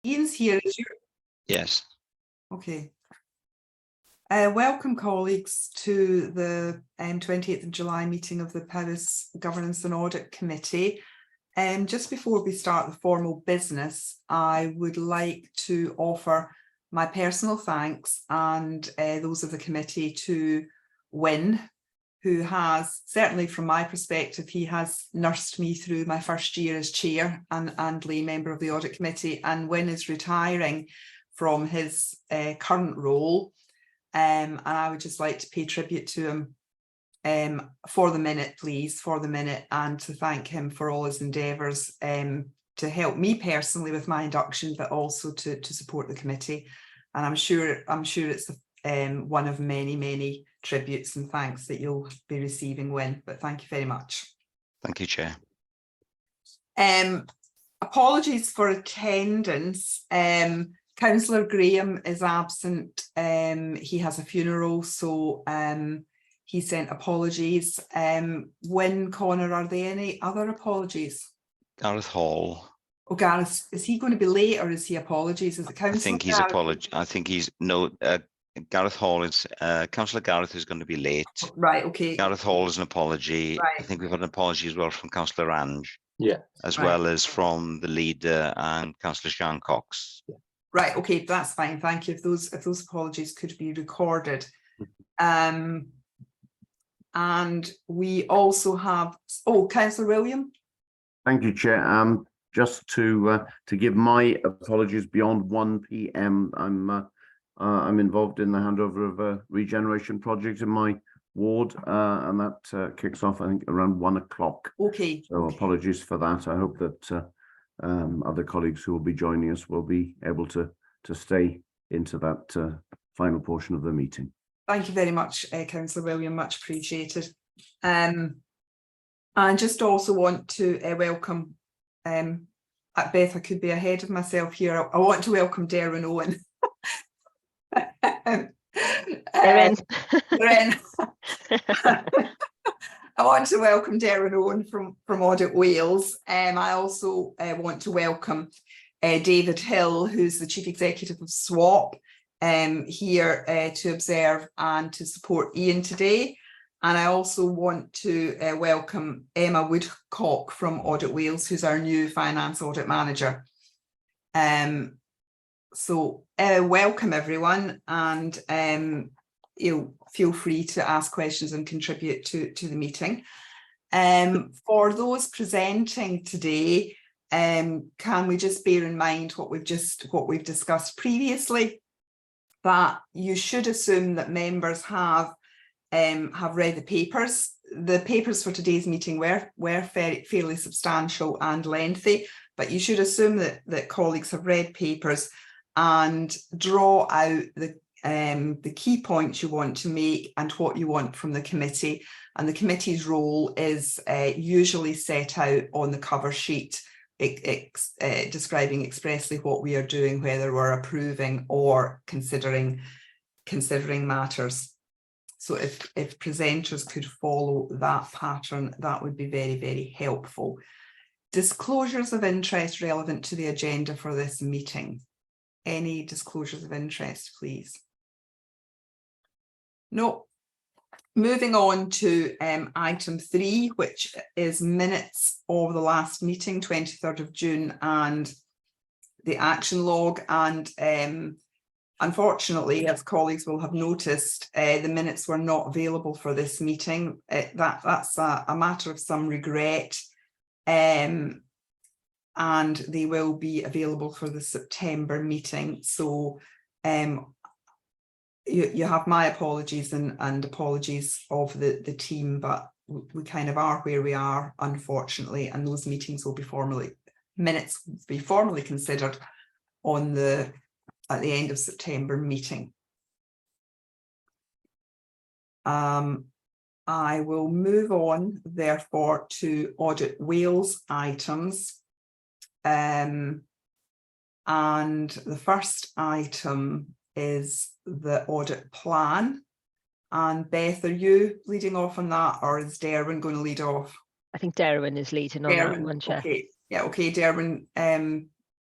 Ian's here. Yes. Okay. Welcome, colleagues, to the 28th of July meeting of the Powis Governance and Audit Committee. Just before we start the formal business, I would like to offer my personal thanks and those of the committee to Wynne, who has, certainly from my perspective, he has nursed me through my first year as chair and lay member of the audit committee, and Wynne is retiring from his current role, and I would just like to pay tribute to him for the minute, please, for the minute, and to thank him for all his endeavours to help me personally with my induction, but also to support the committee. And I'm sure it's one of many tributes and thanks that you'll be receiving, Wynne, but thank you very much. Thank you, Chair. Apologies for attendance. Councillor Graham is absent. He has a funeral, so he sent apologies. Wynne, Connor, are there any other apologies? Gareth Hall. Oh, Gareth, is he going to be late, or is he apologies? Is it Councillor? I think he's apology. I think he's no. Gareth Hall is Councillor Gareth is going to be late. Right. Okay. Gareth Hall is an apology. Right. I think we've had an apology as well from Councillor Ange. Yeah. As well as from the leader and Councillor Sean Cox. Yeah. Right. Okay, that's fine. Thank you. If those apologies could be recorded. And we also have Councillor William. Thank you, Chair. Just to give my apologies, beyond 1 p.m. I'm involved in the handover of a regeneration project in my ward, and that kicks off, I think, around 1 o'clock. Okay. So apologies for that. I hope that other colleagues who will be joining us will be able to stay into that final portion of the meeting. Thank you very much, Councillor William, much appreciated. And just also want to welcome, at Beth, I could be ahead of myself here. I want to welcome Darren Owen. I want to welcome Darren Owen from Audit Wales. I also want to welcome David Hill, who's the Chief Executive of SWAP, here to observe and to support Ian today. And I also want to welcome Emma Woodcock from Audit Wales, who's our new Finance Audit Manager. So welcome everyone, and feel free to ask questions and contribute to the meeting. For those presenting today, can we just bear in mind what we've discussed previously, that you should assume that members have read the papers. The papers for today's meeting were fairly substantial and lengthy, but you should assume that colleagues have read papers and draw out the key points you want to make and what you want from the committee. And the committee's role is usually set out on the cover sheet, describing expressly what we are doing, whether we're approving or considering matters. So if presenters could follow that pattern, that would be very helpful. Disclosures of interest relevant to the agenda for this meeting. Any disclosures of interest, please? No. Moving on to item 3, which is minutes of the last meeting, 23rd of June, and the action log. And unfortunately, as colleagues will have noticed, the minutes were not available for this meeting. That's a matter of some regret. And they will be available for the September meeting. So you have my apologies and apologies of the team, but we kind of are where we are, unfortunately, and those meetings will be minutes will be formally considered at the end of September meeting. I will move on, therefore, to Audit Wales items. And the first item is the audit plan. And Beth, are you leading off on that, or is Derwin going to lead off? I think Derwin is leading on that one, Chair. Okay. Yeah, okay, Derwin.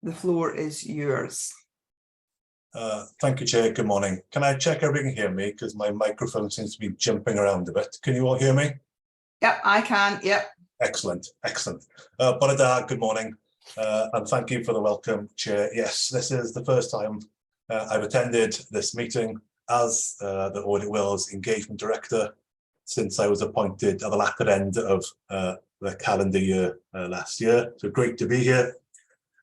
The floor is yours. Thank you, Chair. Good morning. Can I check everyone can hear me? Because my microphone seems to be jumping around a bit. Can you all hear me? Yep, I can. Yep. Excellent, excellent. Bore da, good morning. And thank you for the welcome, Chair. Yes, this is the first time I've attended this meeting as the Audit Wales Engagement Director since I was appointed at the latter end of the calendar year last year. So great to be here.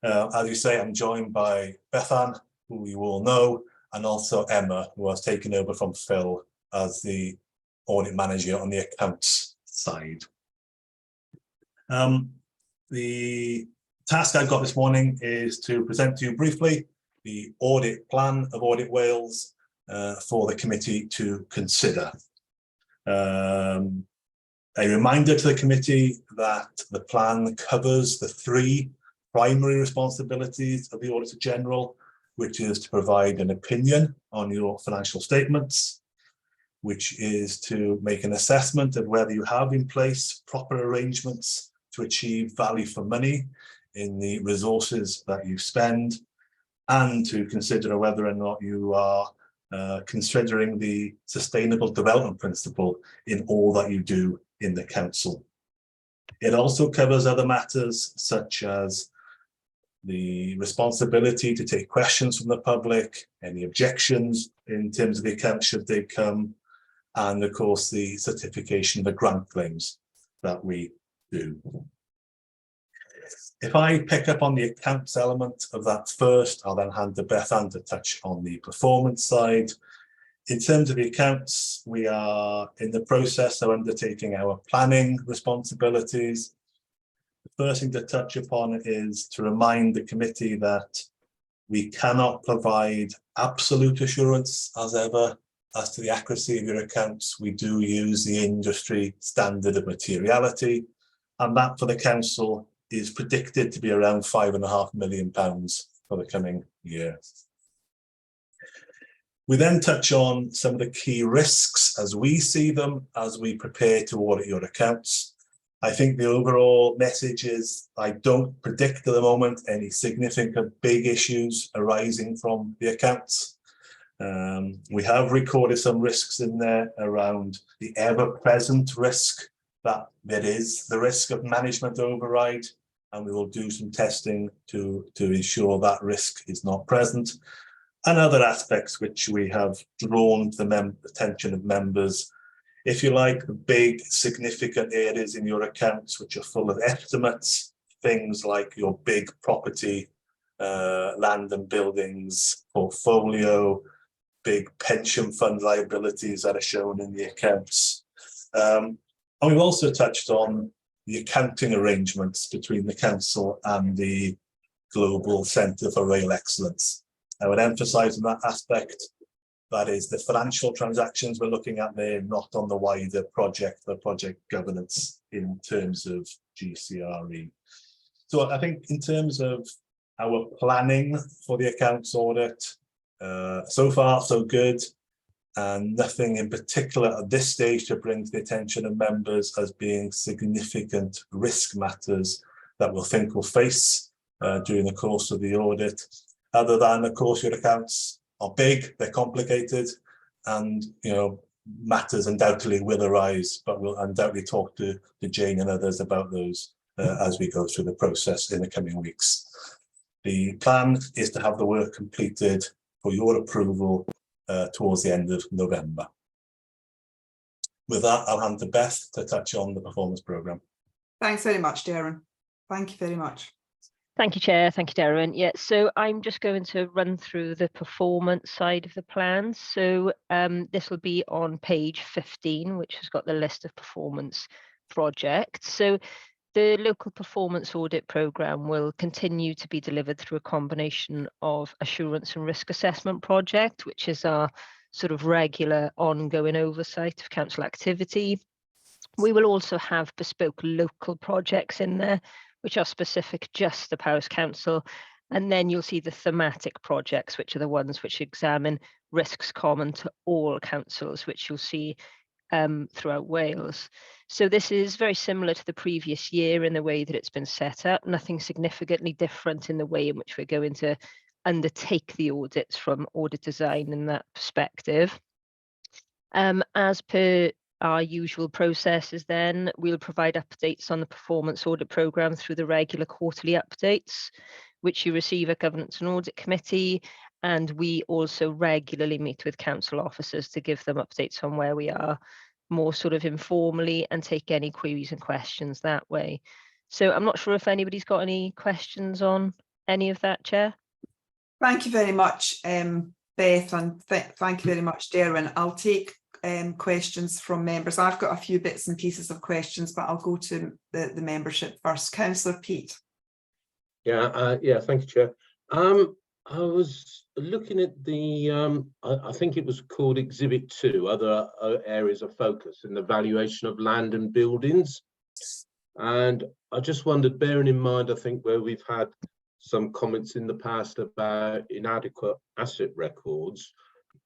As you say, I'm joined by Bethan, who you all know, and also Emma, who has taken over from Phil as the audit manager on the accounts side. The task I've got this morning is to present to you briefly the audit plan of Audit Wales for the committee to consider. A reminder to the committee that the plan covers the 3 primary responsibilities of the Auditor General, which is to provide an opinion on your financial statements, which is to make an assessment of whether you have in place proper arrangements to achieve value for money in the resources that you spend, and to consider whether or not you are considering the sustainable development principle in all that you do in the council. It also covers other matters such as the responsibility to take questions from the public, any objections in terms of the account should they come, and of course the certification of the grant claims that we do. If I pick up on the accounts element of that first, I'll then hand to Bethan to touch on the performance side. In terms of the accounts, we are in the process of undertaking our planning responsibilities. The first thing to touch upon is to remind the committee that we cannot provide absolute assurance as ever as to the accuracy of your accounts. We do use the industry standard of materiality, and that for the council is predicted to be around £5.5 million for the coming year. We then touch on some of the key risks as we see them as we prepare to audit your accounts. I think the overall message is I don't predict at the moment any significant big issues arising from the accounts. We have recorded some risks in there around the ever-present risk that there is the risk of management override, and we will do some testing to ensure that risk is not present. And other aspects which we have drawn to the attention of members. If you like, the big significant areas in your accounts which are full of estimates, things like your big property, land and buildings portfolio, big pension fund liabilities that are shown in the accounts. And we've also touched on the accounting arrangements between the council and the Global Centre for Rail Excellence. I would emphasise on that aspect, that is the financial transactions we're looking at there, not on the wider project, the project governance in terms of GCRE. So I think in terms of our planning for the accounts audit, so far so good, and nothing in particular at this stage to bring to the attention of members as being significant risk matters that we'll think we'll face during the course of the audit. Other than, of course, your accounts are big, they're complicated, and matters undoubtedly will arise, but we'll undoubtedly talk to Jane and others about those as we go through the process in the coming weeks. The plan is to have the work completed for your approval towards the end of November. With that, I'll hand to Beth to touch on the performance programme. Thanks very much, Darren. Thank you very much. Thank you, Chair. Thank you, Darren. Yeah, so I'm just going to run through the performance side of the plan. So this will be on page 15, which has got the list of performance projects. So the local performance audit programme will continue to be delivered through a combination of assurance and risk assessment project, which is our sort of regular ongoing oversight of council activity. We will also have bespoke local projects in there, which are specific just to Powys Council. And then you'll see the thematic projects, which are the ones which examine risks common to all councils, which you'll see throughout Wales. So this is very similar to the previous year in the way that it's been set up, nothing significantly different in the way in which we're going to undertake the audits from audit design in that perspective. As per our usual processes, then we'll provide updates on the performance audit programme through the regular quarterly updates, which you receive at Governance and Audit Committee, and we also regularly meet with council officers to give them updates on where we are, more sort of informally, and take any queries and questions that way. So I'm not sure if anybody's got any questions on any of that, Chair. Thank you very much, Beth, and thank you very much, Derwin. I'll take questions from members. I've got a few bits and pieces of questions, but I'll go to the membership first. Councillor Pete. Yeah, thank you, Chair. I was looking at the, I think it was called Exhibit 2, other areas of focus in the valuation of land and buildings. And I just wondered, bearing in mind, I think where we've had some comments in the past about inadequate asset records,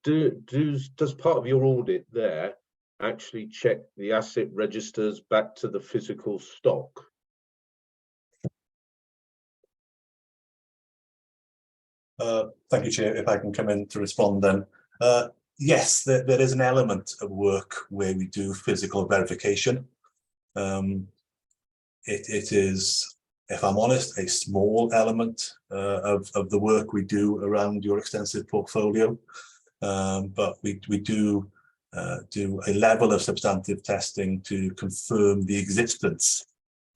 does part of your audit there actually check the asset registers back to the physical stock? Thank you, Chair. If I can come in to respond then. Yes, there is an element of work where we do physical verification. It is, if I'm honest, a small element of the work we do around your extensive portfolio. But we do a level of substantive testing to confirm the existence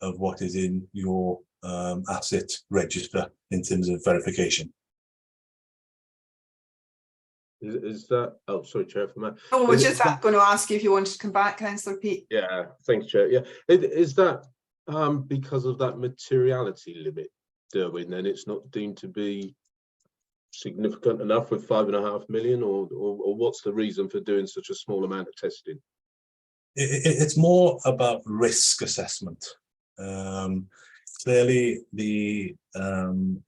of what is in your asset register in terms of verification. Is that, oh, sorry, Chair, for that. Oh, we're just going to ask you if you wanted to come back, Councillor Pete. Yeah, thanks, Chair. Yeah, is that because of that materiality limit, Derwin, then it's not deemed to be significant enough with 5.5 million, or what's the reason for doing such a small amount of testing? It's more about risk assessment. Clearly, the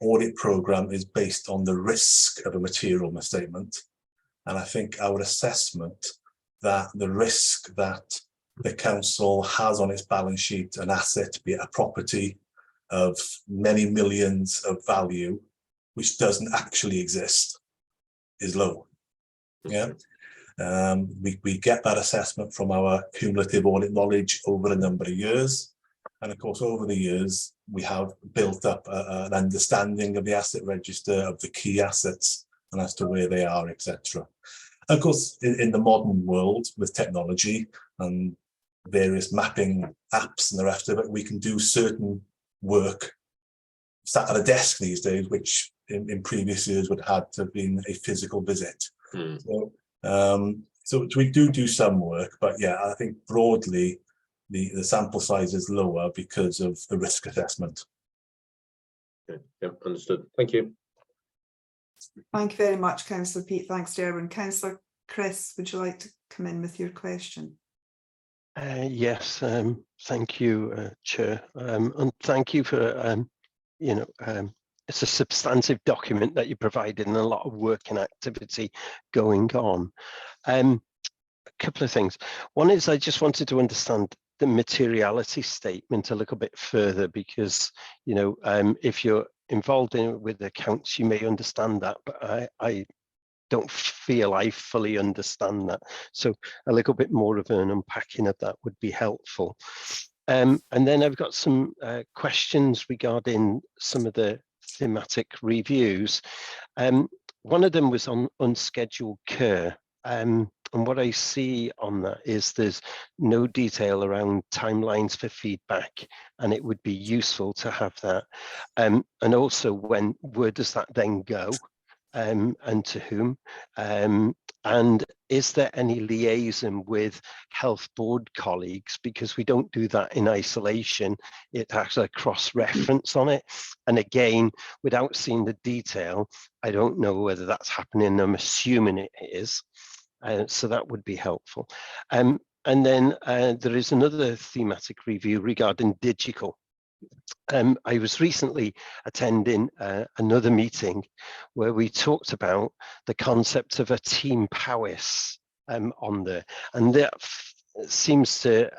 audit programme is based on the risk of a material misstatement. And I think our assessment that the risk that the council has on its balance sheet an asset, be it a property of many millions of value, which doesn't actually exist, is low. Yeah, we get that assessment from our cumulative audit knowledge over a number of years. And of course, over the years, we have built up an understanding of the asset register, of the key assets, and as to where they are, etc. Of course, in the modern world, with technology and various mapping apps and the rest of it, we can do certain work sat at a desk these days, which in previous years would have had to have been a physical visit. So we do some work, but yeah, I think broadly, the sample size is lower because of the risk assessment. Okay, yeah, understood. Thank you. Thank you very much, Councillor Pete. Thanks, Derwin. Councillor Chris, would you like to come in with your question? Yes, thank you, Chair, and thank you for, it's a substantive document that you provided and a lot of work and activity going on. A couple of things. One is I just wanted to understand the materiality statement a little bit further, because, if you're involved in it with accounts, you may understand that, but I don't feel I fully understand that. So a little bit more of an unpacking of that would be helpful. And then I've got some questions regarding some of the thematic reviews. One of them was on unscheduled care. And what I see on that is there's no detail around timelines for feedback, and it would be useful to have that. And also, where does that then go? And to whom? And is there any liaison with health board colleagues? Because we don't do that in isolation. It has a cross-reference on it. And again, without seeing the detail, I don't know whether that's happening. I'm assuming it is. So that would be helpful. And then there is another thematic review regarding digital. I was recently attending another meeting where we talked about the concept of a team powis on there, and that seems to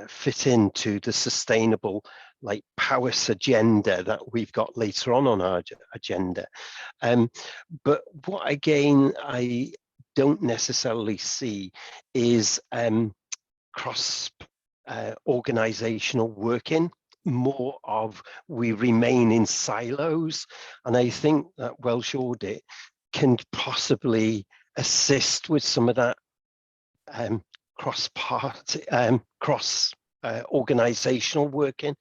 fit into the sustainable like Powys agenda that we've got later on our agenda. But what again I don't necessarily see is cross organizational working. More of we remain in silos, and I think that Welsh Audit can possibly assist with some of that cross organizational working,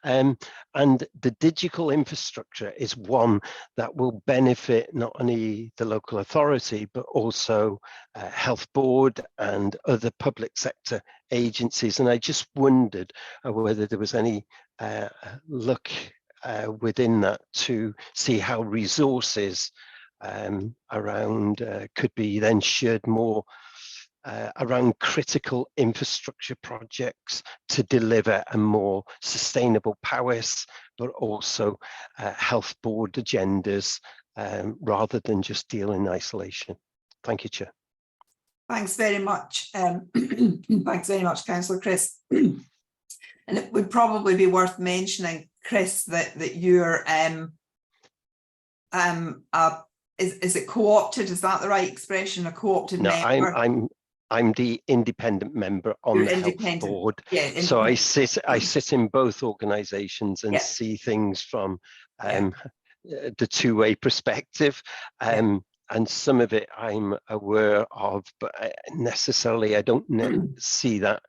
and the digital infrastructure is one that will benefit not only the local authority but also health board and other public sector agencies. And I just wondered whether there was any look within that to see how resources around could be then shared more around critical infrastructure projects to deliver a more sustainable Powys, but also health board agendas rather than just deal in isolation. Thank you, Chair. Thanks very much. Thanks very much, Councillor Chris. And it would probably be worth mentioning, Chris, that you're is it co-opted? Is that the right expression? A co-opted member? I'm the independent member on the health board. Yeah, so I sit in both organisations and see things from the two-way perspective. And some of it I'm aware of, but necessarily I don't see that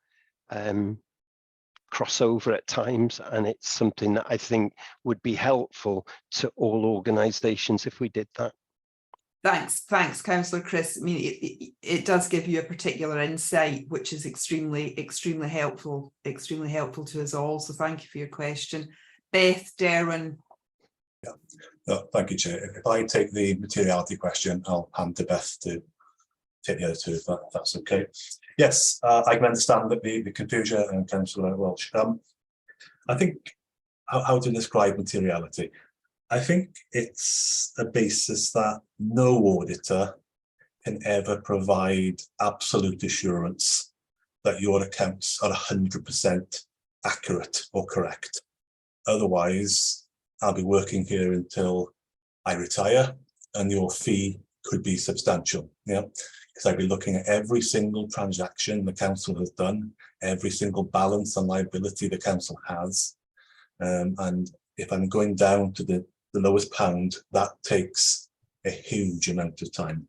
crossover at times, and it's something that I think would be helpful to all organisations if we did that. Thanks, Councillor Chris. I mean, it does give you a particular insight, which is extremely helpful to us all. So thank you for your question. Beth, Derwin. Yeah, no, thank you, Chair. If I take the materiality question, I'll hand to Beth to take the other two, if that's okay. Yes, I can understand that the confusion, and Councillor Welsh. I think how to describe materiality. I think it's a basis that no auditor can ever provide absolute assurance that your accounts are 100% accurate or correct. Otherwise, I'll be working here until I retire, and your fee could be substantial. Yeah, because I'd be looking at every single transaction the council has done, every single balance and liability the council has, and if I'm going down to the lowest pound, that takes a huge amount of time.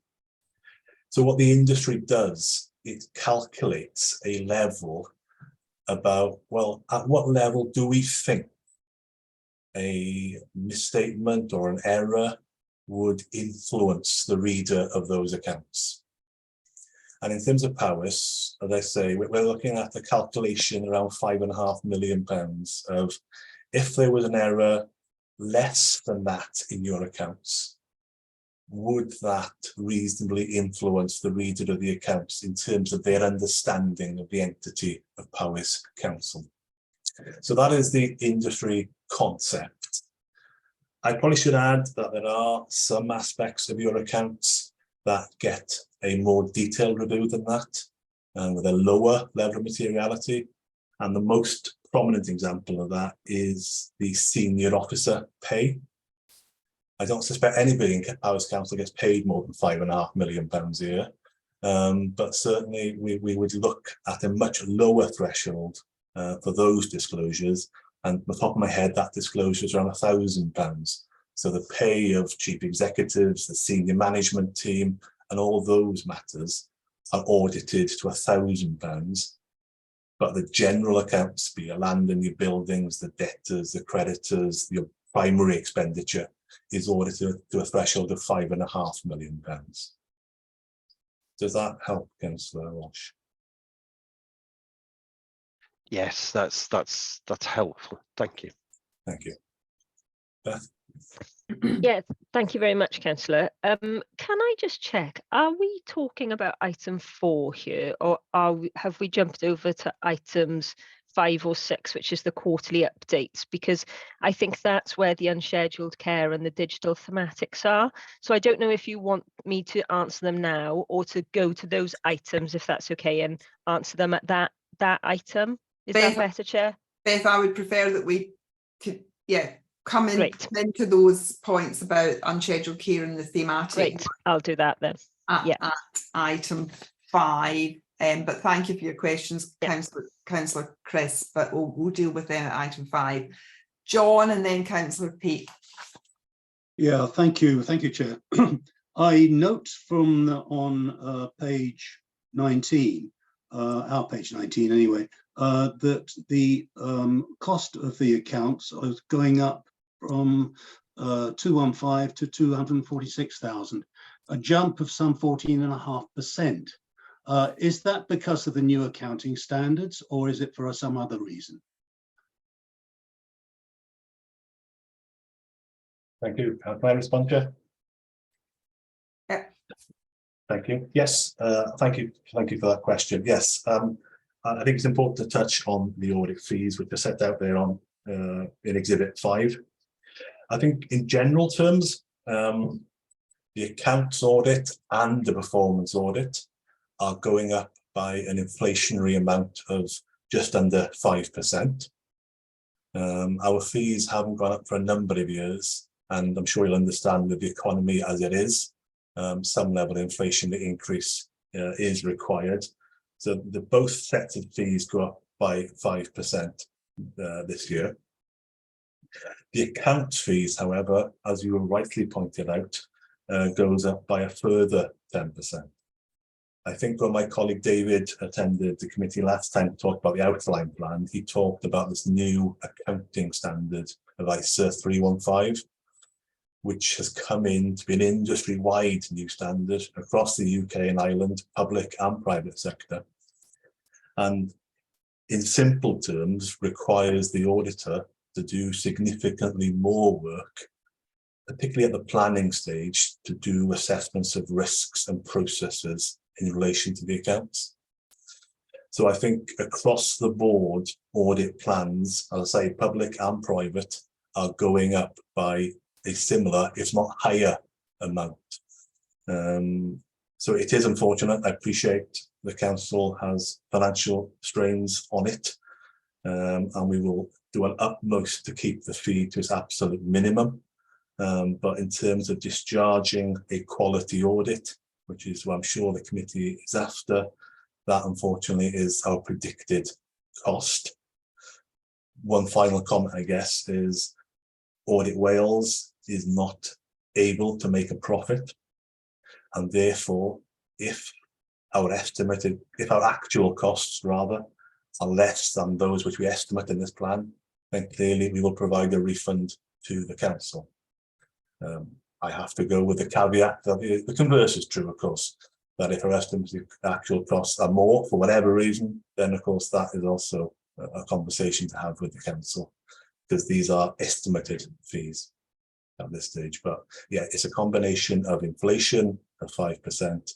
So what the industry does, it calculates a level about, well, at what level do we think a misstatement or an error would influence the reader of those accounts. And in terms of Powys, as I say, we're looking at a calculation around £5.5 million of if there was an error less than that in your accounts, would that reasonably influence the reader of the accounts in terms of their understanding of the entity of Powys Council? So that is the industry concept. I probably should add that there are some aspects of your accounts that get a more detailed review than that, and with a lower level of materiality. And the most prominent example of that is the senior officer pay. I don't suspect anybody in Powys Council gets paid more than £5.5 million a year, but certainly we would look at a much lower threshold for those disclosures. And off the top of my head, that disclosure is around £1,000. So the pay of chief executives, the senior management team, and all those matters are audited to £1,000. But the general accounts, be your land and your buildings, the debtors, the creditors, your primary expenditure, is audited to a threshold of £5.5 million. Does that help, Councillor Walsh? Yes, that's helpful. Thank you. Thank you. Beth? Yeah, thank you very much, Councillor. Can I just check, are we talking about item 4 here, or have we jumped over to items 5 or 6, which is the quarterly updates, because I think that's where the unscheduled care and the digital thematics are. So I don't know if you want me to answer them now or to go to those items, if that's okay, and answer them at that item. Is that better, Chair? Beth, I would prefer that we could, come into those points about unscheduled care and the thematic. Great, I'll do that then. At item 5. But thank you for your questions, Councillor Chris, but we'll deal with them at item 5. John and then Councillor Pete. Yeah, thank you, Chair. I note from on page 19, our page 19 anyway, that the cost of the accounts is going up from 215 to 246,000, a jump of some 14.5%. Is that because of the new accounting standards, or is it for some other reason? Thank you. Can I respond, Chair? Yeah. Thank you. Yes, thank you for that question. Yes, I think it's important to touch on the audit fees, which are set out there on in Exhibit 5. I think in general terms, the accounts audit and the performance audit are going up by an inflationary amount of just under 5%. Our fees haven't gone up for a number of years, and I'm sure you'll understand with the economy as it is, some level of inflation increase is required. So both sets of fees go up by 5% this year. The account fees, however, as you rightly pointed out, goes up by a further 10%. I think when my colleague David attended the committee last time to talk about the outline plan, he talked about this new accounting standard of ISA 315, which has come in to be an industry-wide new standard across the UK and Ireland, public and private sector. And in simple terms, requires the auditor to do significantly more work, particularly at the planning stage, to do assessments of risks and processes in relation to the accounts. So I think across the board, audit plans, as I say, public and private, are going up by a similar, if not higher, amount. So it is unfortunate. I appreciate the council has financial strains on it, and we will do our utmost to keep the fee to its absolute minimum. But in terms of discharging a quality audit, which is what I'm sure the committee is after, that unfortunately is our predicted cost. One final comment, I guess, is Audit Wales is not able to make a profit, and therefore, if our actual costs rather are less than those which we estimate in this plan, then clearly we will provide a refund to the council. I have to go with the caveat that the converse is true, of course, that if our estimates of actual costs are more for whatever reason, then of course that is also a conversation to have with the council, because these are estimated fees at this stage. But yeah, it's a combination of inflation of 5%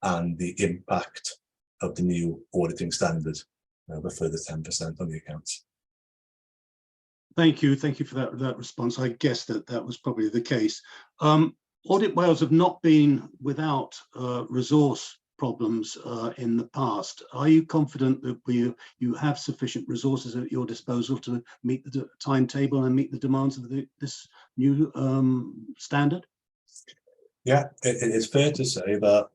and the impact of the new auditing standard of a further 10% on the accounts. Thank you for that response. I guess that was probably the case. Audit Wales have not been without resource problems in the past. Are you confident that you have sufficient resources at your disposal to meet the timetable and meet the demands of this new standard? Yeah, it is fair to say that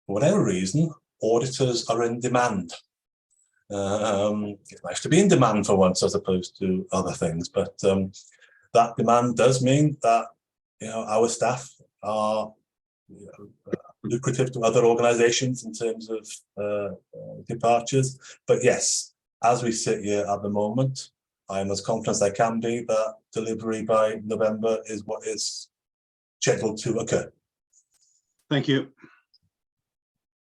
for whatever reason, auditors are in demand. It's nice to be in demand for once as opposed to other things, but that demand does mean that our staff are lucrative to other organisations in terms of departures. But yes, as we sit here at the moment, I am as confident as I can be that delivery by November is what is scheduled to occur. Thank you.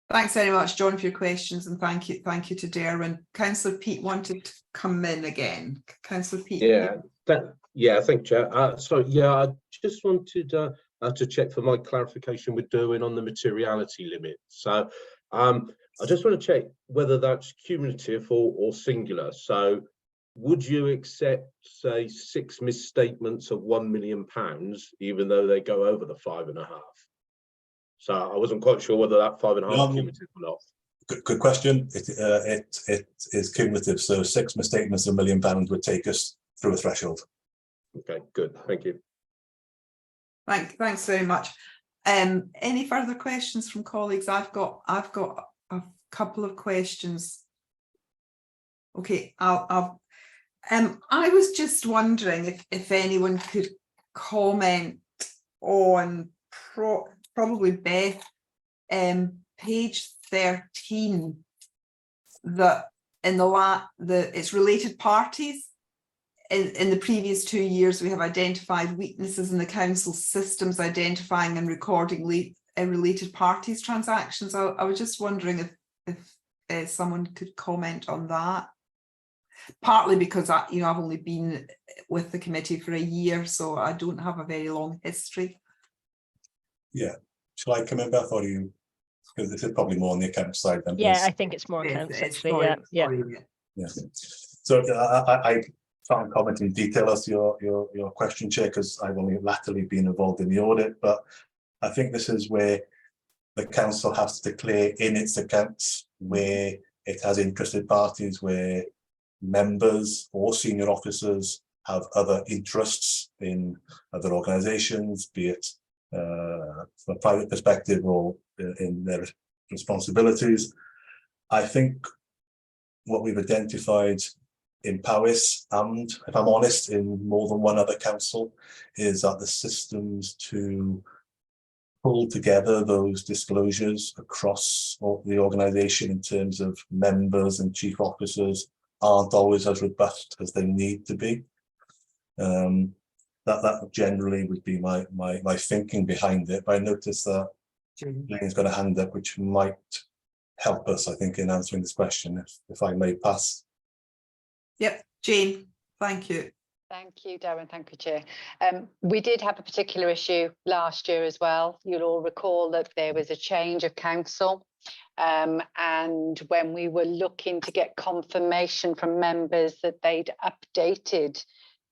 Thanks very much, John, for your questions, and thank you to Derwin. Councillor Pete wanted to come in again. Councillor Pete. Yeah, thank you, Chair. So yeah, I just wanted to check for my clarification with Derwin on the materiality limit. So I just want to check whether that's cumulative or singular. So would you accept, say, 6 misstatements of £1 million, even though they go over the 5.5? So I wasn't quite sure whether that 5.5 cumulative or not. Good question. It is cumulative. So 6 misstatements of £1 million would take us through a threshold. Okay, good. Thank you. Thanks very much. Any further questions from colleagues? I've got a couple of questions. Okay, I was just wondering if anyone could comment on probably Beth, page 13, that in it's related parties. In the previous 2 years, we have identified weaknesses in the council's systems, identifying and recording related parties transactions. I was just wondering if someone could comment on that. Partly because I've only been with the committee for a year, so I don't have a very long history. Yeah, shall I come in, Beth, or you? Because this is probably more on the account side than Yeah, I think it's more accounts actually. Yeah. So I can't comment in detail as to your question, Chair, because I've only latterly been involved in the audit. But I think this is where the council has to declare in its accounts where it has interested parties, where members or senior officers have other interests in other organisations, be it from a private perspective or in their responsibilities. I think what we've identified in Powys, and if I'm honest, in more than one other council, is that the systems to pull together those disclosures across the organisation in terms of members and chief officers aren't always as robust as they need to be. That generally would be my thinking behind it. But I noticed that Jane's got a hand up, which might help us, I think, in answering this question, if I may pass. Yep, Jane, thank you. Thank you, Darren. Thank you, Chair. We did have a particular issue last year as well. You'll all recall that there was a change of council. And when we were looking to get confirmation from members that they'd updated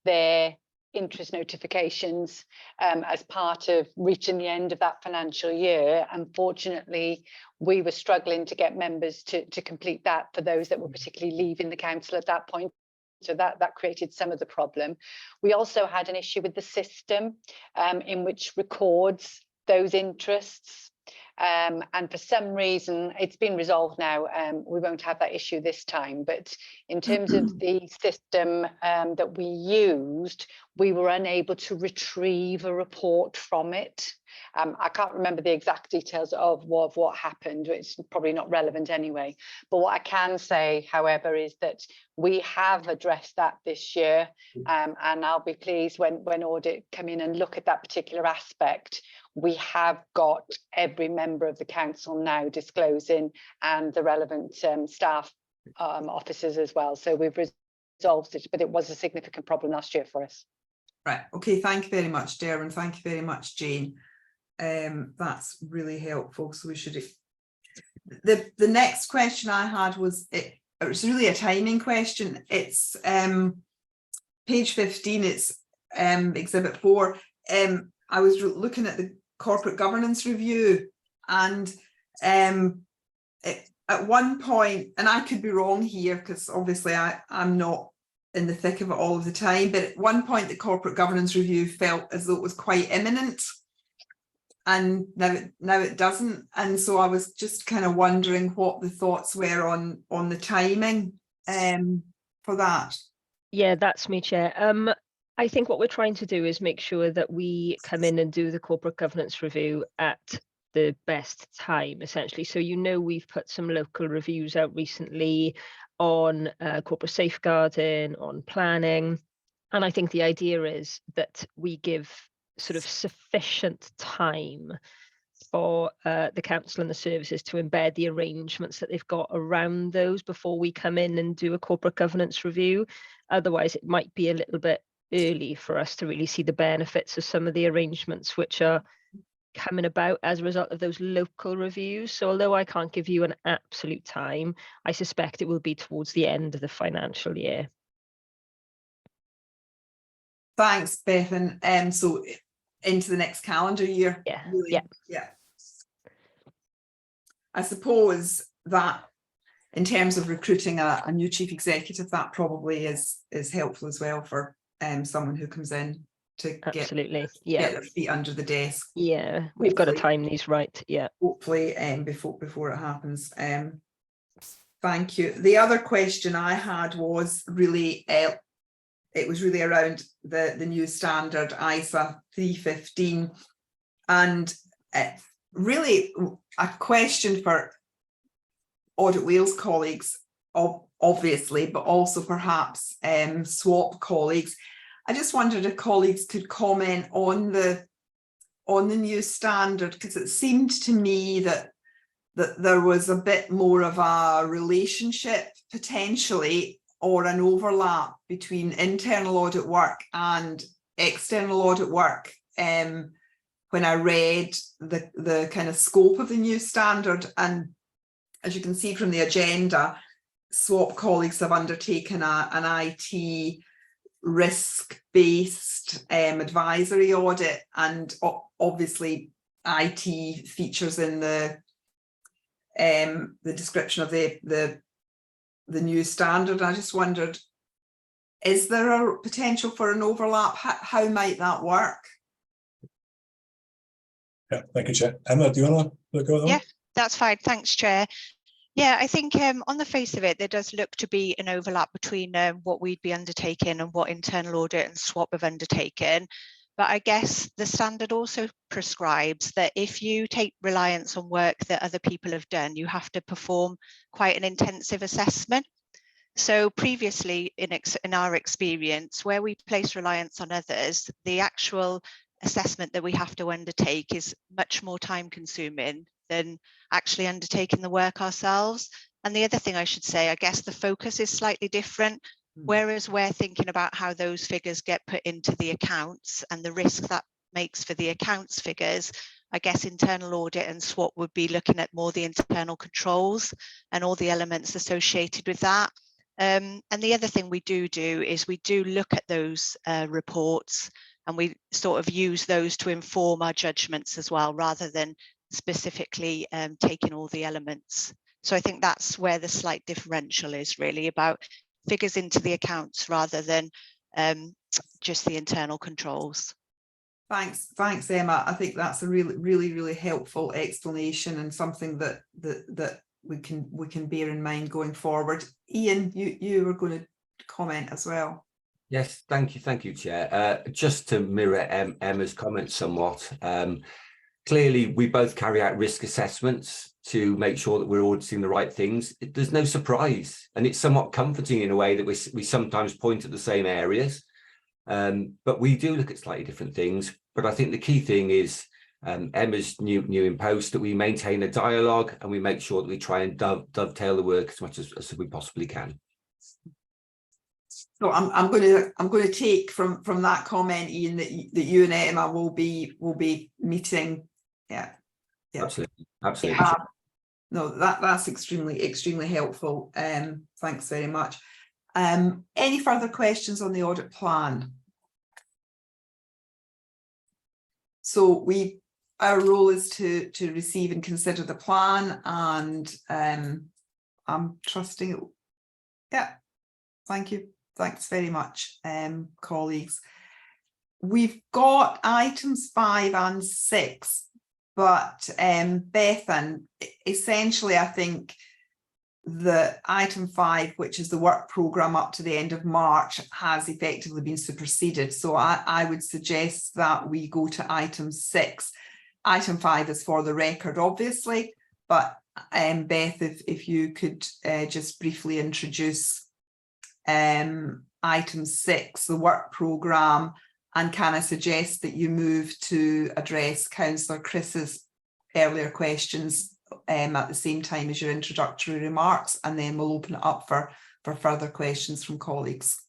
their interest notifications as part of reaching the end of that financial year, unfortunately, we were struggling to get members to complete that for those that were particularly leaving the council at that point. So that created some of the problem. We also had an issue with the system in which records those interests. And for some reason, it's been resolved now. We won't have that issue this time. But in terms of the system that we used, we were unable to retrieve a report from it. I can't remember the exact details of what happened. It's probably not relevant anyway. But what I can say, however, is that we have addressed that this year. And I'll be pleased when Audit come in and look at that particular aspect. We have got every member of the council now disclosing, and the relevant staff officers as well. So we've resolved it, but it was a significant problem last year for us. Right. Okay. Thank you very much, Darren. Thank you very much, Jane. That's really helpful. So we should. The next question I had was it was really a timing question. It's page 15. It's exhibit 4. I was looking at the corporate governance review, and at one point, and I could be wrong here because obviously I'm not in the thick of it all of the time, but at one point the corporate governance review felt as though it was quite imminent, and now it doesn't. And so I was just kind of wondering what the thoughts were on the timing for that. Yeah, that's me, Chair. I think what we're trying to do is make sure that we come in and do the corporate governance review at the best time, essentially. So, we've put some local reviews out recently on corporate safeguarding, on planning. And I think the idea is that we give sort of sufficient time for the council and the services to embed the arrangements that they've got around those before we come in and do a corporate governance review. Otherwise, it might be a little bit early for us to really see the benefits of some of the arrangements which are coming about as a result of those local reviews. So although I can't give you an absolute time, I suspect it will be towards the end of the financial year. Thanks, Bethan. So into the next calendar year. Yeah, really? Yeah. I suppose that in terms of recruiting a new chief executive, that probably is helpful as well for someone who comes in to get their feet under the desk. Yeah, we've got to Hopefully. time these right. Yeah. Hopefully, before it happens. Thank you. The other question I had was really, it was really around the new standard ISA 315, and really a question for Audit Wales colleagues, obviously, but also perhaps SWAP colleagues. I just wondered if colleagues could comment on the new standard, because it seemed to me that there was a bit more of a relationship potentially, or an overlap between internal audit work and external audit work. When I read the kind of scope of the new standard, and as you can see from the agenda, SWAP colleagues have undertaken an IT risk-based advisory audit, and obviously IT features in the description of the new standard. I just wondered, is there a potential for an overlap? How might that work? Yeah, thank you, Chair. Emma, do you want to go at that? Yeah, that's fine. Thanks, Chair. Yeah, I think on the face of it, there does look to be an overlap between what we'd be undertaking and what internal audit and SWAP have undertaken. But I guess the standard also prescribes that if you take reliance on work that other people have done, you have to perform quite an intensive assessment. So previously, in our experience, where we place reliance on others, the actual assessment that we have to undertake is much more time consuming than actually undertaking the work ourselves. And the other thing I should say, I guess the focus is slightly different. Whereas we're thinking about how those figures get put into the accounts and the risk that makes for the accounts figures, I guess internal audit and SWAP would be looking at more the internal controls and all the elements associated with that. And the other thing we do is we do look at those reports, and we sort of use those to inform our judgments as well, rather than specifically taking all the elements. So I think that's where the slight differential is, really about figures into the accounts rather than just the internal controls. Thanks, Emma. I think that's a really helpful explanation, and something that we can bear in mind going forward. Ian, you were going to comment as well. Yes, thank you, Chair. Just to mirror Emma's comments somewhat, clearly we both carry out risk assessments to make sure that we're auditing the right things. There's no surprise, and it's somewhat comforting in a way that we sometimes point at the same areas, but we do look at slightly different things. But I think the key thing is Emma's new in post, that we maintain a dialogue and we make sure that we try and dovetail the work as much as we possibly can. So I'm going to take from that comment, Ian, that you and Emma will be meeting. Yeah. Absolutely. No, that's extremely helpful. Thanks very much. Any further questions on the audit plan? So our role is to receive and consider the plan, and I'm trusting it. Yeah, thank you. Thanks very much, colleagues. We've got items 5 and 6, but Bethan, essentially, I think the item 5, which is the work programme up to the end of March, has effectively been superseded. So I would suggest that we go to item 6. Item 5 is for the record, obviously, but Beth, if you could just briefly introduce item 6, the work programme, and can I suggest that you move to address Councillor Chris's earlier questions at the same time as your introductory remarks, and then we'll open it up for further questions from colleagues.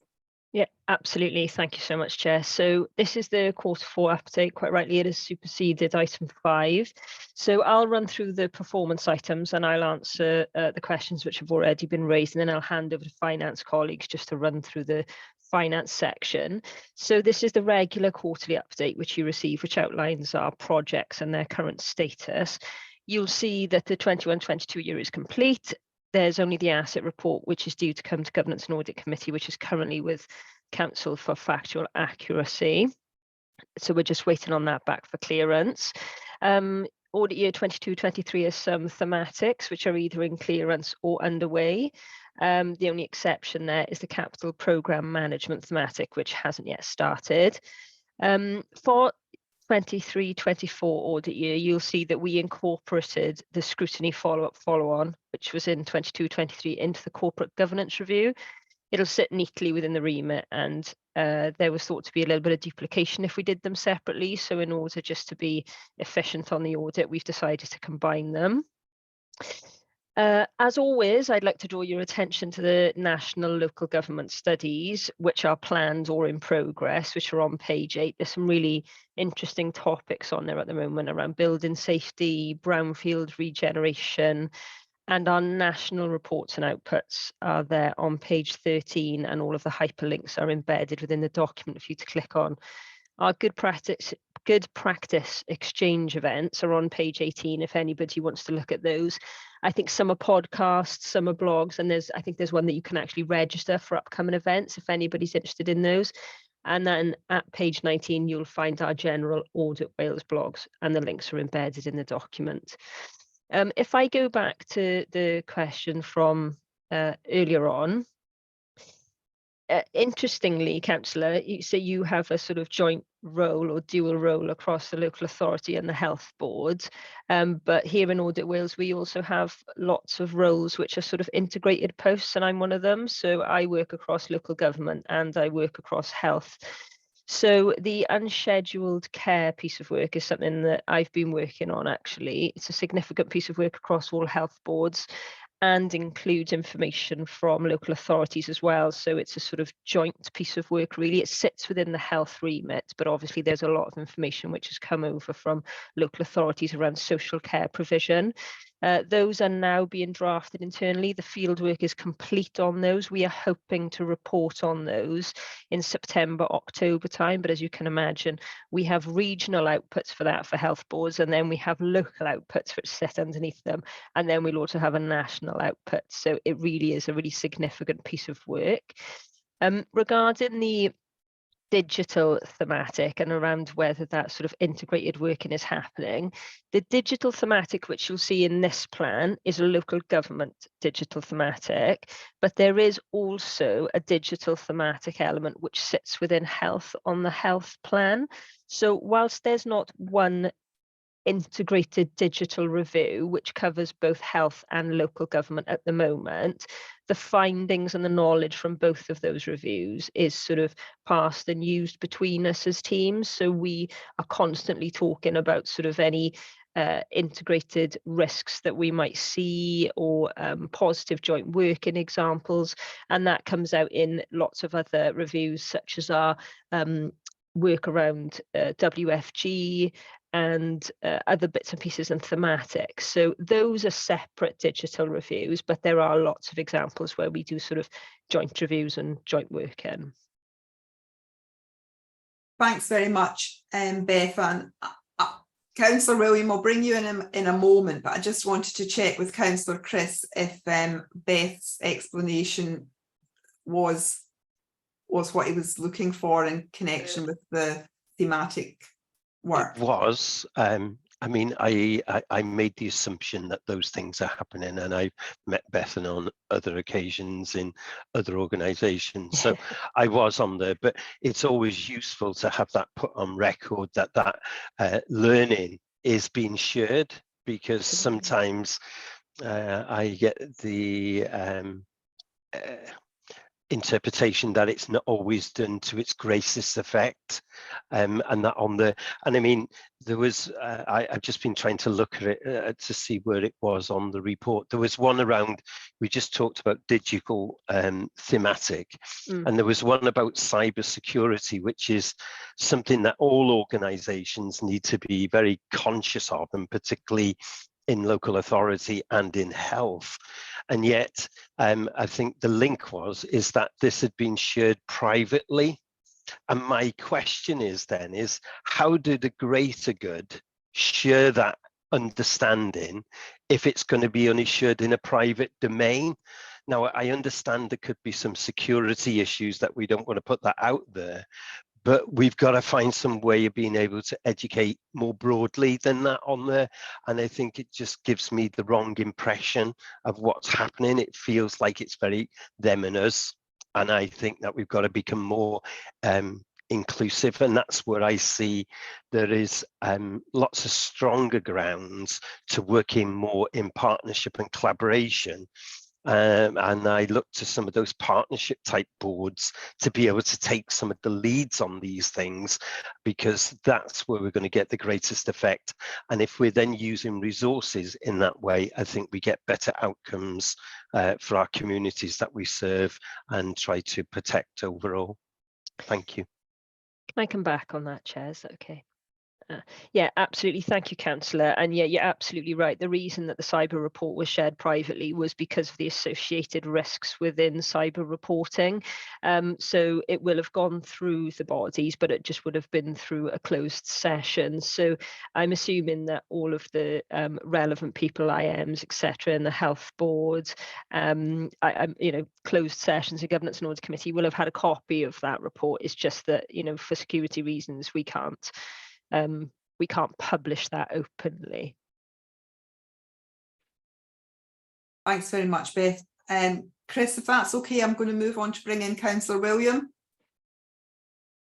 Yeah, absolutely. Thank you so much, Chair. So this is the Q4 update. Quite rightly, it has superseded item 5. So I'll run through the performance items and I'll answer the questions which have already been raised, and then I'll hand over to finance colleagues just to run through the finance section. So this is the regular quarterly update which you receive, which outlines our projects and their current status. You'll see that the 21-22 year is complete. There's only the asset report, which is due to come to Governance and Audit Committee, which is currently with Council for factual accuracy. So we're just waiting on that back for clearance. Audit year 22-23 has some thematics, which are either in clearance or underway. The only exception there is the capital programme management thematic, which hasn't yet started. For 23-24 audit year, you'll see that we incorporated the scrutiny follow-on, which was in 22-23 into the corporate governance review. It'll sit neatly within the remit, and there was thought to be a little bit of duplication if we did them separately. So in order just to be efficient on the audit, we've decided to combine them. As always, I'd like to draw your attention to the national local government studies, which are planned or in progress, which are on page 8. There's some really interesting topics on there at the moment around building safety, brownfield regeneration, and our national reports and outputs are there on page 13, and all of the hyperlinks are embedded within the document for you to click on. Our good practice exchange events are on page 18 if anybody wants to look at those. I think some are podcasts, some are blogs, and I think there's one that you can actually register for upcoming events if anybody's interested in those. And then at page 19, you'll find our general Audit Wales blogs, and the links are embedded in the document. If I go back to the question from earlier on, interestingly, Councillor, you say you have a sort of joint role or dual role across the local authority and the health board. But here in Audit Wales, we also have lots of roles which are sort of integrated posts, and I'm one of them. So I work across local government and I work across health. So the unscheduled care piece of work is something that I've been working on, actually. It's a significant piece of work across all health boards, and includes information from local authorities as well. So it's a sort of joint piece of work, really. It sits within the health remit, but obviously there's a lot of information which has come over from local authorities around social care provision. Those are now being drafted internally. The field work is complete on those. We are hoping to report on those in September, October time. But as you can imagine, we have regional outputs for that for health boards, and then we have local outputs which sit underneath them. And then we'll also have a national output. So it really is a really significant piece of work. Regarding the digital thematic and around whether that sort of integrated working is happening, the digital thematic which you'll see in this plan is a local government digital thematic, but there is also a digital thematic element which sits within health on the health plan. So whilst there's not one integrated digital review which covers both health and local government at the moment, the findings and the knowledge from both of those reviews is sort of passed and used between us as teams. So we are constantly talking about sort of any integrated risks that we might see, or positive joint working examples, and that comes out in lots of other reviews, such as our work around WFG and other bits and pieces and thematics. So those are separate digital reviews, but there are lots of examples where we do sort of joint reviews and joint work in. Thanks very much, Beth. And Councillor William, I'll bring you in a moment, but I just wanted to check with Councillor Chris if Beth's explanation was what he was looking for in connection with the thematic work. It was. I mean, I made the assumption that those things are happening, and I've met Bethan on other occasions in other organisations. So I was on there, but it's always useful to have that put on record that learning is being shared, because sometimes I get the interpretation that it's not always done to its greatest effect, and that and I mean, there was I've just been trying to look at it to see where it was on the report. There was one around, we just talked about digital thematic, and there was one about cyber security, which is something that all organizations need to be very conscious of, and particularly in local authority and in health. And yet I think the link is that this had been shared privately. And my question is how do the greater good share that understanding if it's going to be only shared in a private domain? Now, I understand there could be some security issues that we don't want to put that out there, but we've got to find some way of being able to educate more broadly than that on there. And I think it just gives me the wrong impression of what's happening. It feels like it's very them and us. And I think that we've got to become more inclusive. And that's where I see there is lots of stronger grounds to working more in partnership and collaboration. And I look to some of those partnership type boards to be able to take some of the leads on these things, because that's where we're going to get the greatest effect. And if we're then using resources in that way, I think we get better outcomes for our communities that we serve and try to protect overall. Thank you. Can I come back on that, Chair? Is that okay? Yeah, absolutely. Thank you, Councillor. And yeah, you're absolutely right. The reason that the cyber report was shared privately was because of the associated risks within cyber reporting. So it will have gone through the bodies, but it just would have been through a closed session. So I'm assuming that all of the relevant people, IMs, etc., and the health board, closed sessions, the Governance and Audit Committee will have had a copy of that report. It's just that, for security reasons, we can't publish that openly. Thanks very much, Beth. Chris, if that's okay, I'm going to move on to bring in Councillor William.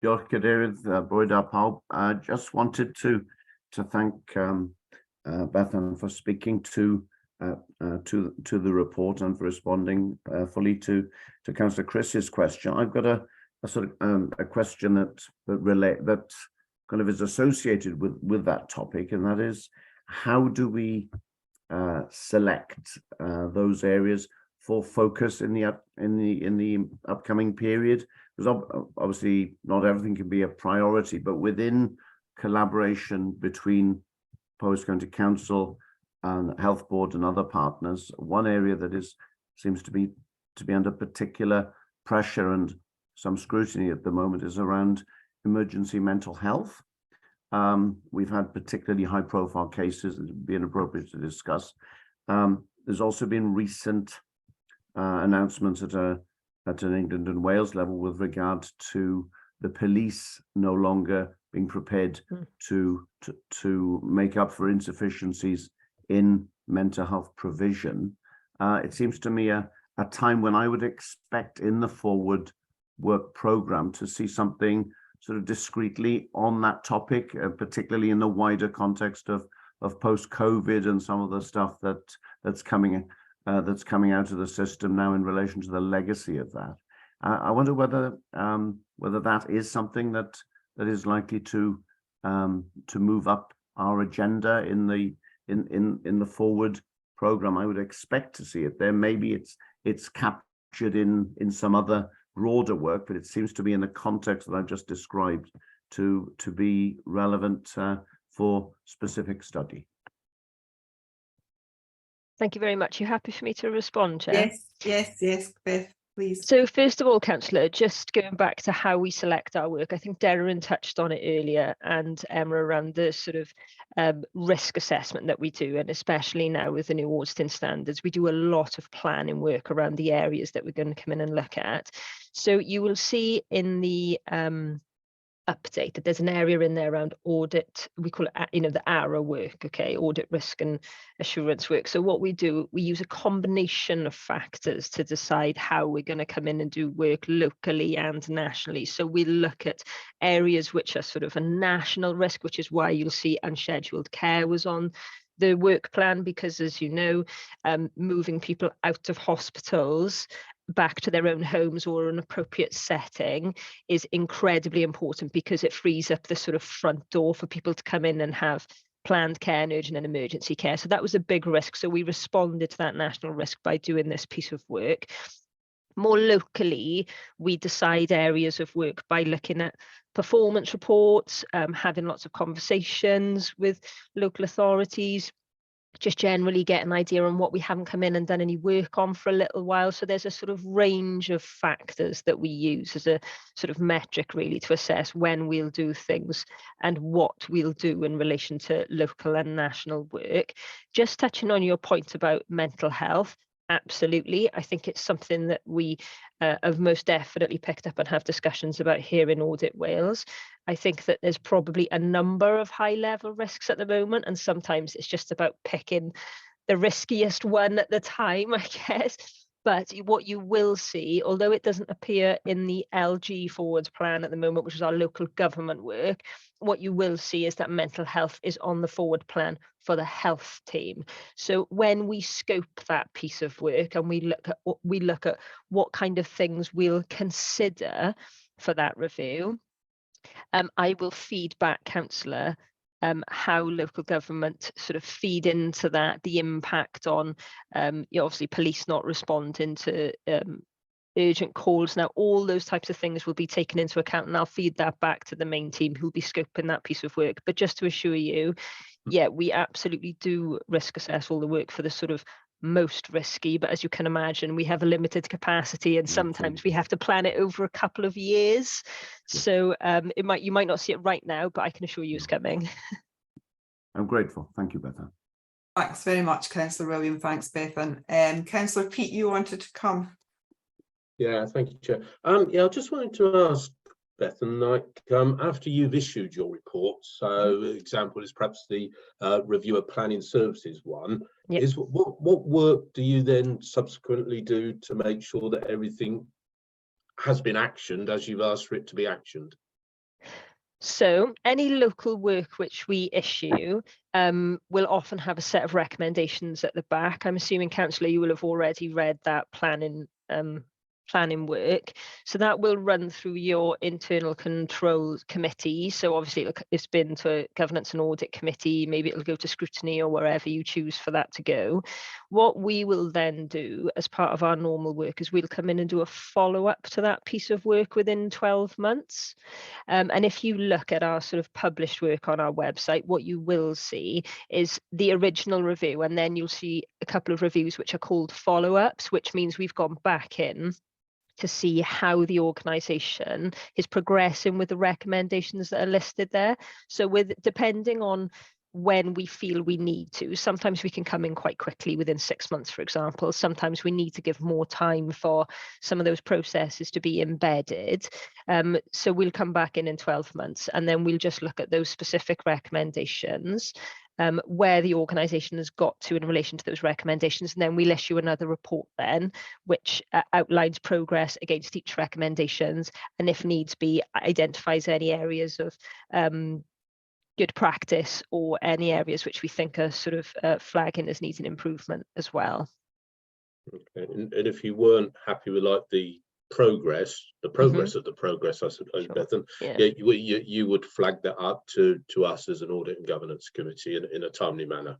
Diolch Cadeirydd, Bwyd a pawb. I just wanted to thank Bethan for speaking to the report and for responding fully to Councillor Chris's question. I've got a sort of a question that kind of is associated with that topic, and that is, how do we select those areas for focus in the upcoming period? Because obviously not everything can be a priority, but within collaboration between Powys County Council and Health Board and other partners, one area that seems to be under particular pressure and some scrutiny at the moment is around emergency mental health. We've had particularly high profile cases that would be inappropriate to discuss. There's also been recent announcements at an England and Wales level with regard to the police no longer being prepared to make up for insufficiencies in mental health provision. It seems to me a time when I would expect in the forward work programme to see something sort of discreetly on that topic, particularly in the wider context of post-COVID and some of the stuff that's coming out of the system now in relation to the legacy of that. I wonder whether that is something that is likely to move up our agenda in the forward programme. I would expect to see it there. Maybe it's captured in some other broader work, but it seems to be in the context that I've just described to be relevant for specific study. Thank you very much. You happy for me to respond, Chair? Yes, Beth, please. So first of all, Councillor, just going back to how we select our work, I think Darren touched on it earlier, and Emma, around the sort of risk assessment that we do, and especially now with the new auditing standards, we do a lot of planning work around the areas that we're going to come in and look at. So you will see in the update that there's an area in there around audit. We call it, the ARA work, okay, audit, risk and assurance work. So what we do, we use a combination of factors to decide how we're going to come in and do work locally and nationally. So we look at areas which are sort of a national risk, which is why you'll see unscheduled care was on the work plan, because as you know, moving people out of hospitals back to their own homes or an appropriate setting is incredibly important, because it frees up the sort of front door for people to come in and have planned care and urgent and emergency care. So that was a big risk. So we responded to that national risk by doing this piece of work. More locally, we decide areas of work by looking at performance reports, having lots of conversations with local authorities, just generally get an idea on what we haven't come in and done any work on for a little while. So there's a sort of range of factors that we use as a sort of metric really to assess when we'll do things and what we'll do in relation to local and national work. Just touching on your point about mental health, absolutely. I think it's something that we have most definitely picked up and have discussions about here in Audit Wales. I think that there's probably a number of high level risks at the moment, and sometimes it's just about picking the riskiest one at the time, I guess. But what you will see, although it doesn't appear in the LG Forwards plan at the moment, which is our local government work, what you will see is that mental health is on the forward plan for the health team. So when we scope that piece of work and we look at what kind of things we'll consider for that review, I will feed back, councillor, how local government sort of feed into that, the impact on obviously police not responding to urgent calls. Now, all those types of things will be taken into account, and I'll feed that back to the main team who'll be scoping that piece of work. But just to assure you, yeah, we absolutely do risk assess all the work for the sort of most risky, but as you can imagine, we have a limited capacity, and sometimes we have to plan it over a couple of years. So you might not see it right now, but I can assure you it's coming. I'm grateful. Thank you, Bethan. Thanks very much, Councillor William. Thanks, Bethan. Councillor Pete, you wanted to come. Yeah, thank you, Chair. Yeah, I just wanted to ask Bethan, like after you've issued your report, so example is perhaps the review of planning services one, is what work do you then subsequently do to make sure that everything has been actioned as you've asked for it to be actioned? So any local work which we issue will often have a set of recommendations at the back. I'm assuming, councillor, you will have already read that planning work. So that will run through your internal control committee. So obviously it's been to governance and audit committee, maybe it'll go to scrutiny or wherever you choose for that to go. What we will then do as part of our normal work is we'll come in and do a follow-up to that piece of work within 12 months. And if you look at our sort of published work on our website, what you will see is the original review, and then you'll see a couple of reviews which are called follow-ups, which means we've gone back in to see how the organisation is progressing with the recommendations that are listed there. So depending on when we feel we need to, sometimes we can come in quite quickly within 6 months, for example. Sometimes we need to give more time for some of those processes to be embedded. So we'll come back in 12 months, and then we'll just look at those specific recommendations, where the organisation has got to in relation to those recommendations, and then we'll issue another report then which outlines progress against each recommendations, and if needs be identifies any areas of good practice or any areas which we think are sort of flagging as needing improvement as well. Okay. And if you weren't happy with like the progress of the progress, I suppose, sure. Bethan, you would flag that up to us as an audit and governance committee in a timely manner.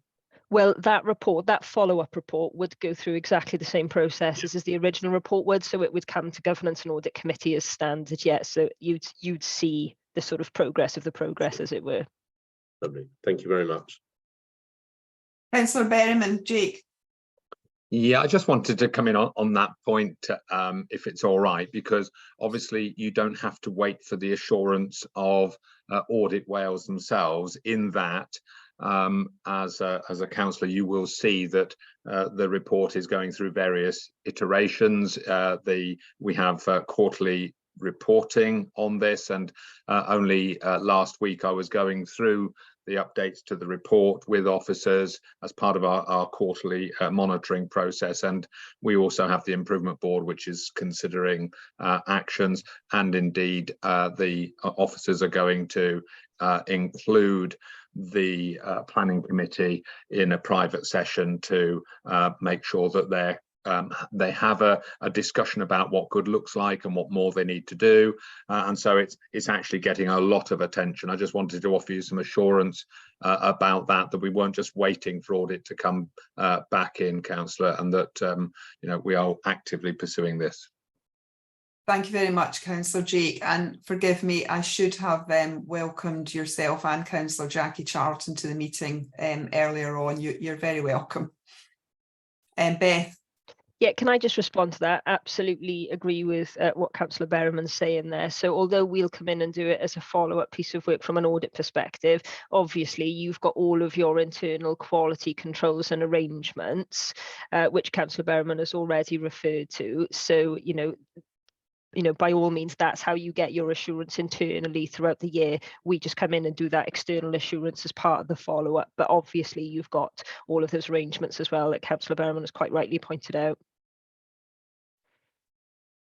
Well, that report, that follow-up report, would go through exactly the same processes as the original report would. So it would come to governance and audit committee as standard. So you'd see the sort of progress of the progress, as it were. Lovely. Thank you very much. Councillor Berryman, Jake. Yeah, I just wanted to come in on that point, if it's all right, because obviously you don't have to wait for the assurance of Audit Wales themselves, in that as a councillor you will see that the report is going through various iterations. We have quarterly reporting on this, and only last week I was going through the updates to the report with officers as part of our quarterly monitoring process. And we also have the improvement board, which is considering actions, and indeed the officers are going to include the planning committee in a private session to make sure that they're they have a discussion about what good looks like and what more they need to do, and so it's actually getting a lot of attention. I just wanted to offer you some assurance about that we weren't just waiting for audit to come back in, Councillor, and that you know, we are actively pursuing this. Thank you very much, Councillor Jake, and forgive me, I should have welcomed yourself and Councillor Jackie Charlton to the meeting earlier on. You're very welcome. Beth. Yeah, can I just respond to that? Absolutely agree with what Councillor Berriman's saying there. So although we'll come in and do it as a follow-up piece of work from an audit perspective, obviously you've got all of your internal quality controls and arrangements, which Councillor Berriman has already referred to. So, you know, by all means, that's how you get your assurance internally throughout the year. We just come in and do that external assurance as part of the follow-up. But obviously, you've got all of those arrangements as well that Councillor Berriman has quite rightly pointed out.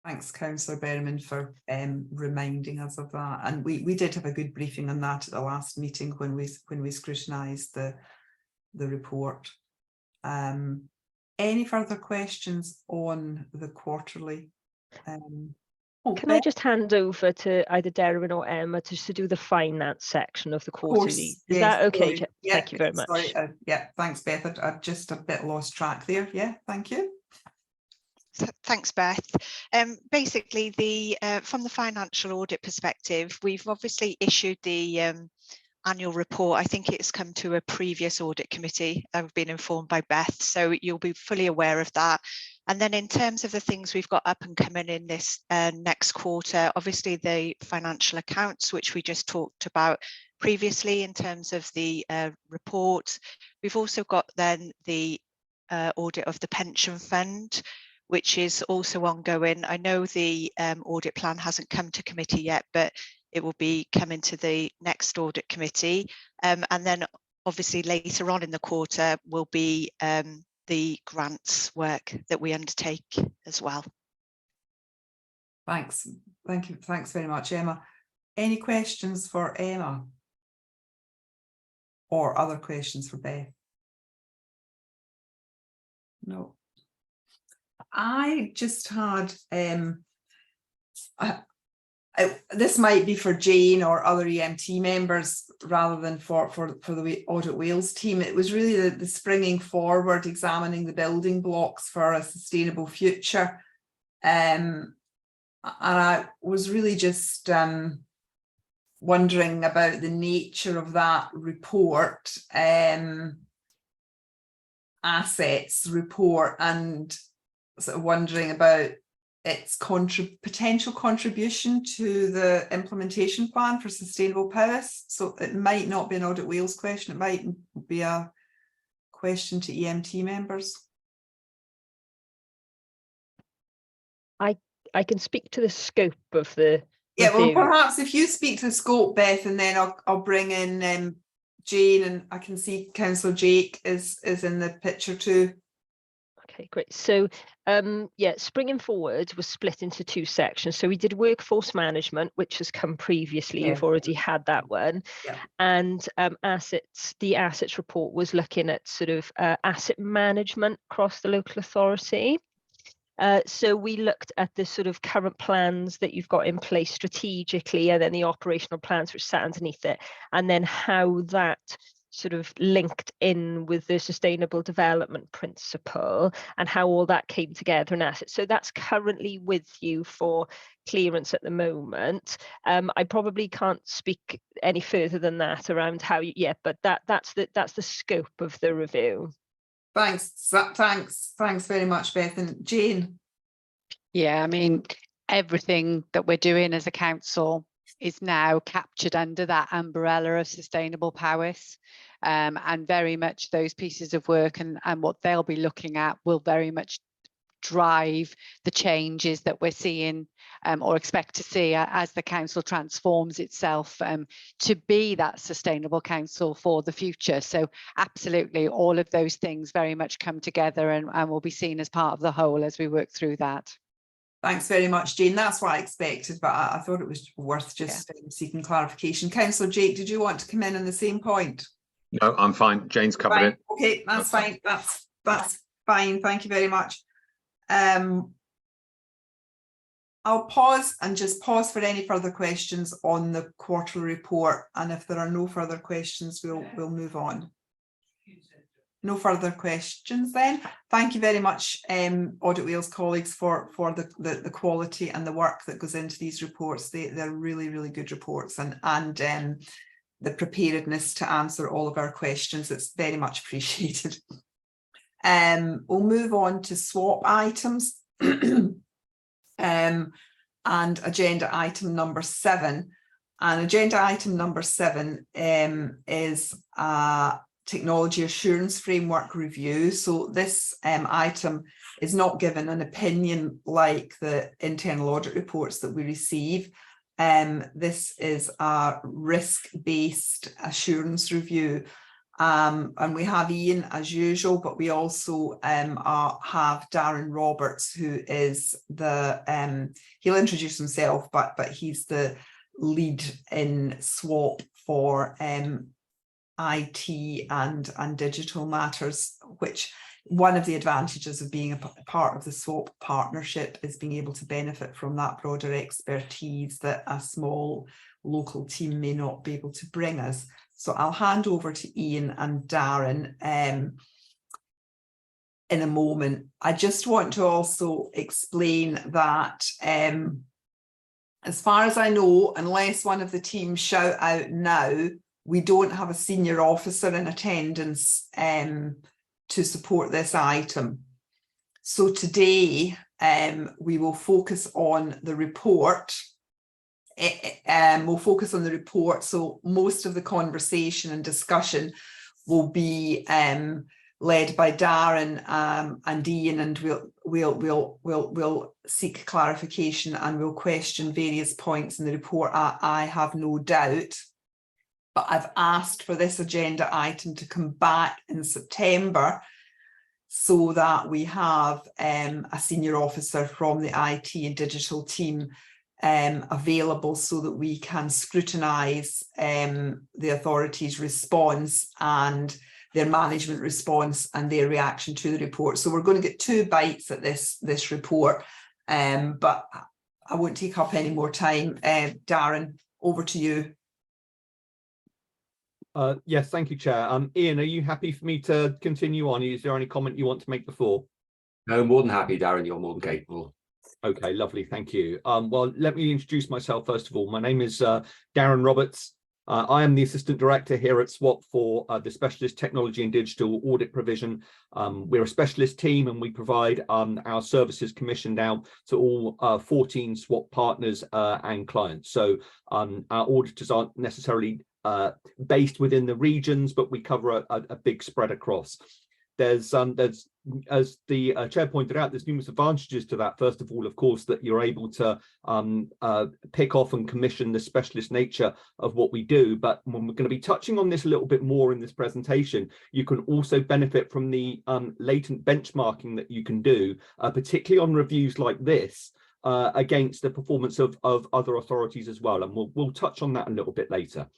Thanks, Councillor Berriman, for reminding us of that. And we did have a good briefing on that at the last meeting when we scrutinised the report. Any further questions on the quarterly? Can I just hand over to either Derwin or Emma just to do the finance section of the quarterly? Is that okay? Yeah, thank you very much. Sorry, yeah, thanks, Beth. I've just a bit lost track there. Yeah, thank you. Thanks, Beth. Basically, from the financial audit perspective, we've obviously issued the annual report. I think it's come to a previous audit committee. I've been informed by Beth, so you'll be fully aware of that. And then in terms of the things we've got up and coming in this next quarter, obviously the financial accounts, which we just talked about previously in terms of the report. We've also got then the audit of the pension fund, which is also ongoing. I know the audit plan hasn't come to committee yet, but it will be coming to the next audit committee. And then obviously later on in the quarter will be the grants work that we undertake as well. Thanks. Thank you. Thanks very much, Emma. Any questions for Emma? Or other questions for Beth? No. I just had this might be for Jane or other EMT members rather than for the Audit Wales team. It was really the springing forward, examining the building blocks for a sustainable future. And I was really just wondering about the nature of that report, assets report, and sort of wondering about its potential contribution to the implementation plan for sustainable powers. So it might not be an Audit Wales question, it might be a question to EMT members. I can speak to the scope of the yeah, review. well, perhaps if you speak to the scope, Beth, and then I'll bring in Jane, and I can see Councillor Jake is in the picture too. Okay, great. So yeah, springing forward was split into two sections. So we did workforce management, which has come previously. Yeah. You've already had that one. Yeah. And the assets report was looking at sort of asset management across the local authority. So we looked at the sort of current plans that you've got in place strategically, and then the operational plans which sat underneath it, and then how that sort of linked in with the sustainable development principle and how all that came together in assets. So that's currently with you for clearance at the moment. I probably can't speak any further than that around how but that's the scope of the review. Thanks very much, Beth. And Jane? Yeah, I mean, everything that we're doing as a council is now captured under that umbrella of sustainable powers, and very much those pieces of work and what they'll be looking at will very much drive the changes that we're seeing or expect to see as the council transforms itself to be that sustainable council for the future. So absolutely, all of those things very much come together and will be seen as part of the whole as we work through that. Thanks very much, Jane. That's what I expected, but I thought it was worth just seeking clarification. Councillor Jake, did you want to come in on the same point? No, I'm fine. Jane's covered it. Okay, that's fine. That's fine. Thank you very much. I'll pause and just pause for any further questions on the quarterly report, and if there are no further questions, we'll move on. No further questions then. Thank you very much, Audit Wales colleagues, for the quality and the work that goes into these reports. They're really, really good reports, and the preparedness to answer all of our questions. It's very much appreciated. We'll move on to swap items. And agenda item number 7. And agenda item number 7 is a technology assurance framework review. So this item is not given an opinion like the internal audit reports that we receive. This is a risk-based assurance review. And we have Ian as usual, but we also have Darren Roberts, who is he'll introduce himself, but he's the lead in SWAP for IT and digital matters, which one of the advantages of being a part of the SWAP partnership is being able to benefit from that broader expertise that a small local team may not be able to bring us. So I'll hand over to Ian and Darren in a moment. I just want to also explain that as far as I know, unless one of the team shout out now, we don't have a senior officer in attendance to support this item. So today we will focus on the report. We'll focus on the report, so most of the conversation and discussion will be led by Darren and Ian, and we'll seek clarification and we'll question various points in the report. I have no doubt, but I've asked for this agenda item to come back in September so that we have a senior officer from the IT and digital team available so that we can scrutinise the authorities' response and their management response and their reaction to the report. So we're going to get 2 bites at this report, but I won't take up any more time. Darren, over to you. Yes, thank you, Chair. Ian, are you happy for me to continue on? Is there any comment you want to make before? No, more than happy, Darren. You're more than capable. Okay, lovely, thank you. Well, let me introduce myself first of all. My name is Darren Roberts. I am the Assistant Director here at SWAP for the Specialist Technology and Digital Audit Provision. We're a specialist team and we provide our services commissioned out to all 14 SWAP partners and clients. So our auditors aren't necessarily based within the regions, but we cover a big spread across. There's as the chair pointed out, there's numerous advantages to that. First of all, of course, that you're able to pick off and commission the specialist nature of what we do. But when we're going to be touching on this a little bit more in this presentation, you can also benefit from the latent benchmarking that you can do, particularly on reviews like this, against the performance of other authorities as well. And we'll touch on that a little bit later.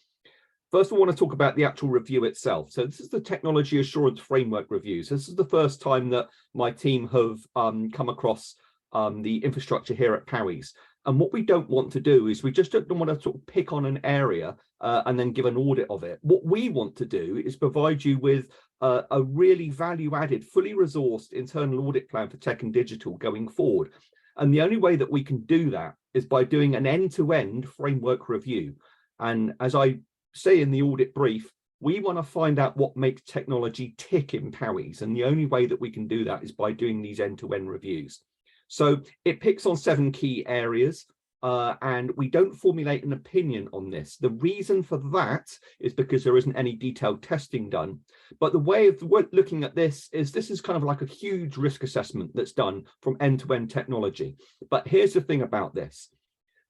First, we want to talk about the actual review itself. So this is the Technology Assurance Framework Reviews. This is the first time that my team have come across the infrastructure here at Cowies. And what we don't want to do is we just don't want to sort of pick on an area and then give an audit of it. What we want to do is provide you with a really value-added, fully resourced internal audit plan for tech and digital going forward. And the only way that we can do that is by doing an end-to-end framework review. And as I say in the audit brief, we want to find out what makes technology tick in Cowies, and the only way that we can do that is by doing these end-to-end reviews. So it picks on 7 key areas, and we don't formulate an opinion on this. The reason for that is because there isn't any detailed testing done. But the way of looking at this is kind of like a huge risk assessment that's done from end-to-end technology. But here's the thing about this.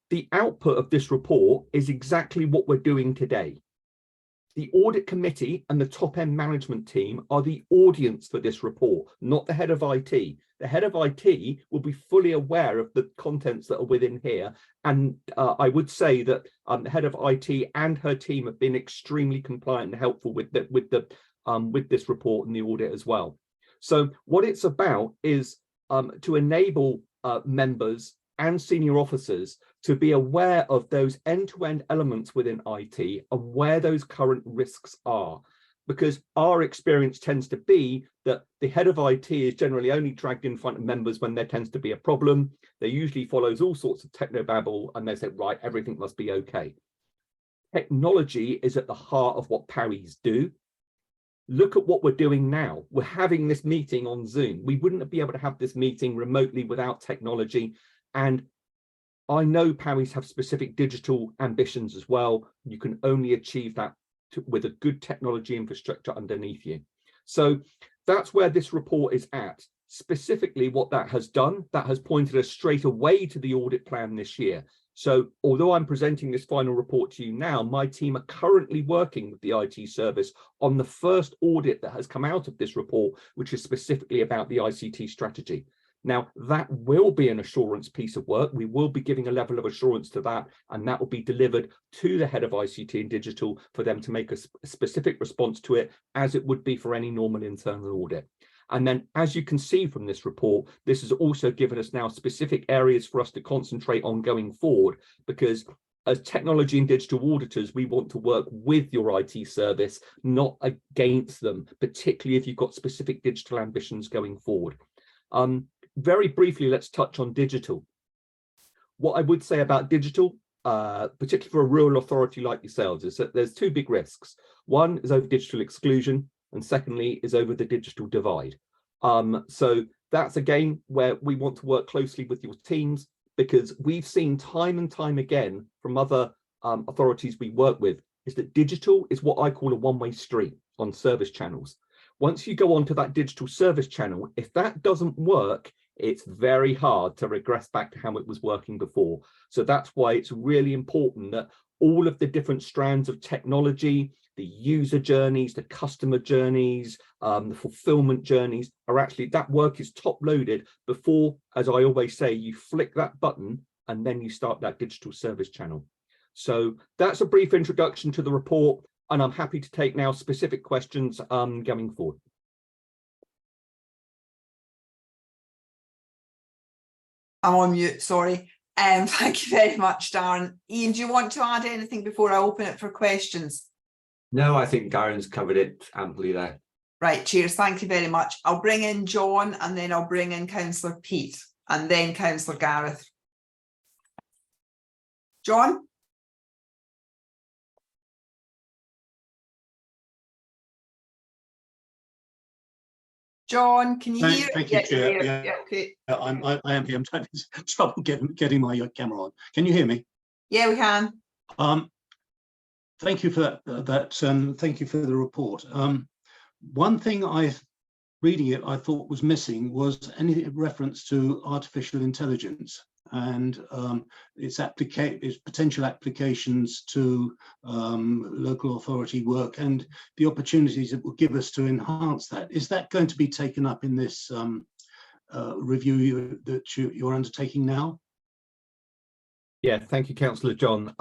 The output of this report is exactly what we're doing today. The audit committee and the top end management team are the audience for this report, not the head of IT. The head of IT will be fully aware of the contents that are within here. And I would say that the head of IT and her team have been extremely compliant and helpful with this report and the audit as well. So what it's about is to enable members and senior officers to be aware of those end-to-end elements within IT and where those current risks are. Because our experience tends to be that the head of IT is generally only dragged in front of members when there tends to be a problem. They usually follows all sorts of technobabble and they say, right, everything must be okay. Technology is at the heart of what Parries do. Look at what we're doing now. We're having this meeting on Zoom. We wouldn't be able to have this meeting remotely without technology. And I know Parries have specific digital ambitions as well. You can only achieve that with a good technology infrastructure underneath you. So that's where this report is at. Specifically what that has done, that has pointed us straight away to the audit plan this year. So although I'm presenting this final report to you now, my team are currently working with the IT service on the first audit that has come out of this report, which is specifically about the ICT strategy. Now, that will be an assurance piece of work. We will be giving a level of assurance to that, and that will be delivered to the head of ICT and digital for them to make a specific response to it, as it would be for any normal internal audit. And then, as you can see from this report, this has also given us now specific areas for us to concentrate on going forward, because as technology and digital auditors, we want to work with your IT service, not against them, particularly if you've got specific digital ambitions going forward. Very briefly, let's touch on digital. What I would say about digital, particularly for a rural authority like yourselves, is that there's two big risks. One is over digital exclusion, and secondly is over the digital divide. So that's again where we want to work closely with your teams, because we've seen time and time again from other authorities we work with, is that digital is what I call a one-way street on service channels. Once you go onto that digital service channel, if that doesn't work, it's very hard to regress back to how it was working before. So that's why it's really important that all of the different strands of technology, the user journeys, the customer journeys, the fulfillment journeys are actually, that work is top loaded before, as I always say, you flick that button and then you start that digital service channel. So that's a brief introduction to the report, and I'm happy to take now specific questions going forward. I'm on mute, sorry. Thank you very much, Darren. Ian, do you want to add anything before I open it for questions? No, I think Darren's covered it amply there. Right, cheers, thank you very much. I'll bring in John and then I'll bring in Councillor Pete and then Councillor Gareth. John? John, can you hear? Thank you, Chair. Yeah, okay. I am here. I'm having trouble getting my camera on. Can you hear me? Yeah, we can. Thank you for that, and thank you for the report. One thing reading it, I thought was missing was any reference to artificial intelligence and its potential applications to local authority work and the opportunities it will give us to enhance that. Is that going to be taken up in this review that you're undertaking now? Yeah, thank you, Councillor John.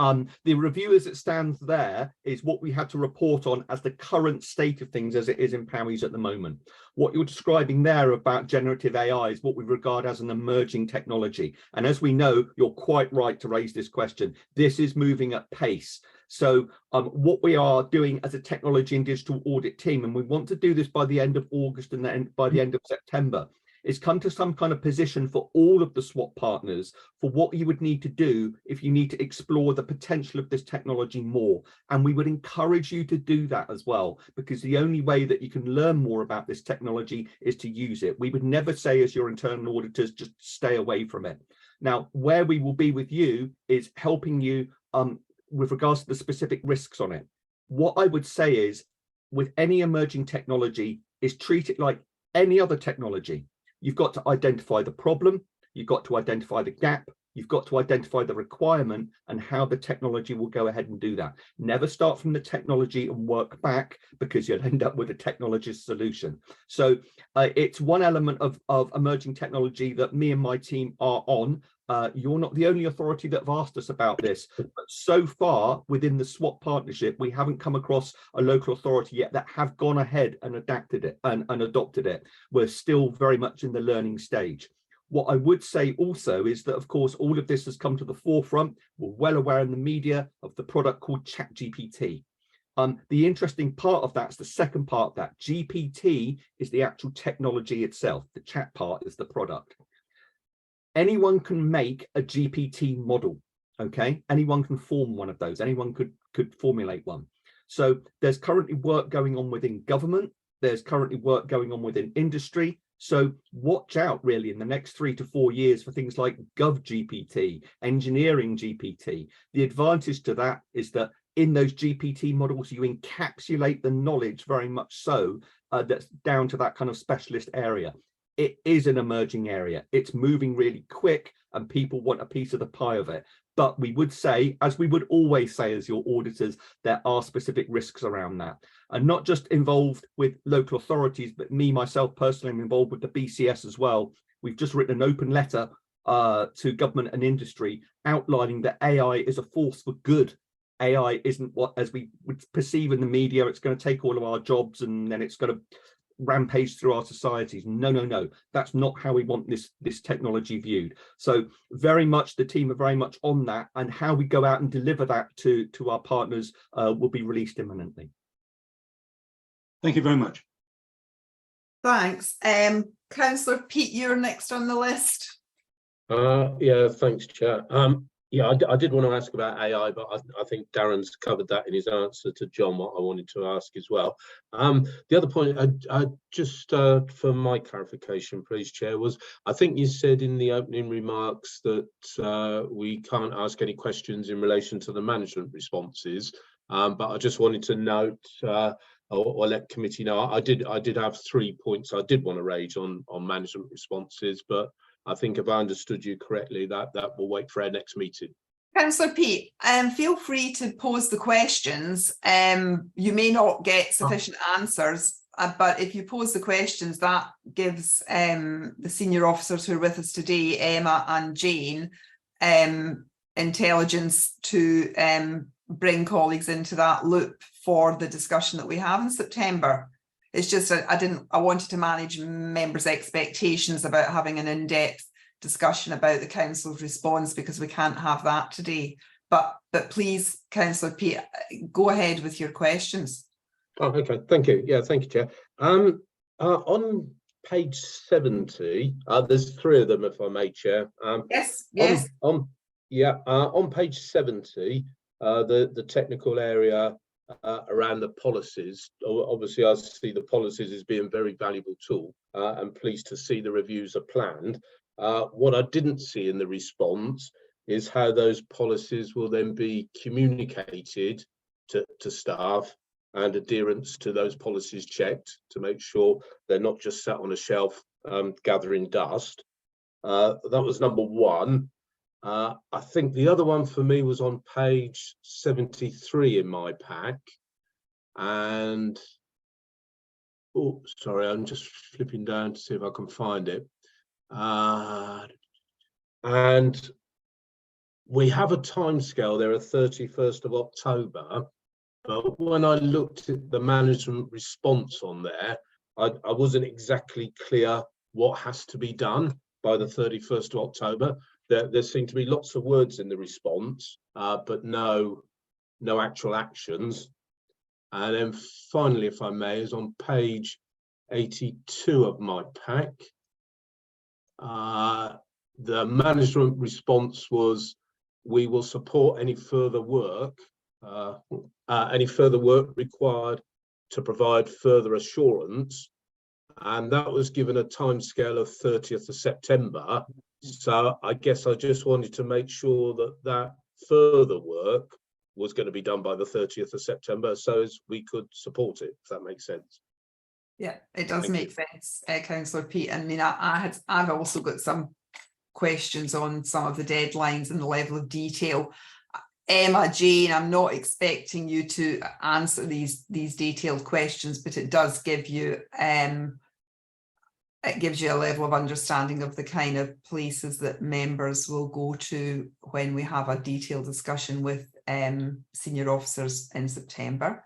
The review as it stands there is what we had to report on as the current state of things as it is in Parries at the moment. What you're describing there about generative AI is what we regard as an emerging technology. And as we know, you're quite right to raise this question. This is moving at pace. So what we are doing as a technology and digital audit team, and we want to do this by the end of August and then by the end of September, is come to some kind of position for all of the SWAT partners for what you would need to do if you need to explore the potential of this technology more. And we would encourage you to do that as well, because the only way that you can learn more about this technology is to use it. We would never say as your internal auditors, just stay away from it. Now, where we will be with you is helping you with regards to the specific risks on it. What I would say is, with any emerging technology, is treat it like any other technology. You've got to identify the problem, you've got to identify the gap, you've got to identify the requirement and how the technology will go ahead and do that. Never start from the technology and work back, because you'll end up with a technologist solution. So it's one element of emerging technology that me and my team are on. You're not the only authority that have asked us about this, but so far within the SWAT partnership, we haven't come across a local authority yet that have gone ahead and adapted it and adopted it. We're still very much in the learning stage. What I would say also is that, of course, all of this has come to the forefront. We're well aware in the media of the product called ChatGPT. The interesting part of that is the second part of that. GPT is the actual technology itself. The chat part is the product. Anyone can make a GPT model, okay? Anyone can form one of those. Anyone could formulate one. So there's currently work going on within government. There's currently work going on within industry. So watch out really in the next 3 to 4 years for things like GovGPT, engineering GPT. The advantage to that is that in those GPT models, you encapsulate the knowledge very much so that's down to that kind of specialist area. It is an emerging area. It's moving really quick and people want a piece of the pie of it. But we would say, as we would always say as your auditors, there are specific risks around that. And not just involved with local authorities, but me, myself personally, I'm involved with the BCS as well. We've just written an open letter to government and industry outlining that AI is a force for good. AI isn't what, as we would perceive in the media, it's going to take all of our jobs and then it's going to rampage through our societies. No, no, no, that's not how we want this technology viewed. So very much the team are very much on that, and how we go out and deliver that to our partners will be released imminently. Thank you very much. Thanks. Councillor Pete, you're next on the list. Yeah, thanks, Chair. Yeah, I did want to ask about AI, but I think Darren's covered that in his answer to John, what I wanted to ask as well. The other point, I just for my clarification, please, Chair, was I think you said in the opening remarks that we can't ask any questions in relation to the management responses, but I just wanted to note or let committee know I did have 3 points I did want to raise on management responses, but I think if I understood you correctly, that will wait for our next meeting. Councillor Pete, feel free to pose the questions. You may not get sufficient answers, but if you pose the questions, that gives the senior officers who are with us today, Emma and Jane, intelligence to bring colleagues into that loop for the discussion that we have in September. It's just I wanted to manage members' expectations about having an in-depth discussion about the council's response, because we can't have that today. But please, Councillor Pete, go ahead with your questions. Oh, okay, thank you. Yeah, thank you, Chair. On page 70, there's 3 of them, if I may, Chair. Yes. On page 70, the technical area around the policies. Obviously, I see the policies as being a very valuable tool, and pleased to see the reviews are planned. What I didn't see in the response is how those policies will then be communicated to staff, and adherence to those policies checked to make sure they're not just sat on a shelf gathering dust. That was number 1. I think the other one for me was on page 73 in my pack, and oh, sorry, I'm just flipping down to see if I can find it. And we have a timescale there, a 31st of October, but when I looked at the management response on there, I wasn't exactly clear what has to be done by the 31st of October. There seem to be lots of words in the response, but no actual actions. And then finally, if I may, is on page 82 of my pack. The management response was, we will support any further work required to provide further assurance. And that was given a timescale of 30th of September. So I guess I just wanted to make sure that further work was going to be done by the 30th of September, so as we could support it, if that makes sense. Yeah, it does make sense, Councillor Pete. I mean, I've also got some questions on some of the deadlines and the level of detail. Emma, Jane, I'm not expecting you to answer these detailed questions, but it does give you it gives you a level of understanding of the kind of places that members will go to when we have a detailed discussion with senior officers in September.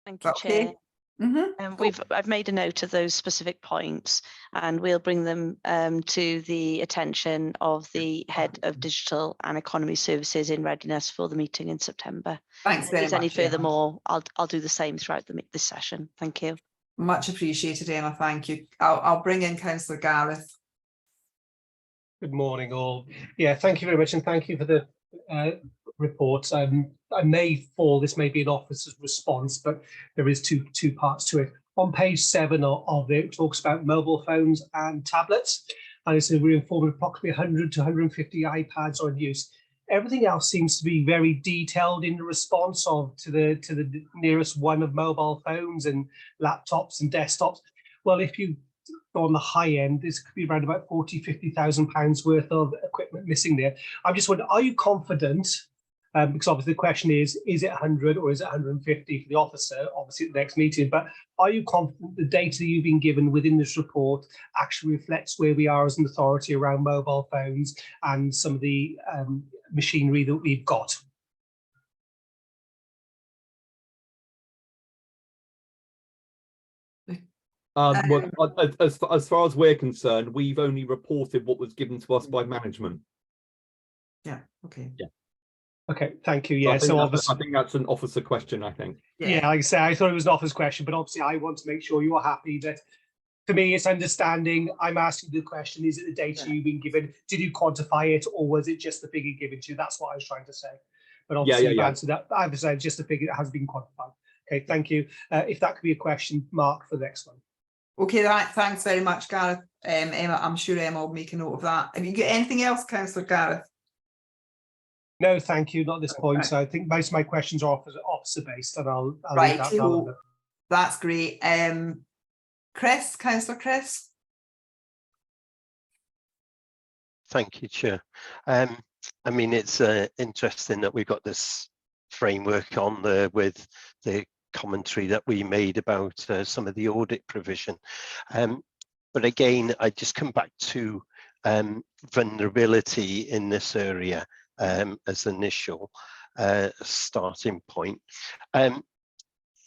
Thank you, Okay. Chair. Mm-hmm. I've made a note of those specific points, and we'll bring them to the attention of the head of digital and economy services in readiness for the meeting in September. Thanks very much. Any furthermore, I'll do the same throughout this session. Thank you. Much appreciated, Emma. Thank you. I'll bring in Councillor Gareth. Good morning, all. Yeah, thank you very much, and thank you for the report. This may be an officer's response, but there is two parts to it. On page 7 of it, it talks about mobile phones and tablets, and it says we're informed approximately 100 to 150 iPads are in use. Everything else seems to be very detailed in the response to the nearest one of mobile phones and laptops and desktops. Well, if you go on the high end, this could be around about 40,000 to 50,000 pounds worth of equipment missing there. I'm just wondering, are you confident? Because obviously the question is it 100 or is it 150 for the officer, obviously at the next meeting, but are you confident the data you've been given within this report actually reflects where we are as an authority around mobile phones and some of the machinery that we've got? Well, as far as we're concerned, we've only reported what was given to us by management. Yeah. Okay. Yeah. Okay. Thank you. Yeah. So obviously, I think that's an officer question. I think. Yeah. Like I say, I thought it was an officer's question, but obviously, I want to make sure you're happy that. For me, it's understanding. I'm asking the question: is it the data you've been given? Did you quantify it, or was it just the figure given to you? That's what I was trying to say. But obviously, you've answered that. I would say just the figure that has been quantified. Okay. Thank you. If that could be a question, Mark, for the next one. Okay, thanks very much, Gareth. Emma, I'm sure Emma will make a note of that. Have you got anything else, Councillor Gareth? No, thank you, not at this point. So I think most of my questions are officer based, and I'll right, leave that. That's great. Chris, Councillor Chris. Thank you, Chair. I mean, it's interesting that we've got this framework on there with the commentary that we made about some of the audit provision. But again, I just come back to vulnerability in this area as initial starting point.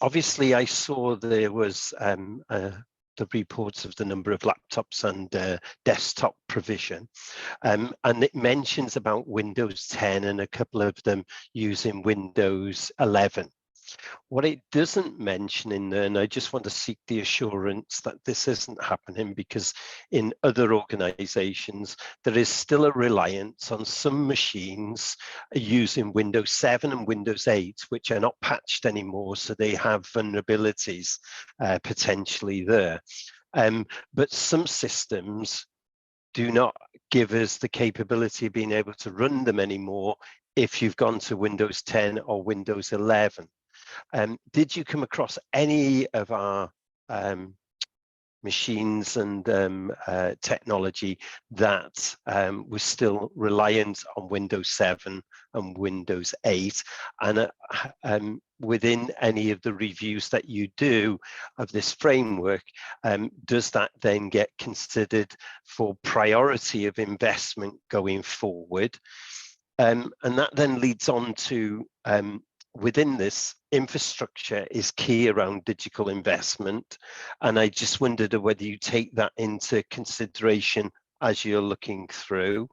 Obviously, I saw there was the reports of the number of laptops and desktop provision, and it mentions about Windows 10 and a couple of them using Windows 11. What it doesn't mention in there, and I just want to seek the assurance that this isn't happening, because in other organizations, there is still a reliance on some machines using Windows 7 and Windows 8, which are not patched anymore, so they have vulnerabilities potentially there. But some systems do not give us the capability of being able to run them anymore if you've gone to Windows 10 or Windows 11. Did you come across any of our machines and technology that was still reliant on Windows 7 and Windows 8? And within any of the reviews that you do of this framework, does that then get considered for priority of investment going forward? And that then leads on to within this, infrastructure is key around digital investment. And I just wondered whether you take that into consideration as you're looking through.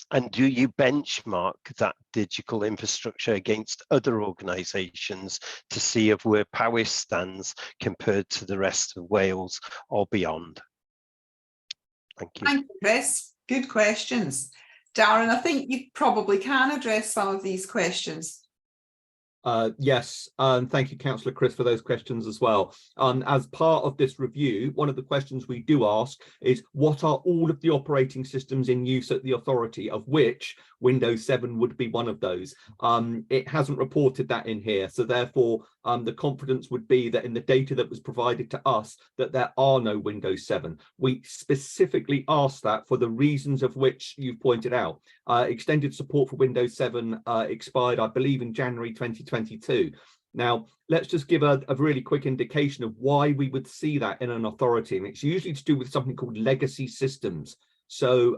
And do you benchmark that digital infrastructure against other organisations to see of where Powys stands compared to the rest of Wales or beyond? Thank you. Thank you, Chris. Good questions. Darren, I think you probably can address some of these questions. Yes, thank you, Councillor Chris, for those questions as well. As part of this review, one of the questions we do ask is, what are all of the operating systems in use at the authority, of which Windows 7 would be one of those? It hasn't reported that in here, so therefore the confidence would be that in the data that was provided to us, that there are no Windows 7. We specifically asked that for the reasons of which you've pointed out. Extended support for Windows 7 expired, I believe, in January 2022. Now, let's just give a really quick indication of why we would see that in an authority. And it's usually to do with something called legacy systems. So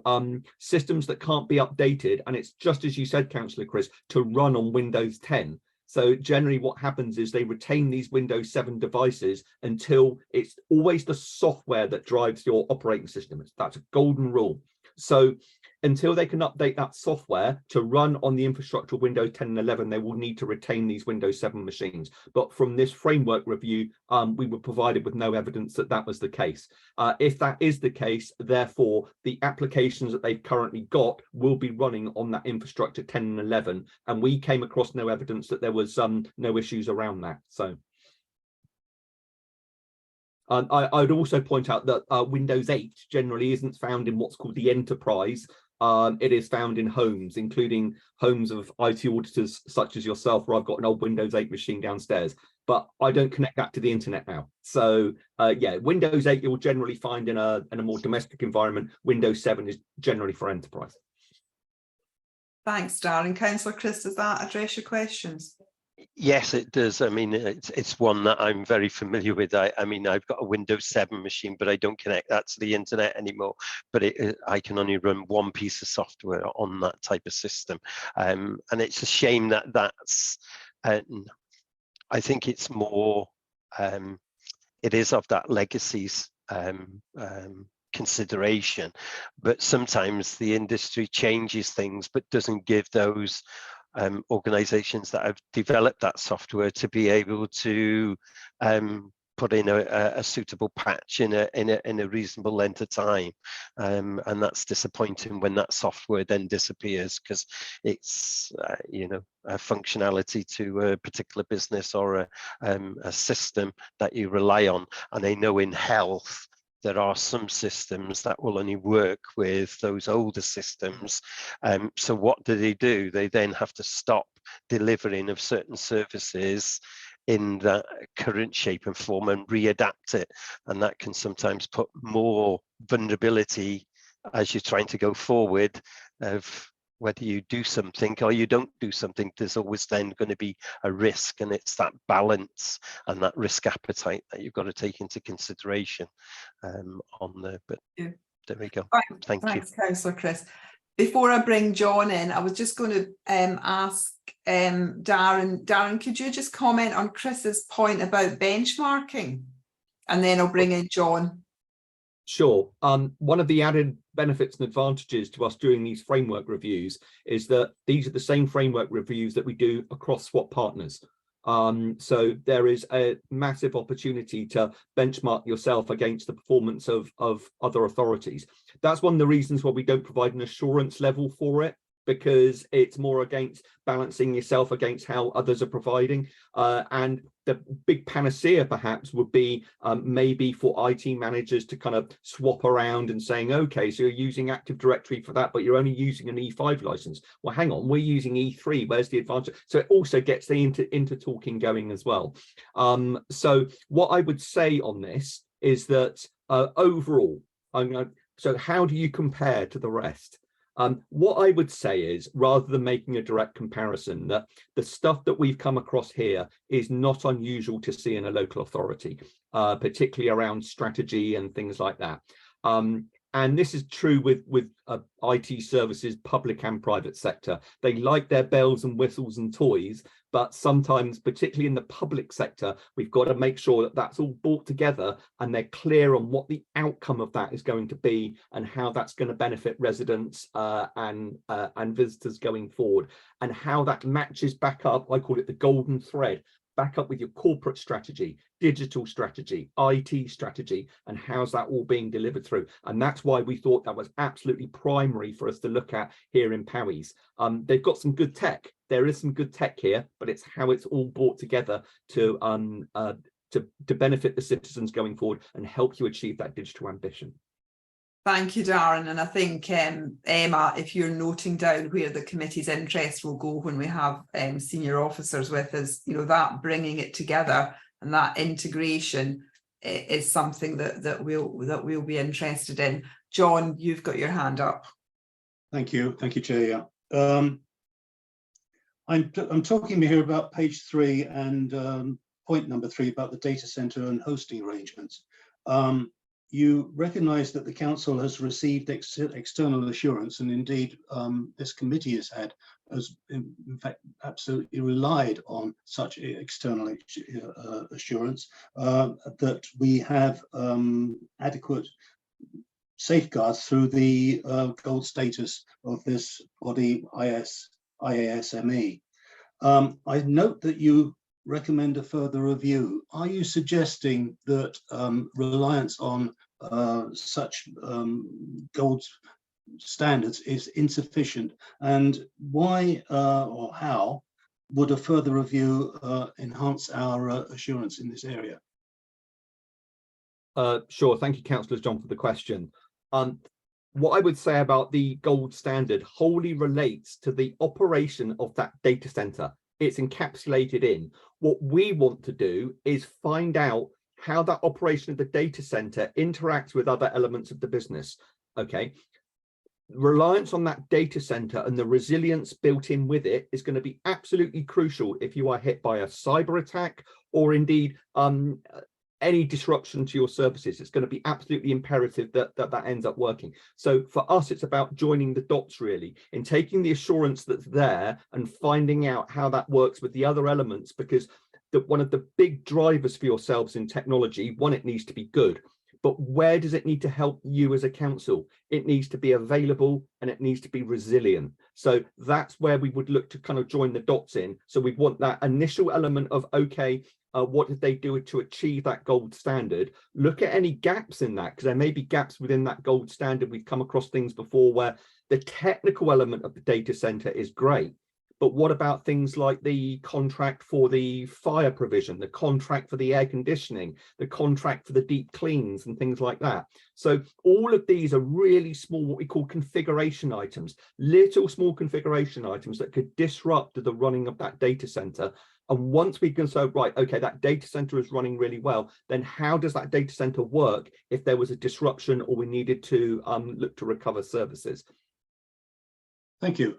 systems that can't be updated. And it's just as you said, Councillor Chris, to run on Windows 10. So generally what happens is they retain these Windows 7 devices until it's always the software that drives your operating system. That's a golden rule. So until they can update that software to run on the infrastructure of Windows 10 and 11, they will need to retain these Windows 7 machines. But from this framework review, we were provided with no evidence that that was the case. If that is the case, therefore, the applications that they've currently got will be running on that infrastructure 10 and 11. And we came across no evidence that there was no issues around that. So I would also point out that Windows 8 generally isn't found in what's called the enterprise. It is found in homes, including homes of IT auditors such as yourself, where I've got an old Windows 8 machine downstairs, but I don't connect that to the internet now. So yeah, Windows 8 you'll generally find in a more domestic environment. Windows 7 is generally for enterprise. Thanks, Darren. Councillor Chris, does that address your questions? Yes, it does. I mean, it's one that I'm very familiar with. I mean, I've got a Windows 7 machine, but I don't connect that to the internet anymore. But I can only run one piece of software on that type of system. And it's a shame that that's, I think it's more, it is of that legacies consideration, but sometimes the industry changes things, but doesn't give those organizations that have developed that software to be able to put in a suitable patch in a reasonable length of time, and that's disappointing when that software then disappears, because it's you know, a functionality to a particular business or a system that you rely on. And I know in health there are some systems that will only work with those older systems. So what do? They then have to stop delivering of certain services in that current shape and form and readapt it. And that can sometimes put more vulnerability as you're trying to go forward of whether you do something or you don't do something. There's always then going to be a risk, and it's that balance and that risk appetite that you've got to take into consideration on there. But yeah, there we go. Thanks, Councillor Chris. Before I bring John in, I was just going to ask Darren. Darren, could you just comment on Chris's point about benchmarking? And then I'll bring in John. Sure. One of the added benefits and advantages to us doing these framework reviews is that these are the same framework reviews that we do across SWAT partners. So there is a massive opportunity to benchmark yourself against the performance of other authorities. That's one of the reasons why we don't provide an assurance level for it, because it's more against balancing yourself against how others are providing. And the big panacea perhaps would be maybe for IT managers to kind of swap around and saying, okay, so you're using Active Directory for that, but you're only using an E5 license. Well, hang on, we're using E3, where's the advantage? So it also gets the inter-talking going as well. So what I would say on this is that overall, so how do you compare to the rest? What I would say is, rather than making a direct comparison, that the stuff that we've come across here is not unusual to see in a local authority, particularly around strategy and things like that. And this is true with IT services, public and private sector. They like their bells and whistles and toys, but sometimes, particularly in the public sector, we've got to make sure that that's all brought together and they're clear on what the outcome of that is going to be and how that's going to benefit residents and visitors going forward, and how that matches back up. I call it the golden thread. Back up with your corporate strategy, digital strategy, IT strategy, and how's that all being delivered through. And that's why we thought that was absolutely primary for us to look at here in Powys. They've got some good tech. There is some good tech here, but it's how it's all brought together to benefit the citizens going forward and help you achieve that digital ambition. Thank you, Darren. And I think, Emma, if you're noting down where the committee's interest will go when we have senior officers with us, you know, that bringing it together and that integration is something that we'll be interested in. John, you've got your hand up. Thank you, Chair. Yeah. I'm talking here about page 3 and point number 3 about the data center and hosting arrangements. you recognise that the council has received external assurance, and indeed this committee has in fact absolutely relied on such external assurance, that we have adequate safeguards through the gold status of this body IASME. I note that you recommend a further review. Are you suggesting that reliance on such gold standards is insufficient, and why or how would a further review enhance our assurance in this area? Sure, thank you, Councillor John, for the question. What I would say about the gold standard wholly relates to the operation of that data center. It's encapsulated in. What we want to do is find out how that operation of the data center interacts with other elements of the business. Okay. Reliance on that data center and the resilience built in with it is going to be absolutely crucial if you are hit by a cyber attack or indeed any disruption to your services. It's going to be absolutely imperative that ends up working. So for us, it's about joining the dots really, in taking the assurance that's there and finding out how that works with the other elements, because one of the big drivers for yourselves in technology, one, it needs to be good, but where does it need to help you as a council? It needs to be available and it needs to be resilient. So that's where we would look to kind of join the dots in. So we want that initial element of, okay, what did they do to achieve that gold standard? Look at any gaps in that, because there may be gaps within that gold standard. We've come across things before where the technical element of the data center is great, but what about things like the contract for the fire provision, the contract for the air conditioning, the contract for the deep cleans and things like that? So all of these are really small, what we call configuration items, little small configuration items that could disrupt the running of that data center. And once we can say, right, okay, that data center is running really well, then how does that data center work if there was a disruption or we needed to look to recover services? Thank you.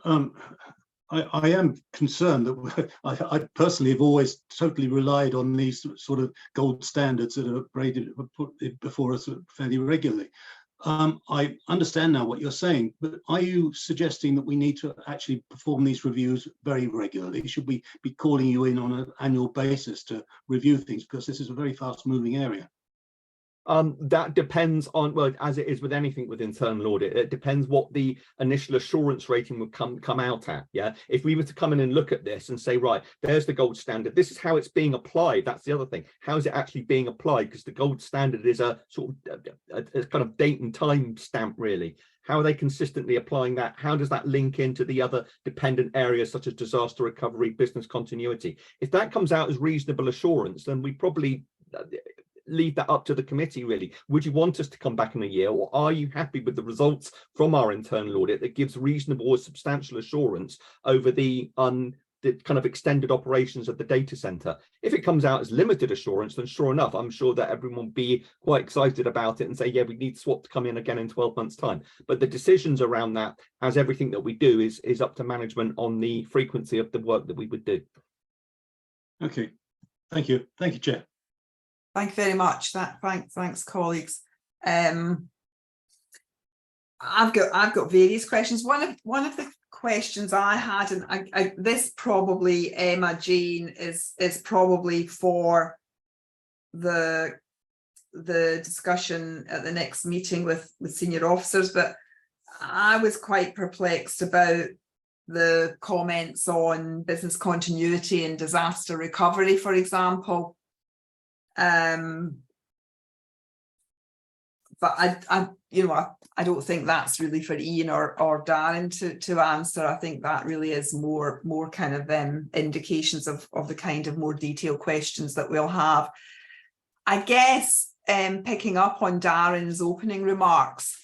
I am concerned that I personally have always totally relied on these sort of gold standards that are put before us fairly regularly. I understand now what you're saying, but are you suggesting that we need to actually perform these reviews very regularly? Should we be calling you in on an annual basis to review things, because this is a very fast moving area? That depends on, well, as it is with anything with internal audit, it depends what the initial assurance rating would come out at. Yeah, if we were to come in and look at this and say, right, there's the gold standard, this is how it's being applied. That's the other thing. How is it actually being applied? Because the gold standard is a sort of a kind of date and time stamp, really. How are they consistently applying that? How does that link into the other dependent areas such as disaster recovery, business continuity? If that comes out as reasonable assurance, then we probably leave that up to the committee, really. Would you want us to come back in a year, or are you happy with the results from our internal audit that gives reasonable or substantial assurance over the kind of extended operations of the data center? If it comes out as limited assurance, then sure enough, I'm sure that everyone will be quite excited about it and say, yeah, we need SWAT to come in again in 12 months time. But the decisions around that, as everything that we do, is up to management on the frequency of the work that we would do. Okay, thank you, Chair. Thank you very much. Thanks, colleagues. I've got various questions. One of the questions I had, and this probably, Emma, Jane, is probably for the discussion at the next meeting with senior officers, but I was quite perplexed about the comments on business continuity and disaster recovery, for example. But I don't think that's really for Ian or Darren to answer. I think that really is more kind of indications of the kind of more detailed questions that we'll have. I guess picking up on Darren's opening remarks,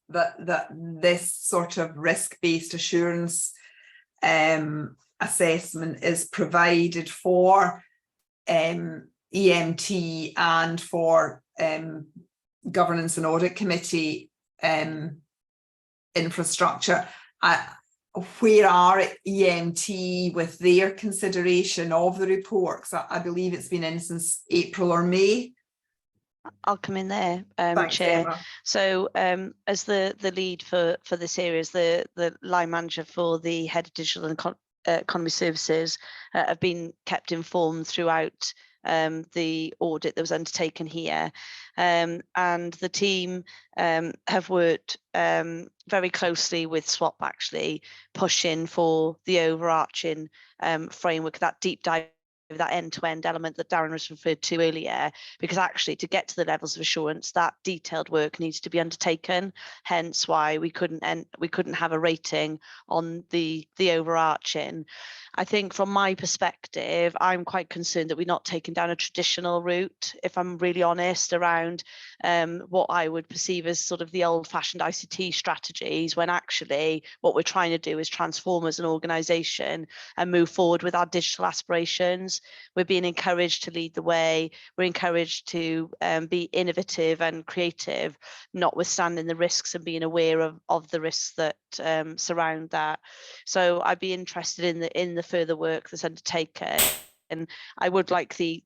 that this sort of risk-based assurance assessment is provided for EMT and for Governance and Audit Committee infrastructure. Where are EMT with their consideration of the reports? I believe it's been in since April or May. I'll come in there, Thanks, Chair. Emma. So as the lead for this area, as the line manager for the head of digital and economy services, have been kept informed throughout the audit that was undertaken here, and the team have worked very closely with SWAP, actually pushing for the overarching framework, that deep dive, that end-to-end element that Darren was referred to earlier, because actually to get to the levels of assurance, that detailed work needs to be undertaken, hence why we couldn't have a rating on the overarching. I think from my perspective, I'm quite concerned that we're not taking down a traditional route, if I'm really honest, around what I would perceive as sort of the old-fashioned ICT strategies, when actually what we're trying to do is transform as an organisation and move forward with our digital aspirations. We're being encouraged to lead the way. We're encouraged to be innovative and creative, notwithstanding the risks, and being aware of the risks that surround that. So I'd be interested in the further work that's undertaken. And I would like the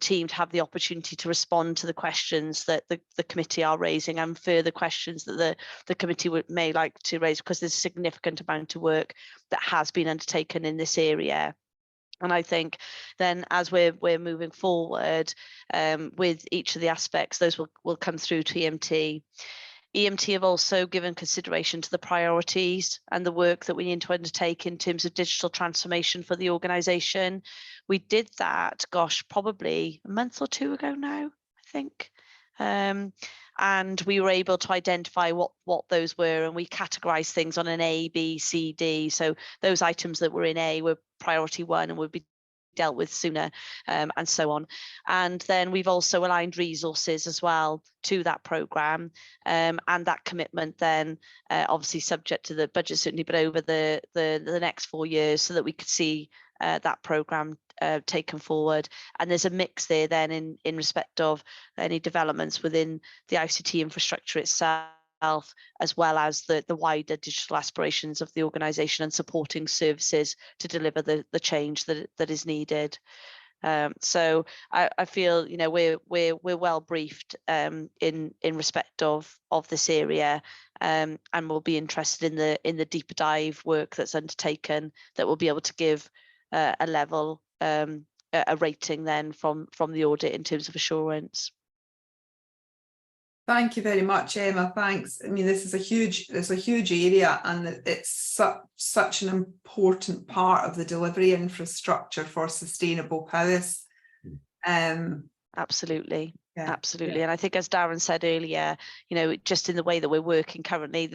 team to have the opportunity to respond to the questions that the committee are raising, and further questions that the committee may like to raise, because there's a significant amount of work that has been undertaken in this area. And I think then as we're moving forward with each of the aspects, those will come through to EMT. EMT have also given consideration to the priorities and the work that we need to undertake in terms of digital transformation for the organisation. We did that, gosh, probably a month or two ago now, I think. And we were able to identify what those were, and we categorised things on an A, B, C, D. So those items that were in A were priority 1 and would be dealt with sooner, and so on. And then we've also aligned resources as well to that programme, and that commitment then obviously subject to the budget certainly, but over the next 4 years, so that we could see that programme taken forward. And there's a mix there then in respect of any developments within the ICT infrastructure itself, as well as the wider digital aspirations of the organisation, and supporting services to deliver the change that is needed. So I feel, you know, we're well briefed in respect of this area, and we'll be interested in the deeper dive work that's undertaken, that will be able to give a level, a rating then from the audit in terms of assurance. Thank you very much, Emma. Thanks. I mean, it's a huge area, and it's such an important part of the delivery infrastructure for sustainable powers. Absolutely. Yeah, Absolutely. yeah. And I think, as Darren said earlier, you know, just in the way that we're working currently,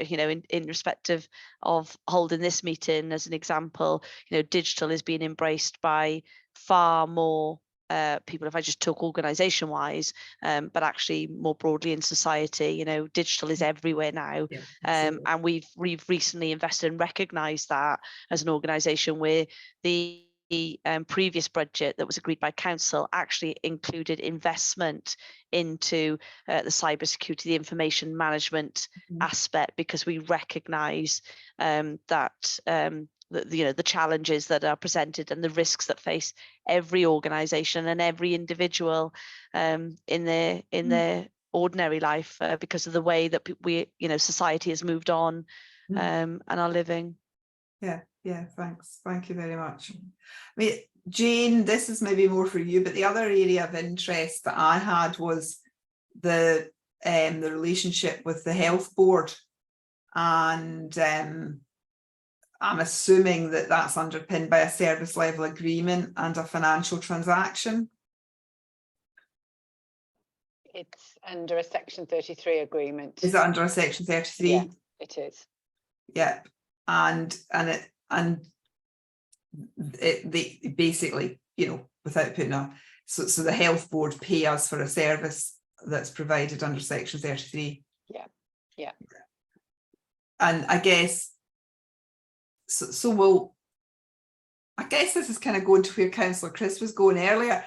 you know, in respect of holding this meeting as an example, you know, digital is being embraced by far more people, if I just talk organisation wise, but actually more broadly in society. You know, digital is everywhere now. Yeah, and we've recently invested and recognised that as an organisation, where the previous budget that was agreed by council actually included investment into the cybersecurity, the information management aspect, because we recognise that you know, the challenges that are presented and the risks that face every organisation and every individual in their ordinary life, because of the way that you know, society has moved on and are living. Yeah, thanks. Thank you very much. I mean, Jane, this is maybe more for you, but the other area of interest that I had was the relationship with the health board, and I'm assuming that that's underpinned by a service level agreement and a financial transaction. It's under a Section 33 agreement. Is it under a Section 33? Yeah, it is. Yeah, and they basically, you know, without putting a, so the health board pay us for a service that's provided under Section 33. Yeah. And I guess so we'll, I guess this is kind of going to where Councillor Chris was going earlier.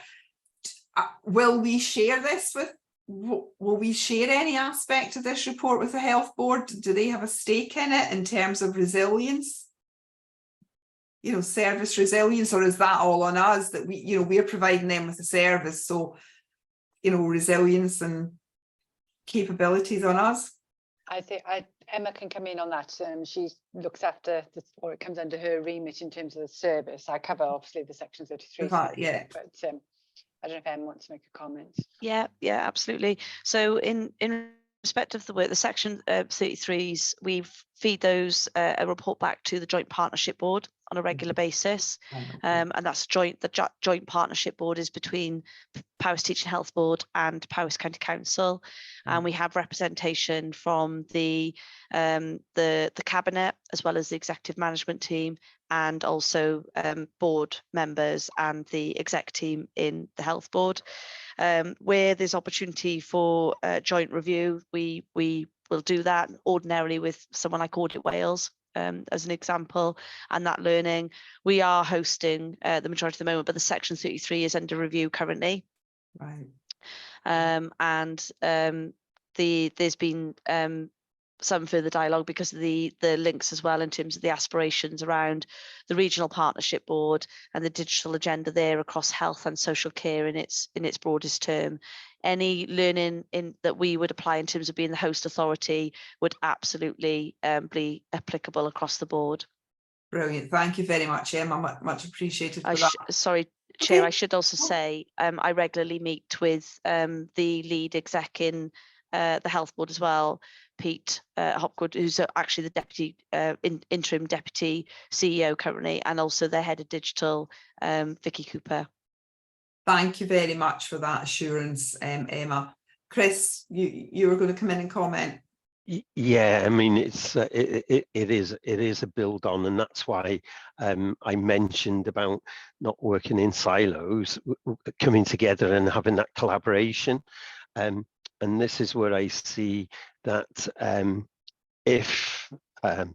Will we share this with, will we share any aspect of this report with the health board? Do they have a stake in it in terms of resilience? You know, service resilience, or is that all on us, that we, you know, we're providing them with a service, so resilience and capabilities on us. I think Emma can come in on that. She looks after this, or it comes under her remit in terms of the service. I cover obviously the Section 33, Yeah. but I don't know if Emma wants to make a comment. Yeah, absolutely. So in respect of the work, the Section 33s, we feed those a report back to the Joint Partnership Board on a regular basis, and that's the Joint Partnership Board is between Powys Teaching Health Board and Powys County Council, and we have representation from the cabinet as well as the executive management team, and also board members and the exec team in the health board. Where there's opportunity for joint review, we will do that ordinarily with someone like Audit Wales, as an example, and that learning. We are hosting the majority of the moment, but the Section 33 is under review currently. Right. There's been some further dialogue because of the links as well in terms of the aspirations around the regional partnership board and the digital agenda there across health and social care in its broadest term. Any learning that we would apply in terms of being the host authority would absolutely be applicable across the board. Brilliant. Thank you very much, Emma. Much appreciated for that. Sorry, Chair, I should also say I regularly meet with the lead exec in the health board as well, Pete Hopgood, who's actually the deputy interim deputy CEO currently, and also the head of digital, Vicky Cooper. Thank you very much for that assurance, Emma. Chris, you were going to come in and comment. Yeah, I mean, it is a build on, and that's why I mentioned about not working in silos, coming together and having that collaboration. And this is where I see that if the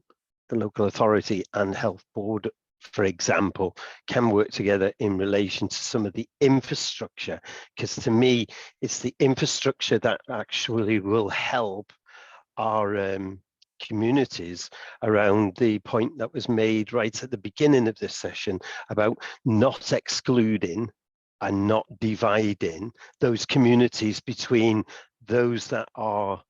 local authority and health board, for example, can work together in relation to some of the infrastructure, because to me, it's the infrastructure that actually will help our communities around the point that was made right at the beginning of this session about not excluding and not dividing those communities between those that are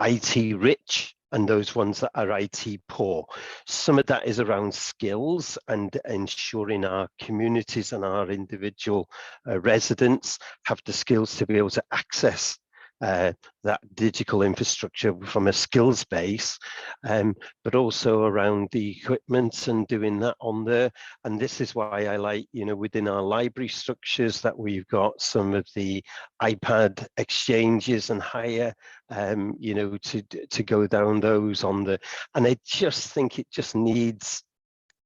IT rich and those ones that are IT poor. Some of that is around skills and ensuring our communities and our individual residents have the skills to be able to access that digital infrastructure from a skills base, but also around the equipment and doing that on there. And this is why I like, within our library structures that we've got some of the iPad exchanges and higher, to go down those on the, and I just think it just needs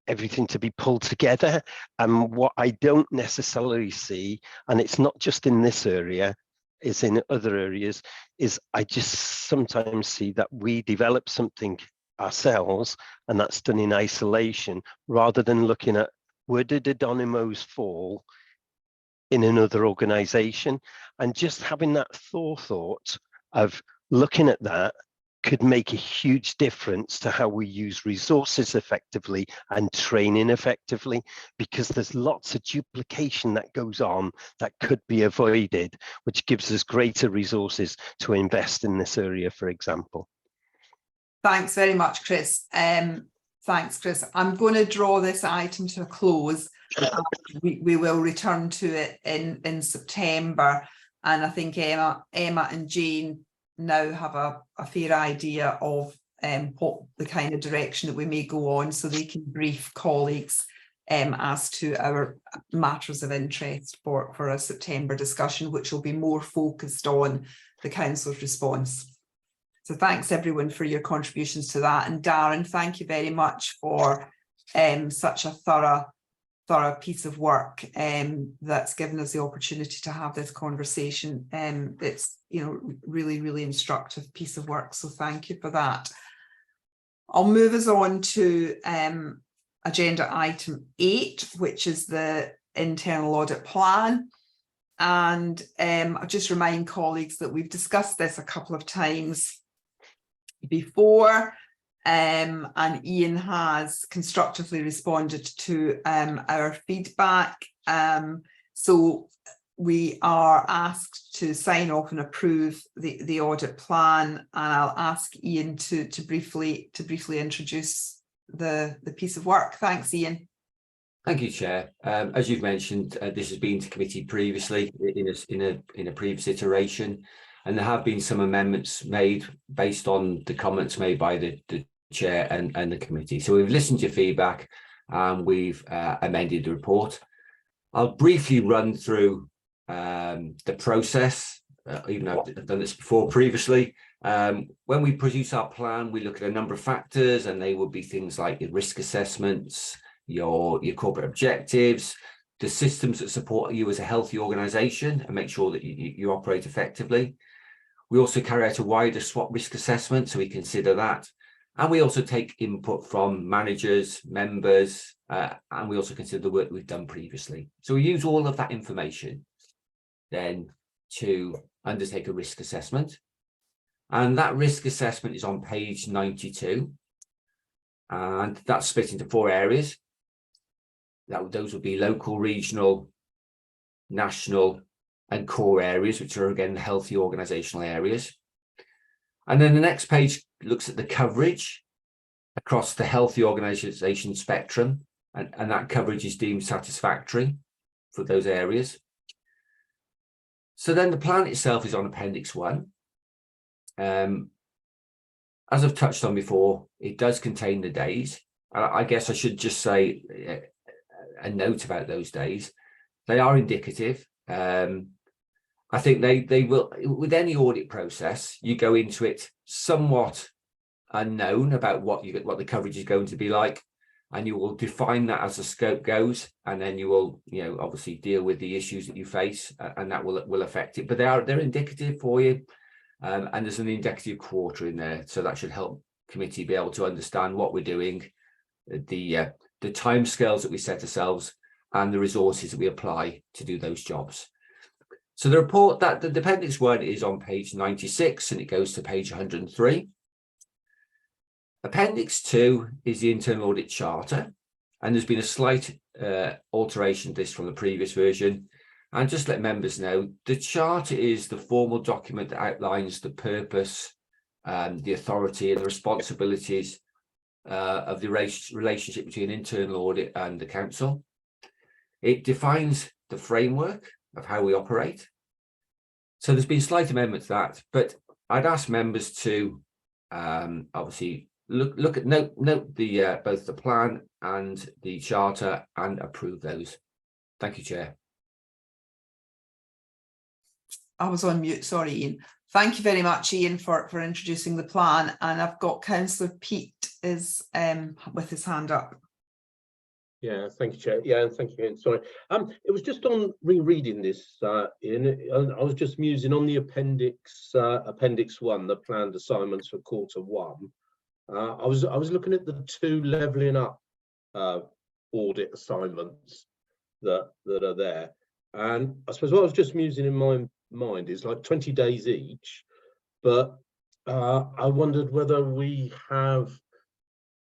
everything to be pulled together. And what I don't necessarily see, and it's not just in this area, is in other areas, is I just sometimes see that we develop something ourselves and that's done in isolation rather than looking at where did the dominoes fall in another organization, and just having that thought of looking at that could make a huge difference to how we use resources effectively and training effectively, because there's lots of duplication that goes on that could be avoided, which gives us greater resources to invest in this area, for example. Thanks very much, Chris. Thanks, Chris. I'm going to draw this item to a close. We will return to it in September, and I think Emma and Jane now have a fair idea of what the kind of direction that we may go on, so they can brief colleagues as to our matters of interest for a September discussion, which will be more focused on the council's response. So thanks everyone for your contributions to that, and Darren, thank you very much for such a thorough piece of work that's given us the opportunity to have this conversation. It's really instructive piece of work, so thank you for that. I'll move us on to agenda item 8, which is the internal audit plan, and I'll just remind colleagues that we've discussed this a couple of times before, and Ian has constructively responded to our feedback. So we are asked to sign off and approve the audit plan, and I'll ask Ian to briefly introduce the piece of work. Thanks, Ian. Thank you, Chair. As you've mentioned, this has been to committee previously in a previous iteration, and there have been some amendments made based on the comments made by the Chair and the committee. So we've listened to your feedback and we've amended the report. I'll briefly run through the process, even though I've done this before previously. When we produce our plan, we look at a number of factors, and they would be things like your risk assessments, your corporate objectives, the systems that support you as a healthy organisation and make sure that you operate effectively. We also carry out a wider SWOT risk assessment, so we consider that. And we also take input from managers, members, and we also consider the work that we've done previously. So we use all of that information then to undertake a risk assessment. And that risk assessment is on page 92. And that's split into 4 areas. Those would be local, regional, national, and core areas, which are again the healthy organisational areas. And then the next page looks at the coverage across the healthy organisation spectrum, and that coverage is deemed satisfactory for those areas. So then the plan itself is on Appendix 1. As I've touched on before, it does contain the days. I guess I should just say a note about those days. They are indicative. I think they will, with any audit process, you go into it somewhat unknown about what the coverage is going to be like, and you will define that as the scope goes, and then you will, obviously deal with the issues that you face, and that will affect it. But they're indicative for you, and there's an indicative quarter in there, so that should help committee be able to understand what we're doing, the timescales that we set ourselves, and the resources that we apply to do those jobs. So the report, that the Appendix 1 is on page 96 and it goes to page 103. Appendix 2 is the internal audit charter, and there's been a slight alteration to this from the previous version. And just let members know, the charter is the formal document that outlines the purpose, the authority and the responsibilities of the relationship between internal audit and the council. It defines the framework of how we operate. So there's been slight amendments to that, but I'd ask members to obviously look at note the both the plan and the charter and approve those. Thank you, Chair. I was on mute, sorry, Ian. Thank you very much, Ian, for introducing the plan. And I've got Councillor Pete is with his hand up. Yeah, thank you, Chair. Yeah, and thank you, Ian. Sorry. It was just on rereading this, Ian. I was just musing on the Appendix 1, the planned assignments for Q1. I was looking at the 2 levelling up audit assignments that are there, and I suppose what I was just musing in my mind is like 20 days each, but I wondered whether we have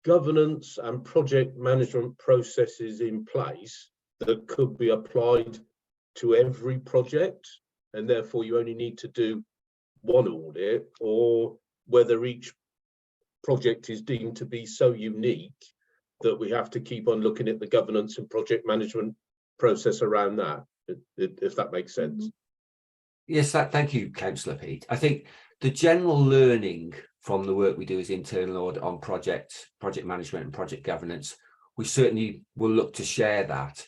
governance and project management processes in place that could be applied to every project, and therefore you only need to do 1 audit, or whether each project is deemed to be so unique that we have to keep on looking at the governance and project management process around that, if that makes sense. Yes, thank you, Councillor Pete. I think the general learning from the work we do as internal audit on project management and project governance, we certainly will look to share that.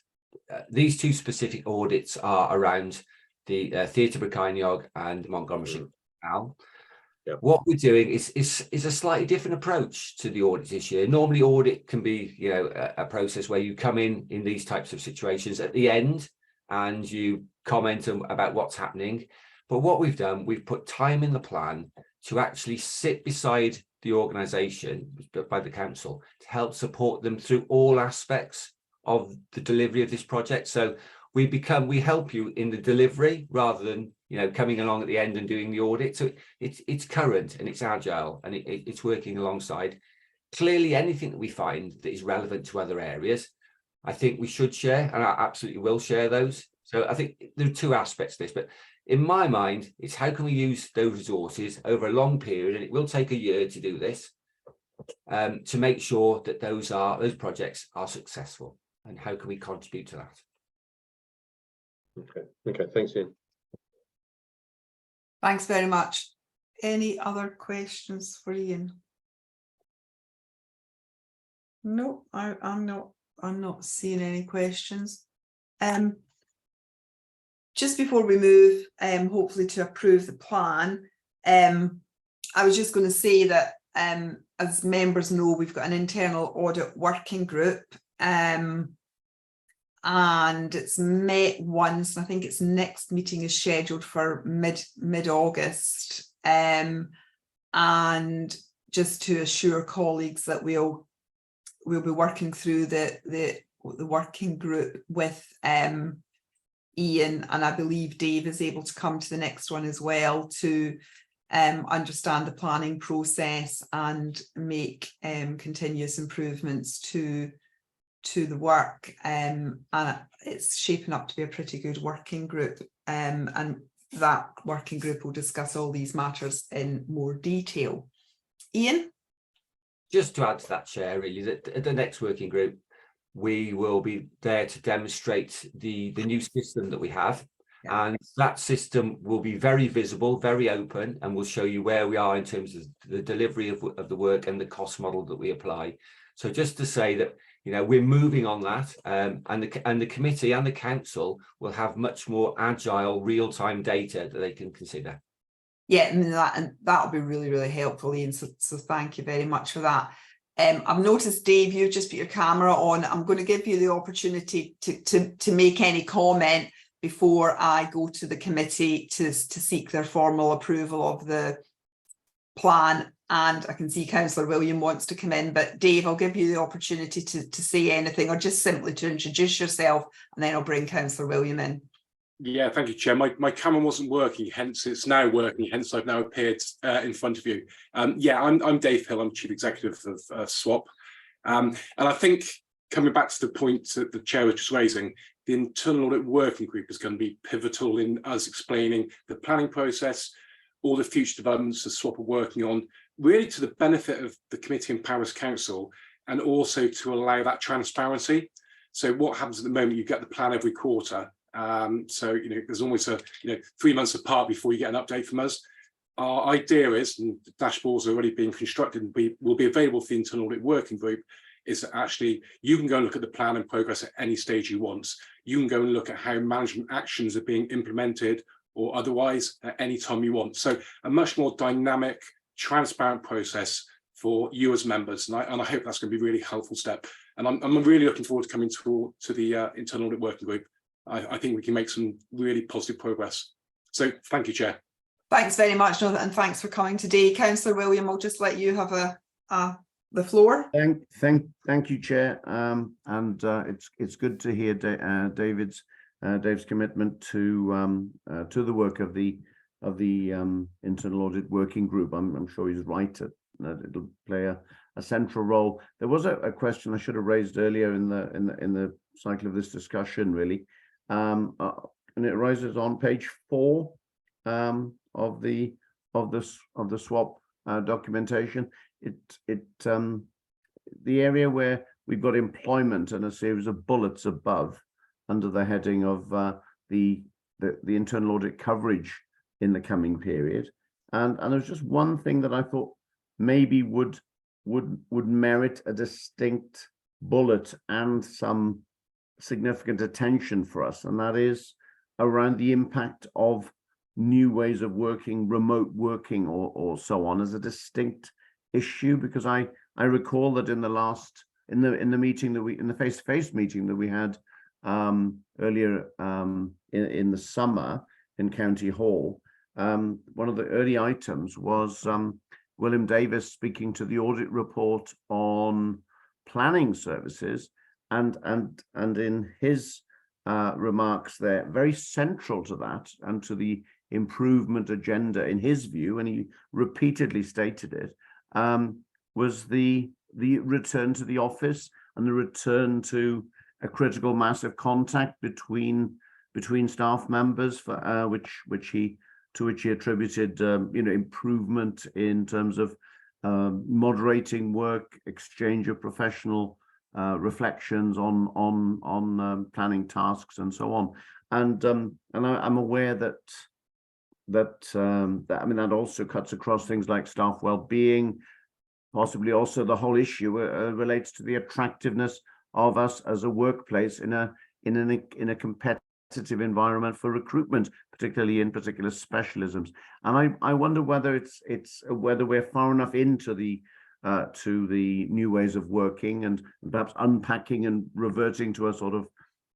These 2 specific audits are around the Theatre Brycheiniog and Montgomery Canal. Yep. What we're doing is a slightly different approach to the audit this year. Normally, audit can be, a process where you come in these types of situations at the end and you comment about what's happening. But what we've done, we've put time in the plan to actually sit beside the organisation by the council to help support them through all aspects of the delivery of this project. So we help you in the delivery rather than coming along at the end and doing the audit. So it's current and it's agile and it's working alongside. Clearly, anything that we find that is relevant to other areas, I think we should share, and I absolutely will share those. So I think there are two aspects to this, but in my mind, it's how can we use those resources over a long period, and it will take a year to do this, to make sure that those projects are successful, and how can we contribute to that? Okay, thanks, Ian. Thanks very much. Any other questions for Ian? No, I'm not seeing any questions. Just before we move, hopefully to approve the plan, I was just going to say that as members know, we've got an internal audit working group, and it's met once. I think its next meeting is scheduled for mid-August, and just to assure colleagues that we'll be working through the working group with Ian, and I believe Dave is able to come to the next one as well to understand the planning process and make continuous improvements to the work, and it's shaping up to be a pretty good working group, and that working group will discuss all these matters in more detail. Ian? Just to add to that, Chair, really, that at the next working group, we will be there to demonstrate the new system that we have. Yeah. And that system will be very visible, very open, and will show you where we are in terms of the delivery of the work and the cost model that we apply. So just to say that, you know, we're moving on that, and the committee and the council will have much more agile, real-time data that they can consider. Yeah, and that'll be really, really helpful, Ian. So thank you very much for that. I've noticed, Dave, you've just put your camera on. I'm going to give you the opportunity to make any comment before I go to the committee to seek their formal approval of the plan. And I can see Councillor William wants to come in, but Dave, I'll give you the opportunity to say anything, or just simply to introduce yourself, and then I'll bring Councillor William in. Yeah, thank you, Chair. My camera wasn't working, hence it's now working, hence I've now appeared in front of you. Yeah, I'm Dave Hill, I'm Chief Executive of SWAP. And I think, coming back to the point that the Chair was just raising, the Internal Audit Working Group is going to be pivotal in us explaining the planning process, all the future developments that SWAP are working on, really to the benefit of the Committee and Powers Council, and also to allow that transparency. So what happens at the moment, you get the plan every quarter. So, you know, there's almost 3 months apart before you get an update from us. Our idea is, and the dashboards are already being constructed and will be available for the Internal Audit Working Group, is that actually you can go and look at the plan and progress at any stage you want. You can go and look at how management actions are being implemented or otherwise at any time you want. So a much more dynamic, transparent process for you as members. And I hope that's going to be a really helpful step. And I'm really looking forward to coming to the Internal Audit Working Group. I think we can make some really positive progress. So thank you, Chair. Thanks very much, Jonathan, and thanks for coming today. Councillor William, I'll just let you have the floor. Thank you, Chair. And it's good to hear Dave's commitment to the work of the Internal Audit Working Group. I'm sure he's right that it'll play a central role. There was a question I should have raised earlier in the cycle of this discussion, really. And it arises on page 4 of the SWAP documentation. The area where we've got employment and a series of bullets above under the heading of the internal audit coverage in the coming period, and there's just one thing that I thought maybe would merit a distinct bullet and some significant attention for us, and that is around the impact of new ways of working, remote working, or so on, as a distinct issue. Because I recall that in the meeting that in the face-to-face meeting that we had earlier in the summer in County Hall, one of the early items was William Davis speaking to the audit report on planning services, and in his remarks there, very central to that and to the improvement agenda in his view, and he repeatedly stated it, was the return to the office and the return to a critical mass of contact between between staff members, for which he attributed improvement in terms of moderating work, exchange of professional reflections on planning tasks and so on. And I'm aware that also cuts across things like staff well-being. Possibly also the whole issue relates to the attractiveness of us as a workplace in a competitive environment for recruitment, particularly in particular specialisms. And I wonder whether whether we're far enough into the to the new ways of working, and perhaps unpacking and reverting to a sort of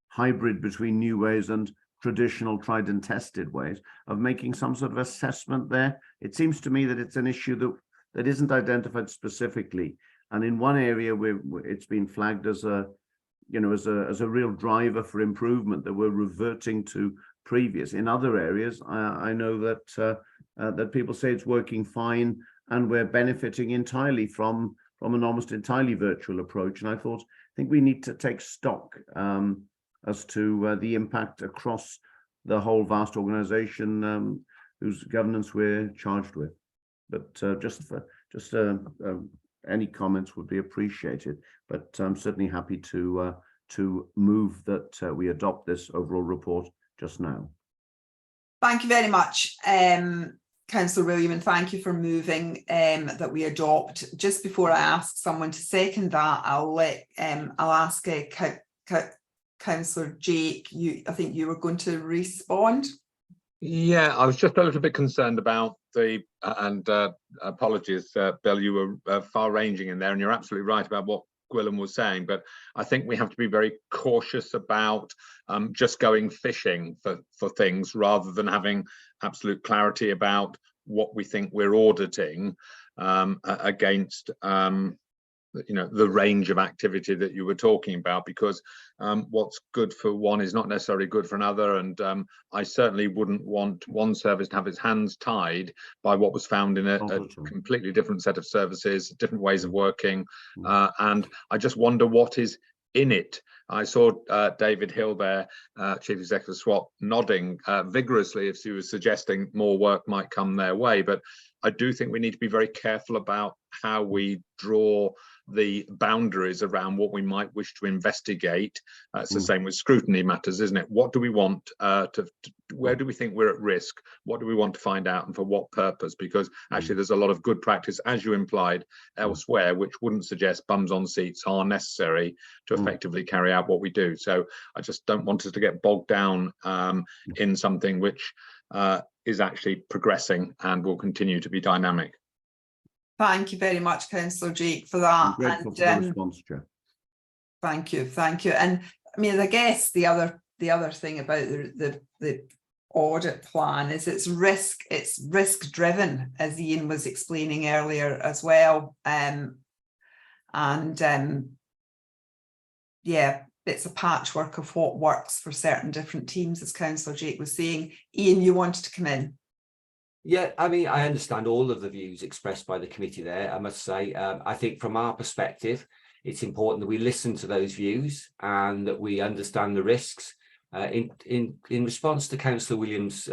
hybrid between new ways and traditional tried and tested ways of making some sort of assessment there. It seems to me that it's an issue that isn't identified specifically, and in one area where it's been flagged as a real driver for improvement, that we're reverting to previous. In other areas, I know that that people say it's working fine, and we're benefiting entirely from an almost entirely virtual approach. And I think we need to take stock as to the impact across the whole vast organization whose governance we're charged with. But any comments would be appreciated. But I'm certainly happy to move that we adopt this overall report just now. Thank you very much, Councillor William, and thank you for moving that we adopt. Just before I ask someone to second that, I'll ask Councillor Jake. I think you were going to respond. Yeah, I was just a little bit concerned about and apologies, Bill, you were far-ranging in there, and you're absolutely right about what Gwilym was saying, but I think we have to be very cautious about just going fishing for things rather than having absolute clarity about what we think we're auditing against the range of activity that you were talking about, because what's good for one is not necessarily good for another. And I certainly wouldn't want one service to have its hands tied by what was found in a completely different set of services, different ways of working. And I just wonder what is in it. I saw David Hill there, Chief Executive of SWAP, nodding vigorously as he was suggesting more work might come their way. But I do think we need to be very careful about how we draw the boundaries around what we might wish to investigate. It's the same with scrutiny matters, isn't it? What do we want where do we think we're at risk? What do we want to find out, and for what purpose? Because actually there's a lot of good practice, as you implied, elsewhere, which wouldn't suggest bums on seats are necessary to effectively carry out what we do. So I just don't want us to get bogged down in something which is actually progressing and will continue to be dynamic. Thank you very much, Councillor Jake, for that. I'm grateful for the response, Chair. Thank you. And I mean, I guess the other thing about the audit plan is it's risk driven, as Ian was explaining earlier as well. Yeah, it's a patchwork of what works for certain different teams, as Councillor Jake was saying. Ian, you wanted to come in. Yeah, I mean, I understand all of the views expressed by the committee there, I must say. I think from our perspective, it's important that we listen to those views and that we understand the risks. In response to Councillor Williams'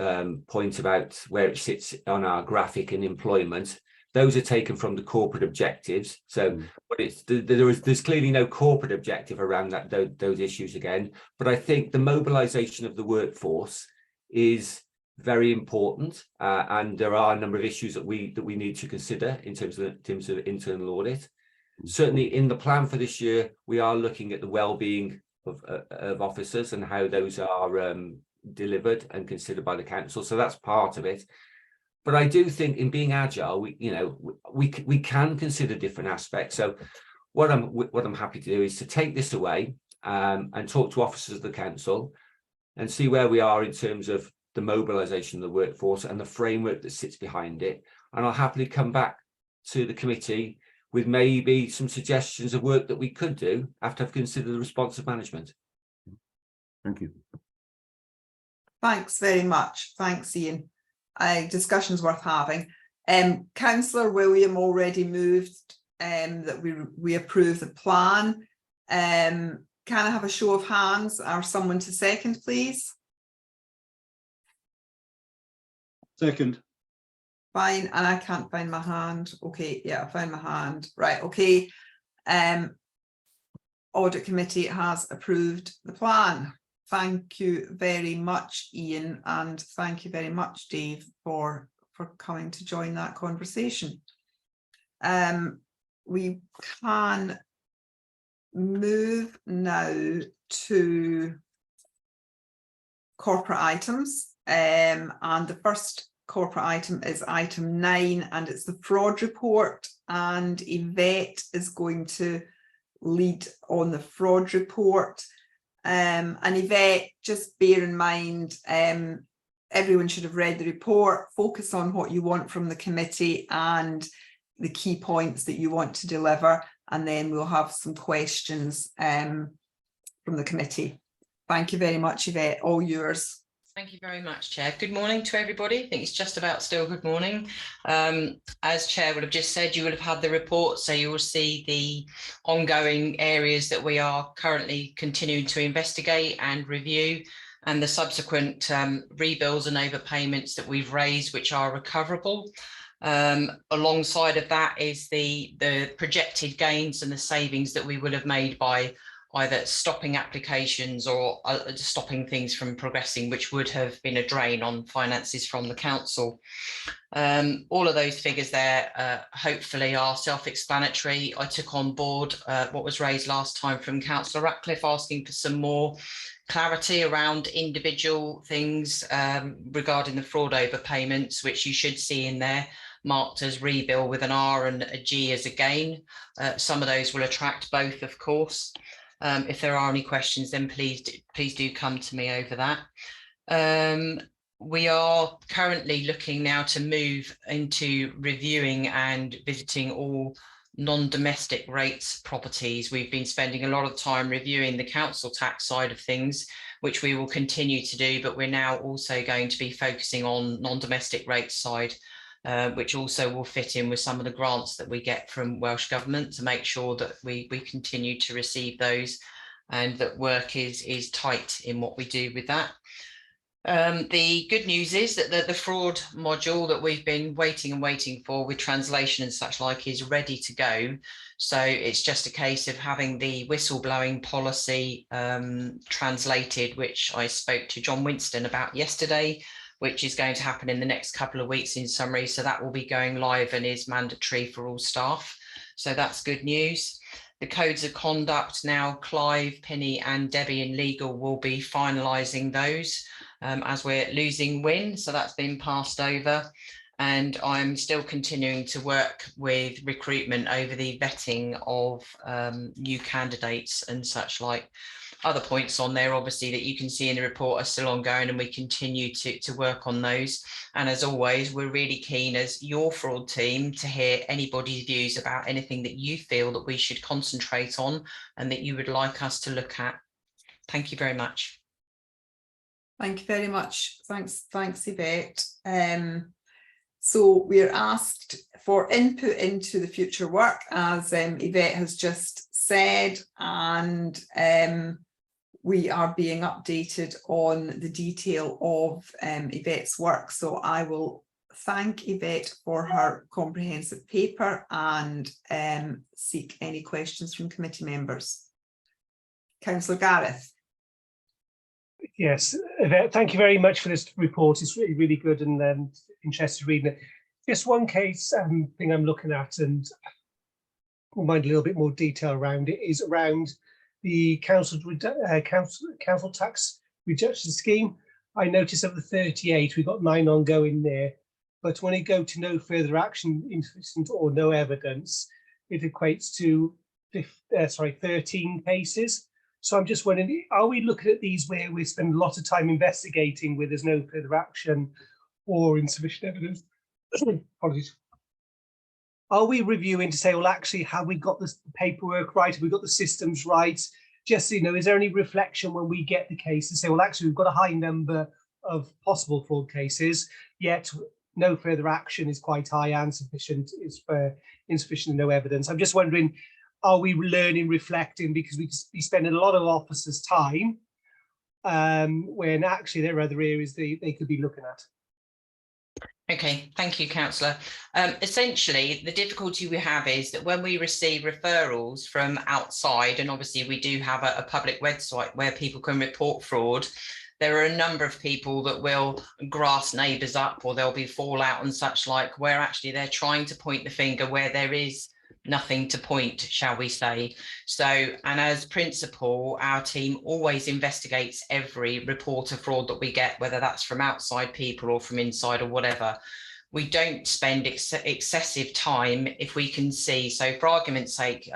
point about where it sits on our graphic in employment, those are taken from the corporate objectives. So but there's clearly no corporate objective around those issues again. But I think the mobilisation of the workforce is very important, and there are a number of issues that we need to consider in terms of internal audit. Certainly in the plan for this year, we are looking at the well-being of officers and how those are delivered and considered by the council. So that's part of it. But I do think in being agile, we can consider different aspects. So what I'm happy to do is to take this away and talk to officers of the council and see where we are in terms of the mobilisation of the workforce and the framework that sits behind it. And I'll happily come back to the committee with maybe some suggestions of work that we could do after I've considered the responsive management. Thank you. Thanks very much. Thanks, Ian. Discussion's worth having. Councillor William already moved that we approve the plan. Can I have a show of hands or someone to second, please? Second. Fine, and I can't find my hand. Okay, yeah, I found my hand. Right, okay. Audit Committee has approved the plan. Thank you very much, Ian, and thank you very much, Dave, for coming to join that conversation. We can move now to corporate items, and the first corporate item is item 9, and it's the fraud report, and Yvette is going to lead on the fraud report. And Yvette, just bear in mind, everyone should have read the report. Focus on what you want from the committee and the key points that you want to deliver, and then we'll have some questions from the committee. Thank you very much, Yvette, all yours. Thank you very much, Chair. Good morning to everybody. I think it's just about still good morning. As Chair would have just said, you would have had the report, so you will see the ongoing areas that we are currently continuing to investigate and review, and the subsequent rebills and overpayments that we've raised, which are recoverable. Alongside of that is the projected gains and the savings that we will have made by either stopping applications or stopping things from progressing, which would have been a drain on finances from the council. All of those figures there hopefully are self-explanatory. I took on board what was raised last time from Councillor Ratcliffe, asking for some more clarity around individual things regarding the fraud overpayments, which you should see in there, marked as rebill with an R and a G as a gain. Some of those will attract both, of course. If there are any questions, then please do come to me over that. We are currently looking now to move into reviewing and visiting all non-domestic rates properties. We've been spending a lot of time reviewing the council tax side of things, which we will continue to do, but we're now also going to be focusing on non-domestic rates side, which also will fit in with some of the grants that we get from Welsh Government to make sure that we continue to receive those and that work is tight in what we do with that. The good news is that the fraud module that we've been waiting for with translation and such like is ready to go. So it's just a case of having the whistleblowing policy translated, which I spoke to John Winston about yesterday, which is going to happen in the next couple of weeks in summary. So that will be going live and is mandatory for all staff. So that's good news. The codes of conduct now, Clive, Penny and Debbie in legal will be finalising those as we're losing Win. So that's been passed over. And I'm still continuing to work with recruitment over the vetting of new candidates and such like. Other points on there, obviously, that you can see in the report are still ongoing, and we continue to work on those. And as always, we're really keen as your fraud team to hear anybody's views about anything that you feel that we should concentrate on and that you would like us to look at. Thank you very much. Thank you very much. Thanks, Yvette. So we're asked for input into the future work, as Yvette has just said, and we are being updated on the detail of Yvette's work. So I will thank Yvette for her comprehensive paper and seek any questions from committee members. Councillor Gareth. Yes, Yvette, thank you very much for this report. It's really, really good and interested reading it. Just one case thing I'm looking at, and we'll mind a little bit more detail around it, is around the council tax reduction scheme. I noticed of the 38, we've got 9 ongoing there, but when you go to no further action, insufficient or no evidence, it equates to 13 cases. So I'm just wondering, are we looking at these where we spend a lot of time investigating where there's no further action or insufficient evidence? Apologies. Are we reviewing to say, well, actually, have we got the paperwork right? Have we got the systems right? Just, you know, is there any reflection when we get the case to say, well, actually, we've got a high number of possible fraud cases, yet no further action is quite high and insufficient and no evidence. I'm just wondering, are we learning, reflecting, because we spending a lot of officers' time when actually there are other areas they could be looking at? Okay, thank you, Councillor. Essentially, the difficulty we have is that when we receive referrals from outside, and obviously we do have a public website where people can report fraud, there are a number of people that will grass neighbours up, or there'll be fallout and such like, where actually they're trying to point the finger where there is nothing to point, shall we say. So, and as principal, our team always investigates every report of fraud that we get, whether that's from outside people or from inside or whatever. We don't spend excessive time if we can see. So for argument's sake,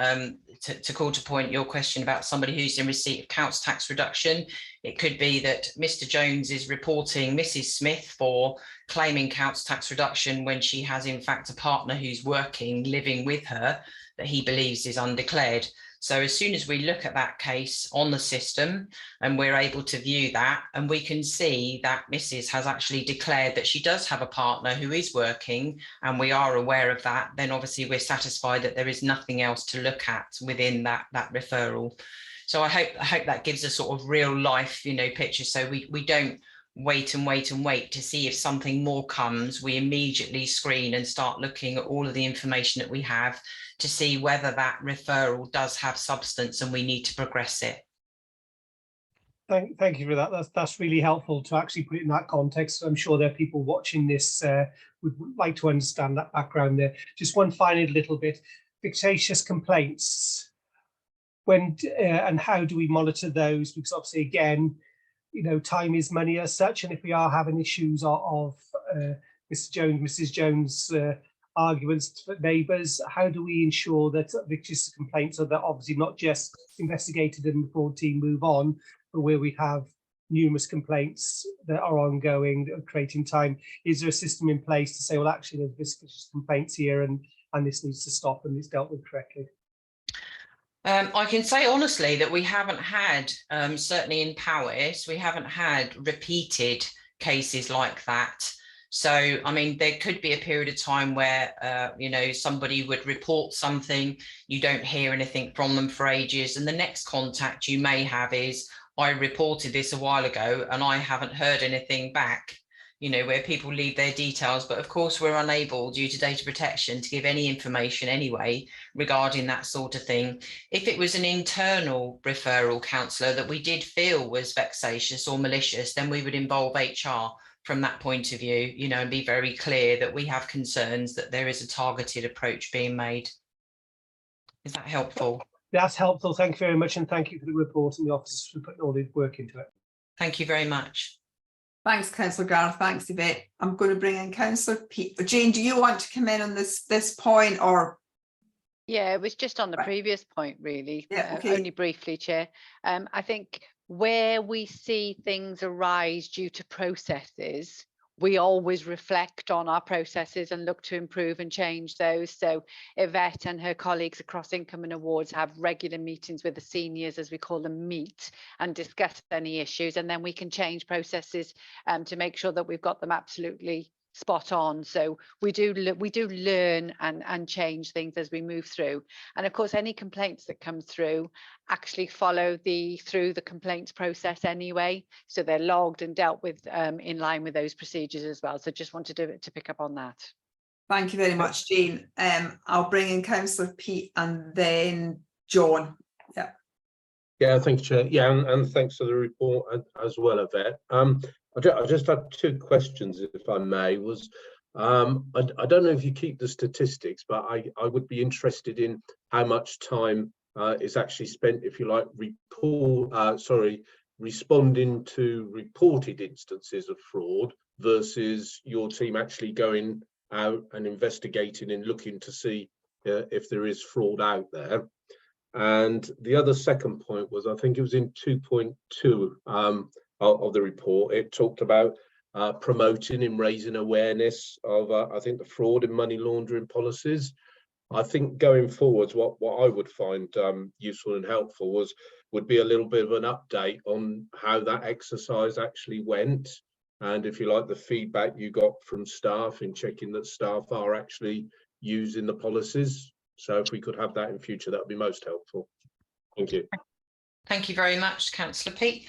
to call to point your question about somebody who's in receipt of council tax reduction, it could be that Mr. Jones is reporting Mrs. Smith for claiming council tax reduction when she has in fact a partner who's working, living with her, that he believes is undeclared. So as soon as we look at that case on the system and we're able to view that, and we can see that Mrs. has actually declared that she does have a partner who is working, and we are aware of that, then obviously we're satisfied that there is nothing else to look at within that referral. So I hope that gives a sort of real life, picture. So we don't wait to see if something more comes. We immediately screen and start looking at all of the information that we have to see whether that referral does have substance and we need to progress it. Thank you for that. That's really helpful to actually put it in that context. I'm sure there are people watching this would like to understand that background there. Just one final little bit, vexatious complaints. When and how do we monitor those? Because obviously, again, time is money as such, and if we are having issues of Mr. Jones, Mrs. Jones arguments for neighbours, how do we ensure that vexatious complaints are that obviously not just investigated and the fraud team move on, but where we have numerous complaints that are ongoing, that are creating time? Is there a system in place to say, well, actually, there's vexatious complaints here and this needs to stop and it's dealt with correctly? I can say honestly that we haven't had, certainly in Powys, we haven't had repeated cases like that. So, I mean, there could be a period of time where, somebody would report something, you don't hear anything from them for ages, and the next contact you may have is, I reported this a while ago and I haven't heard anything back, where people leave their details. But of course, we're unable, due to data protection, to give any information anyway regarding that sort of thing. If it was an internal referral, councillor, that we did feel was vexatious or malicious, then we would involve HR from that point of view, and be very clear that we have concerns that there is a targeted approach being made. Is that helpful? That's helpful. Thank you very much. And thank you for the report and the officers for putting all the work into it. Thank you very much. Thanks, Councillor Gareth. Thanks, Yvette. I'm going to bring in Councillor Pete. Jane, do you want to come in on this point, or? Yeah, it was just on the previous point, really. Yeah, okay. Only briefly, Chair. I think where we see things arise due to processes, we always reflect on our processes and look to improve and change those. So Yvette and her colleagues across Income and Awards have regular meetings with the seniors, as we call them, meet and discuss any issues, and then we can change processes to make sure that we've got them absolutely spot on. So we do learn and change things as we move through. And of course, any complaints that come through actually follow through the complaints process anyway. So they're logged and dealt with in line with those procedures as well. So just wanted to pick up on that. Thank you very much, Jane. I'll bring in Councillor Pete and then John. Yeah. Yeah, thank you, Chair. Yeah, and thanks for the report as well, Yvette. I just had two questions, if I may. I don't know if you keep the statistics, but I would be interested in how much time is actually spent, if you like, responding to reported instances of fraud versus your team actually going out and investigating and looking to see if there is fraud out there. And the other second point was, I think it was in 2.2 of the report, it talked about promoting and raising awareness of, I think, the fraud and money laundering policies. I think going forwards, what I would find useful and helpful would be a little bit of an update on how that exercise actually went, and if you like, the feedback you got from staff in checking that staff are actually using the policies. So if we could have that in future, that would be most helpful. Thank you. Thank you very much, Councillor Pete.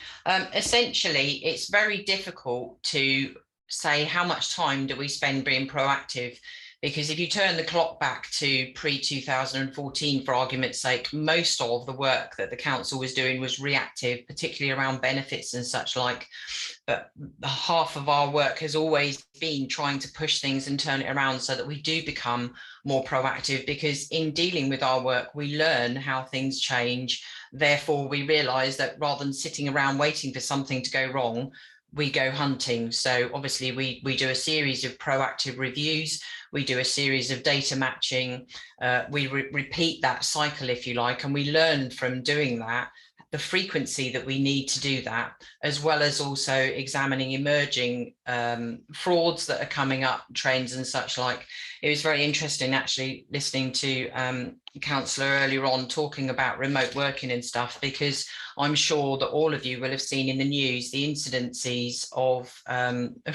Essentially, it's very difficult to say, how much time do we spend being proactive? Because if you turn the clock back to pre-2014, for argument's sake, most of the work that the council was doing was reactive, particularly around benefits and such like. But half of our work has always been trying to push things and turn it around so that we do become more proactive, because in dealing with our work, we learn how things change. Therefore, we realize that rather than sitting around waiting for something to go wrong, we go hunting. So obviously we do a series of proactive reviews. We do a series of data matching. We repeat that cycle, if you like, and we learn from doing that the frequency that we need to do that, as well as also examining emerging frauds that are coming up, trends and such like. It was very interesting actually listening to Councillor earlier on talking about remote working and stuff, because I'm sure that all of you will have seen in the news the incidences of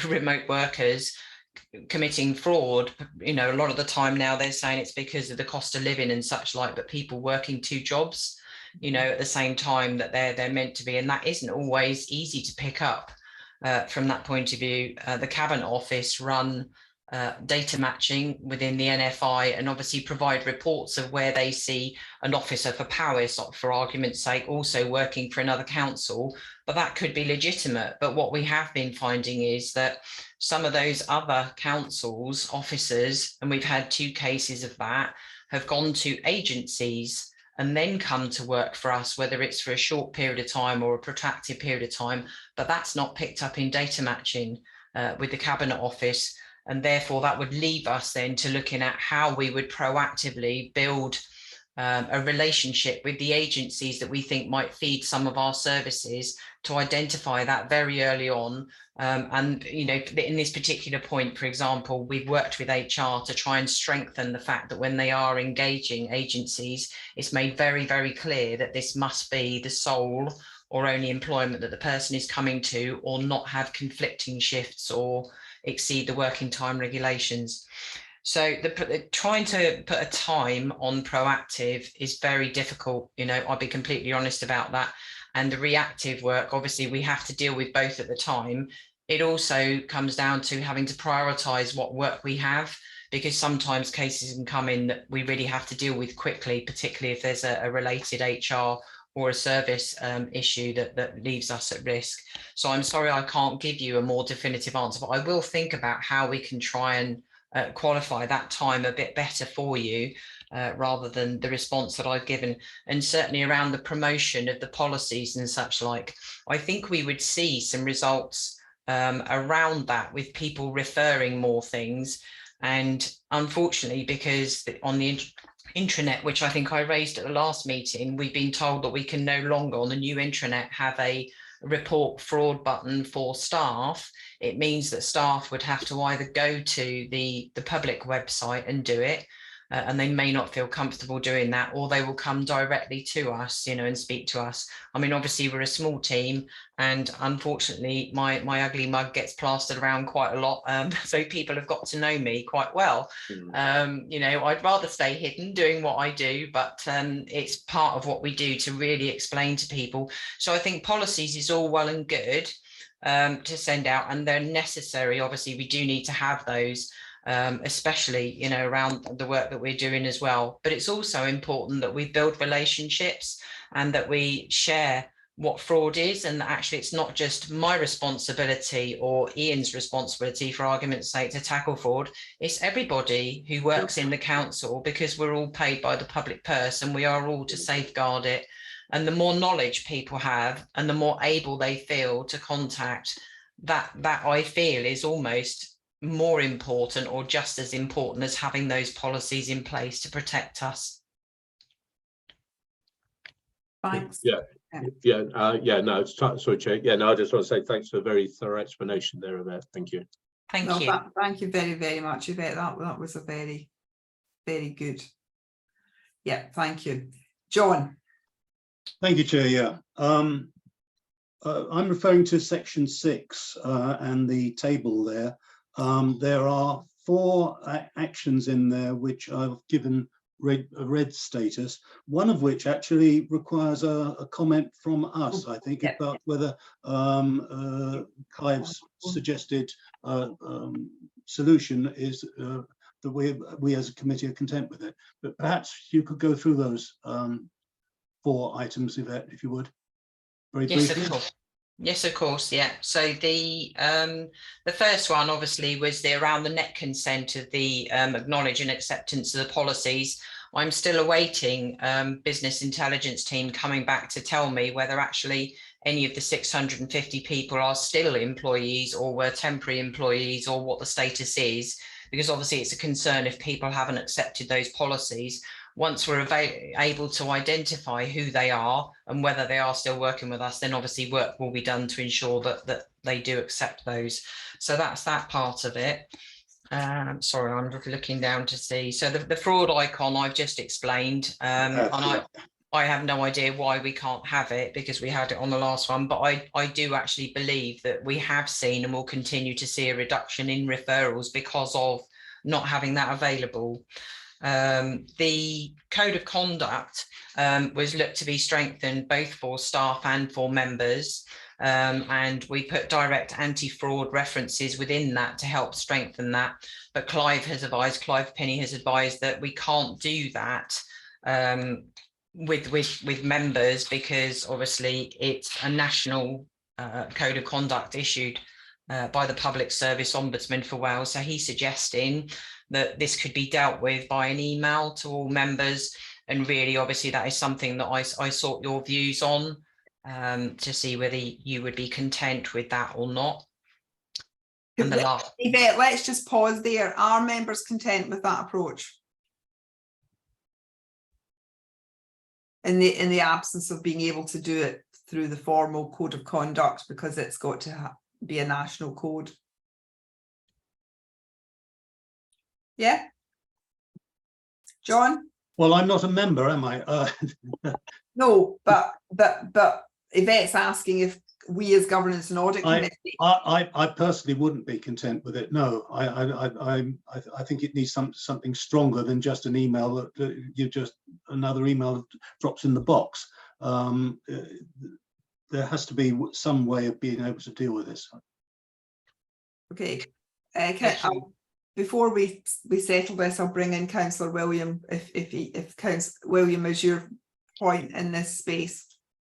remote workers committing fraud. You know, a lot of the time now they're saying it's because of the cost of living and such like, but people working 2 jobs, you know, at the same time that they're meant to be, and that isn't always easy to pick up from that point of view. The Cabinet Office run data matching within the NFI and obviously provide reports of where they see an officer for Powys, for argument's sake, also working for another council, but that could be legitimate. But what we have been finding is that some of those other councils, officers, and we've had 2 cases of that, have gone to agencies and then come to work for us, whether it's for a short period of time or a protracted period of time, but that's not picked up in data matching with the Cabinet Office. And therefore that would leave us then to looking at how we would proactively build a relationship with the agencies that we think might feed some of our services, to identify that very early on. And, you know, in this particular point, for example, we've worked with HR to try and strengthen the fact that when they are engaging agencies, it's made very, very clear that this must be the sole or only employment that the person is coming to, or not have conflicting shifts or exceed the working time regulations. So trying to put a time on proactive is very difficult. You know, I'll be completely honest about that. And the reactive work, obviously we have to deal with both at the time. It also comes down to having to prioritize what work we have, because sometimes cases can come in that we really have to deal with quickly, particularly if there's a related HR or a service issue that leaves us at risk. So I'm sorry I can't give you a more definitive answer, but I will think about how we can try and qualify that time a bit better for you, rather than the response that I've given. And certainly around the promotion of the policies and such like, I think we would see some results around that, with people referring more things. And unfortunately, because on the intranet, which I think I raised at the last meeting, we've been told that we can no longer on the new intranet have a report fraud button for staff. It means that staff would have to either go to the public website and do it, and they may not feel comfortable doing that, or they will come directly to us, you know, and speak to us. I mean, obviously we're a small team, and unfortunately my ugly mug gets plastered around quite a lot, so people have got to know me quite well. You know, I'd rather stay hidden doing what I do, but it's part of what we do to really explain to people. So I think policies is all well and good to send out, and they're necessary. Obviously we do need to have those, especially, you know, around the work that we're doing as well. But it's also important that we build relationships and that we share what fraud is, and that actually it's not just my responsibility or Ian's responsibility, for argument's sake, to tackle fraud. It's everybody who works in the council, because we're all paid by the public purse and we are all to safeguard it. And the more knowledge people have and the more able they feel to contact, that I feel is almost more important, or just as important as having those policies in place to protect us. Thanks. No, sorry, Chair. Yeah, no, I just want to say thanks for a very thorough explanation there of that. Thank you. Thank you. Thank you very, very much, Yvette. That was a very, very good. Yeah, thank you. John. Thank you, Chair. Yeah. I'm referring to section 6 and the table there. There are 4 actions in there which I've given red status, one of which actually requires a comment from us, I think, about whether Clive's suggested solution is that we as a committee are content with it. But perhaps you could go through those 4 items, Yvette, if you would, very briefly. Of course. Yes, of course. Yeah. So the first one obviously was around the net consent of the acknowledge and acceptance of the policies. I'm still awaiting business intelligence team coming back to tell me whether actually any of the 650 people are still employees or were temporary employees, or what the status is, because obviously it's a concern if people haven't accepted those policies. Once we're able to identify who they are and whether they are still working with us, then obviously work will be done to ensure that they do accept those. So that's that part of it. Sorry, I'm looking down to see. So the fraud icon I've just explained, and I have no idea why we can't have it, because we had it on the last one, but I do actually believe that we have seen and will continue to see a reduction in referrals because of not having that available. The code of conduct was looked to be strengthened both for staff and for members, and we put direct anti-fraud references within that to help strengthen that. But Clive Penny has advised that we can't do that with members, because obviously it's a national code of conduct issued by the Public Service Ombudsman for Wales. So he's suggesting that this could be dealt with by an email to all members, and really obviously that is something that I sought your views on, to see whether you would be content with that or not. And the last, Yvette, let's just pause there. Are members content with that approach? In the absence of being able to do it through the formal code of conduct, because it's got to be a national code. Yeah, John? Well, I'm not a member, am I? No, but Yvette's asking if we as governance and audit committee. I personally wouldn't be content with it. No, I think it needs something stronger than just an email that you just another email that drops in the box. There has to be some way of being able to deal with this. Okay, before we settle this, I'll bring in Councillor William if Councillor William is your point in this space.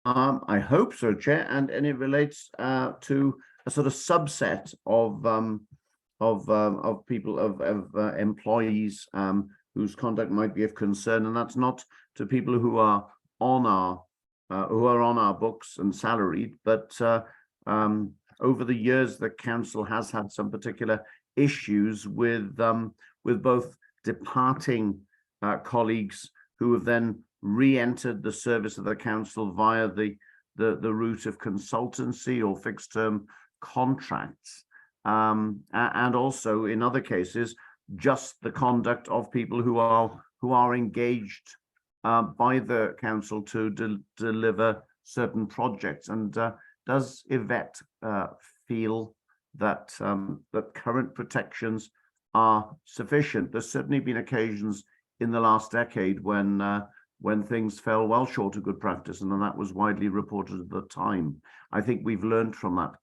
I hope so, Chair, and it relates to a sort of subset of people of employees whose conduct might be of concern, and that's not to people who are on our books and salaried, but over the years the council has had some particular issues with both departing colleagues who have then re-entered the service of the council via the route of consultancy or fixed-term contracts, and also in other cases just the conduct of people who are engaged by the council to deliver certain projects. And does Yvette feel that that current protections are sufficient? There's certainly been occasions in the last decade when things fell well short of good practice, and then that was widely reported at the time. I think we've learned from that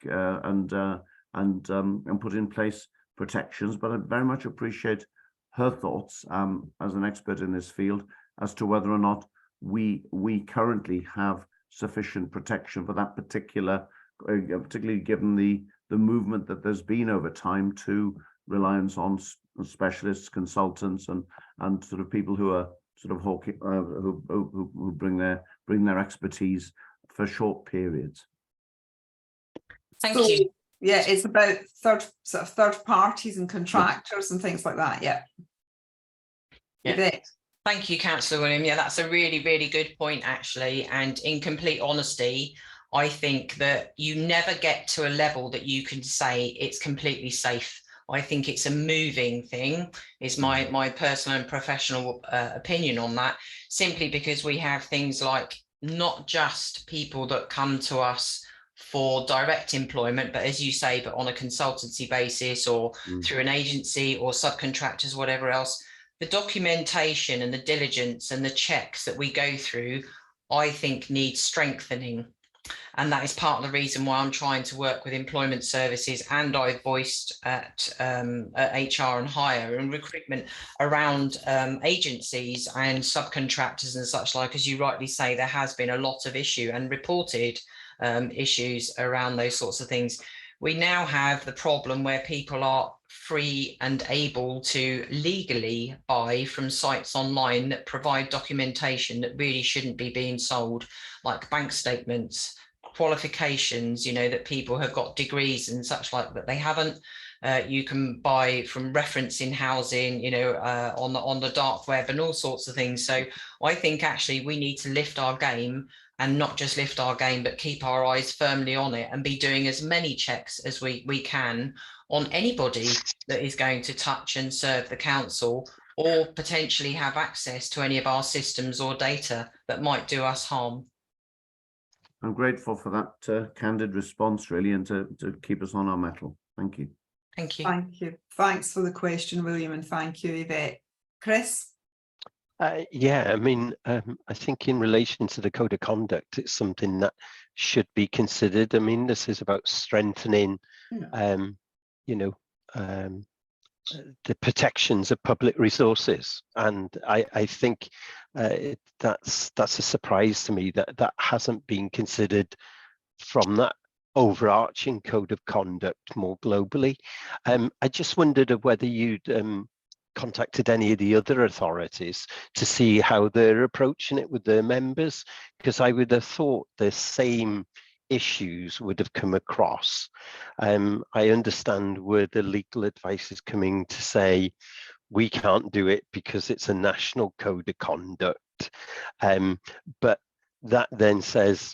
and put in place protections, but I very much appreciate her thoughts as an expert in this field as to whether or not we currently have sufficient protection for that particular, particularly given the movement that there's been over time to reliance on specialists, consultants, and sort of people who are sort of who bring their expertise for short periods. Thank you. Yeah, it's about third parties and contractors and things like that. Yeah. Thank you, Councillor William. Yeah, that's a really, really good point, actually. And in complete honesty, I think that you never get to a level that you can say it's completely safe. I think it's a moving thing, is my personal and professional opinion on that, simply because we have things like not just people that come to us for direct employment, but as you say, but on a consultancy basis or through an agency or subcontractors, whatever else. the documentation and the diligence and the checks that we go through, I think, needs strengthening. And that is part of the reason why I'm trying to work with employment services, and I voiced at HR and hire and recruitment around agencies and subcontractors and such like. As you rightly say, there has been a lot of issue and reported issues around those sorts of things. We now have the problem where people are free and able to legally buy from sites online that provide documentation that really shouldn't be being sold, like bank statements, qualifications, you know, that people have got degrees and such like that they haven't. You can buy from referencing housing, you know, on the dark web and all sorts of things. So I think actually we need to lift our game, and not just lift our game, but keep our eyes firmly on it and be doing as many checks as we can on anybody that is going to touch and serve the council, or potentially have access to any of our systems or data that might do us harm. I'm grateful for that candid response, really, and to keep us on our mettle. Thank you. Thank you. Thank you. Thanks for the question, William, and thank you, Yvette. Chris? Yeah, I mean, I think in relation to the code of conduct, it's something that should be considered. I mean, this is about strengthening, you know, the protections of public resources, and I think that's a surprise to me that that hasn't been considered from that overarching code of conduct more globally. I just wondered whether you'd contacted any of the other authorities to see how they're approaching it with their members, because I would have thought the same issues would have come across. I understand where the legal advice is coming to say we can't do it because it's a national code of conduct, but that then says,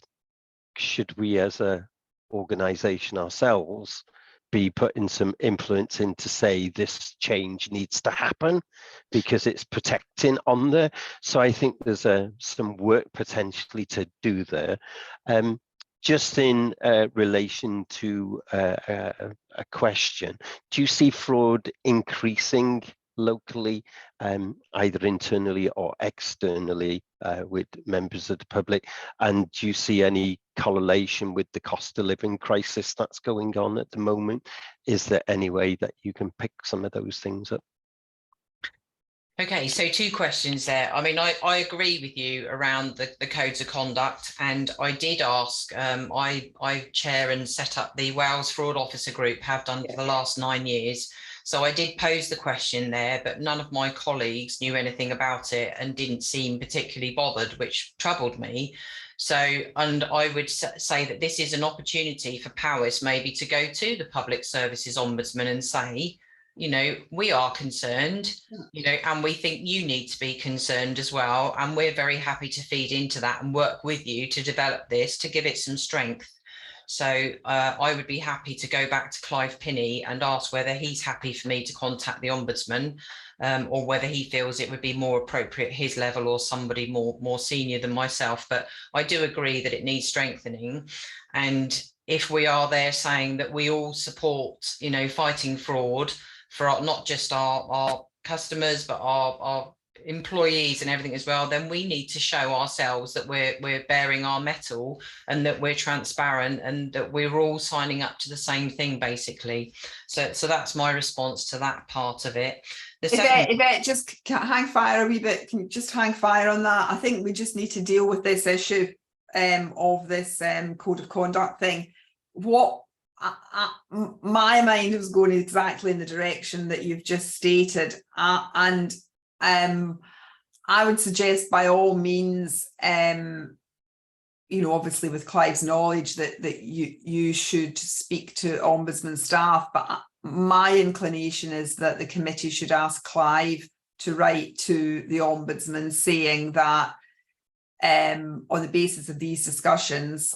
should we as a organization ourselves be putting some influence in to say this change needs to happen because it's protecting on there? So I think there's some work potentially to do there. Just in relation to a question, do you see fraud increasing locally, either internally or externally with members of the public? And do you see any correlation with the cost of living crisis that's going on at the moment? Is there any way that you can pick some of those things up? Okay, so two questions there. I mean, I agree with you around the codes of conduct, and I did ask, I chair and set up the Wales Fraud Officer Group, have done for the last 9 years. So I did pose the question there, but none of my colleagues knew anything about it and didn't seem particularly bothered, which troubled me. So, and I would say that this is an opportunity for Powys maybe to go to the Public Services Ombudsman and say, you know, we are concerned, you know, and we think you need to be concerned as well. And we're very happy to feed into that and work with you to develop this, to give it some strength. So I would be happy to go back to Clive Pinney and ask whether he's happy for me to contact the Ombudsman, or whether he feels it would be more appropriate his level or somebody more senior than myself. But I do agree that it needs strengthening. And if we are there saying that we all support, you know, fighting fraud for not just our customers, but our employees and everything as well, then we need to show ourselves that we're bearing our mettle and that we're transparent and that we're all signing up to the same thing, basically. So that's my response to that part of it. Yvette, just hang fire a wee bit. Can you just hang fire on that? I think we just need to deal with this issue of this code of conduct thing. What my mind was going exactly in the direction that you've just stated, and I would suggest by all means, you know, obviously with Clive's knowledge that you should speak to Ombudsman staff, but my inclination is that the committee should ask Clive to write to the Ombudsman saying that on the basis of these discussions,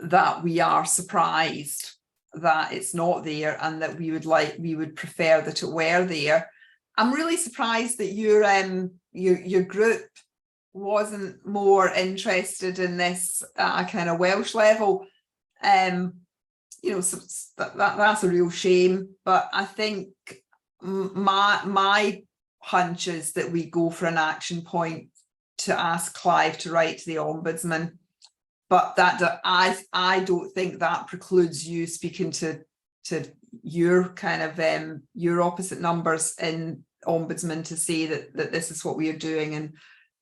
that we are surprised that it's not there and that we would prefer that it were there. I'm really surprised that your group wasn't more interested in this at a kind of Welsh level. You know, so that's a real shame. But I think my hunch is that we go for an action point to ask Clive to write to the Ombudsman, but that I don't think that precludes you speaking to your kind of your opposite numbers in Ombudsman to say that this is what we are doing and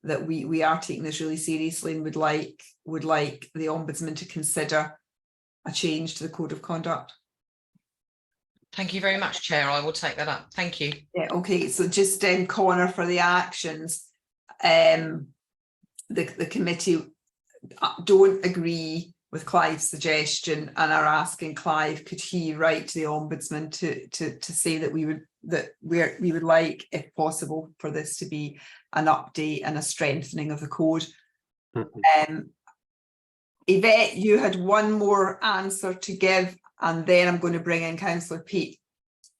that we are taking this really seriously and would like the Ombudsman to consider a change to the Code of Conduct. Thank you very much, Chair. I will take that up. Thank you. Yeah, okay, so just Connor, for the actions, the committee don't agree with Clive's suggestion and are asking Clive, could he write to the Ombudsman to say that we would like, if possible, for this to be an update and a strengthening of the code. Yvette, you had one more answer to give, and then I'm going to bring in Councillor Pete,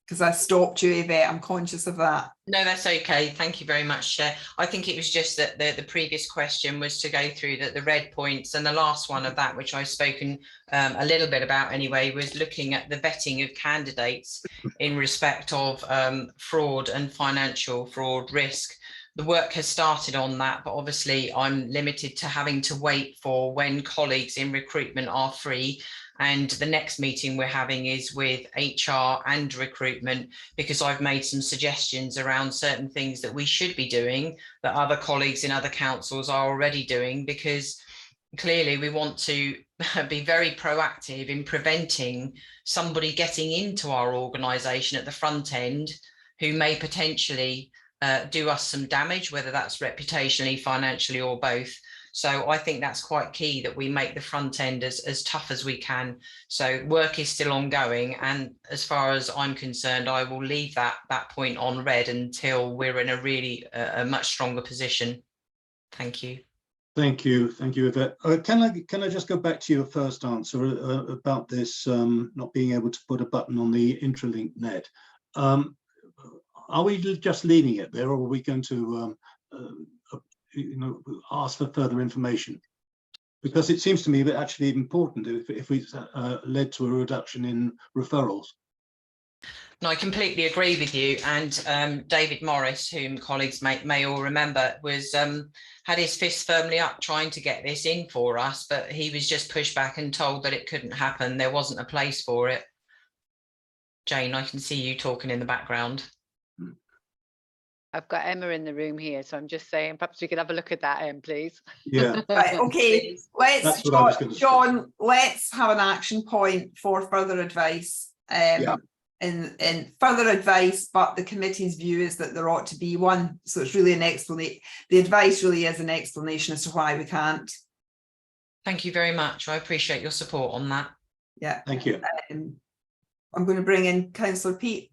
because I stopped you, Yvette. I'm conscious of that. No, that's okay. Thank you very much, Chair. I think it was just that the previous question was to go through the red points, and the last one of that, which I've spoken a little bit about anyway, was looking at the vetting of candidates in respect of fraud and financial fraud risk. The work has started on that, but obviously I'm limited to having to wait for when colleagues in recruitment are free. And the next meeting we're having is with HR and recruitment, because I've made some suggestions around certain things that we should be doing that other colleagues in other councils are already doing, because clearly we want to be very proactive in preventing somebody getting into our organisation at the front end who may potentially do us some damage, whether that's reputationally, financially, or both. So I think that's quite key, that we make the front end as tough as we can. So work is still ongoing, and as far as I'm concerned, I will leave that point on red until we're in a really a much stronger position. Thank you. Thank you, Yvette. Can I just go back to your first answer about this not being able to put a button on the Intralink net? Are we just leaving it there, or are we going to ask for further information? Because it seems to me that actually important if we led to a reduction in referrals. No, I completely agree with you. And David Morris, whom colleagues may all remember, was had his fist firmly up trying to get this in for us, but he was just pushed back and told that it couldn't happen. There wasn't a place for it. Jane, I can see you talking in the background. I've got Emma in the room here, so I'm just saying perhaps we could have a look at that, please. Yeah. Right, okay, let's, John, let's have an action point for further advice. In further advice, but the committee's view is that there ought to be one. So it's really an explanation. The advice really is an explanation as to why we can't. Thank you very much. I appreciate your support on that. Yeah. Thank you. I'm going to bring in Councillor Pete.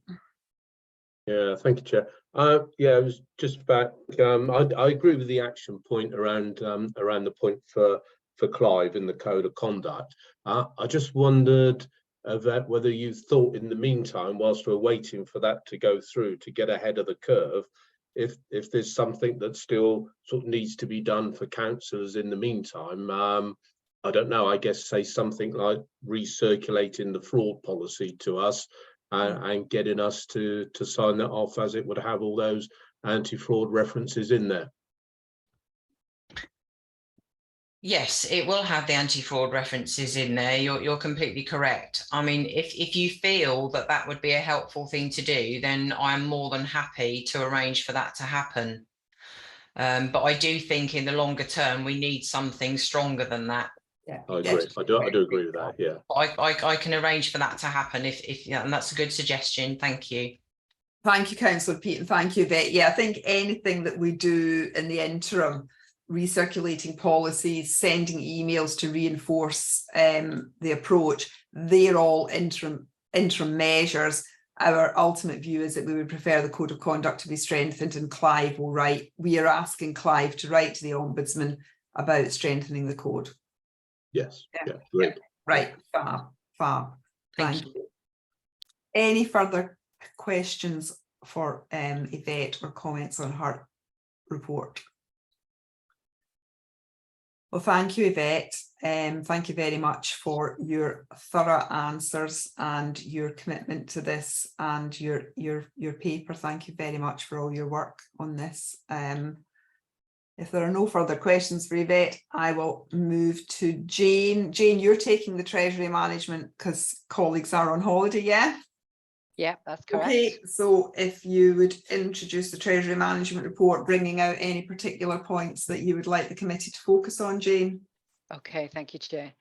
Yeah, thank you, Chair. Yeah, I was just back. I agree with the action point around the point for Clive in the Code of Conduct. I just wondered that whether you thought in the meantime, whilst we're waiting for that to go through to get ahead of the curve, if there's something that still sort of needs to be done for councillors in the meantime. I don't know, I guess say something like recirculating the fraud policy to us and getting us to sign that off, as it would have all those anti-fraud references in there. Yes, it will have the anti-fraud references in there. You're completely correct. I mean, if you feel that would be a helpful thing to do, then I'm more than happy to arrange for that to happen. But I do think in the longer term, we need something stronger than that. Yeah, I agree. I do agree with that. Yeah, I can arrange for that to happen if yeah, and that's a good suggestion. Thank you. Thank you, Councillor Pete, and thank you, Yvette. Yeah, I think anything that we do in the interim, recirculating policies, sending emails to reinforce the approach, they're all interim measures. Our ultimate view is that we would prefer the Code of Conduct to be strengthened, and Clive will write. We are asking Clive to write to the Ombudsman about strengthening the code. Yes. Yeah. Great. Right. Fab. Thank you. Any further questions for Yvette or comments on her report? Well, thank you, Yvette. Thank you very much for your thorough answers and your commitment to this and your paper. Thank you very much for all your work on this. If there are no further questions for Yvette, I will move to Jane. Jane, you're taking the Treasury Management because colleagues are on holiday, yeah? Yeah, that's correct. Okay, so if you would introduce the Treasury Management report, bringing out any particular points that you would like the committee to focus on, Jane. Okay, thank you, Chair.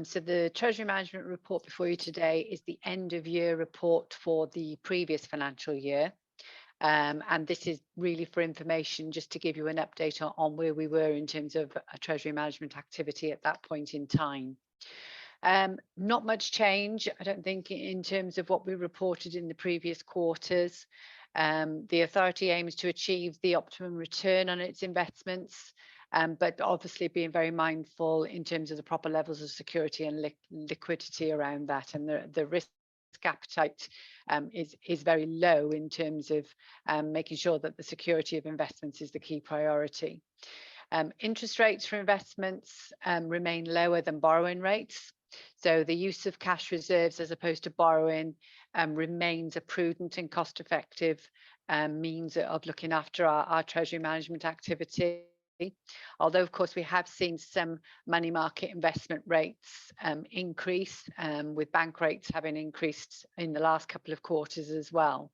So the Treasury Management report before you today is the end of year report for the previous financial year. And this is really for information, just to give you an update on where we were in terms of a Treasury Management activity at that point in time. Not much change, I don't think, in terms of what we reported in the previous quarters. The authority aims to achieve the optimum return on its investments, but obviously being very mindful in terms of the proper levels of security and liquidity around that, and the risk appetite is very low in terms of making sure that the security of investments is the key priority. Interest rates for investments remain lower than borrowing rates. So the use of cash reserves as opposed to borrowing remains a prudent and cost-effective means of looking after our treasury management activity. Although, of course, we have seen some money market investment rates increase, with bank rates having increased in the last couple of quarters as well.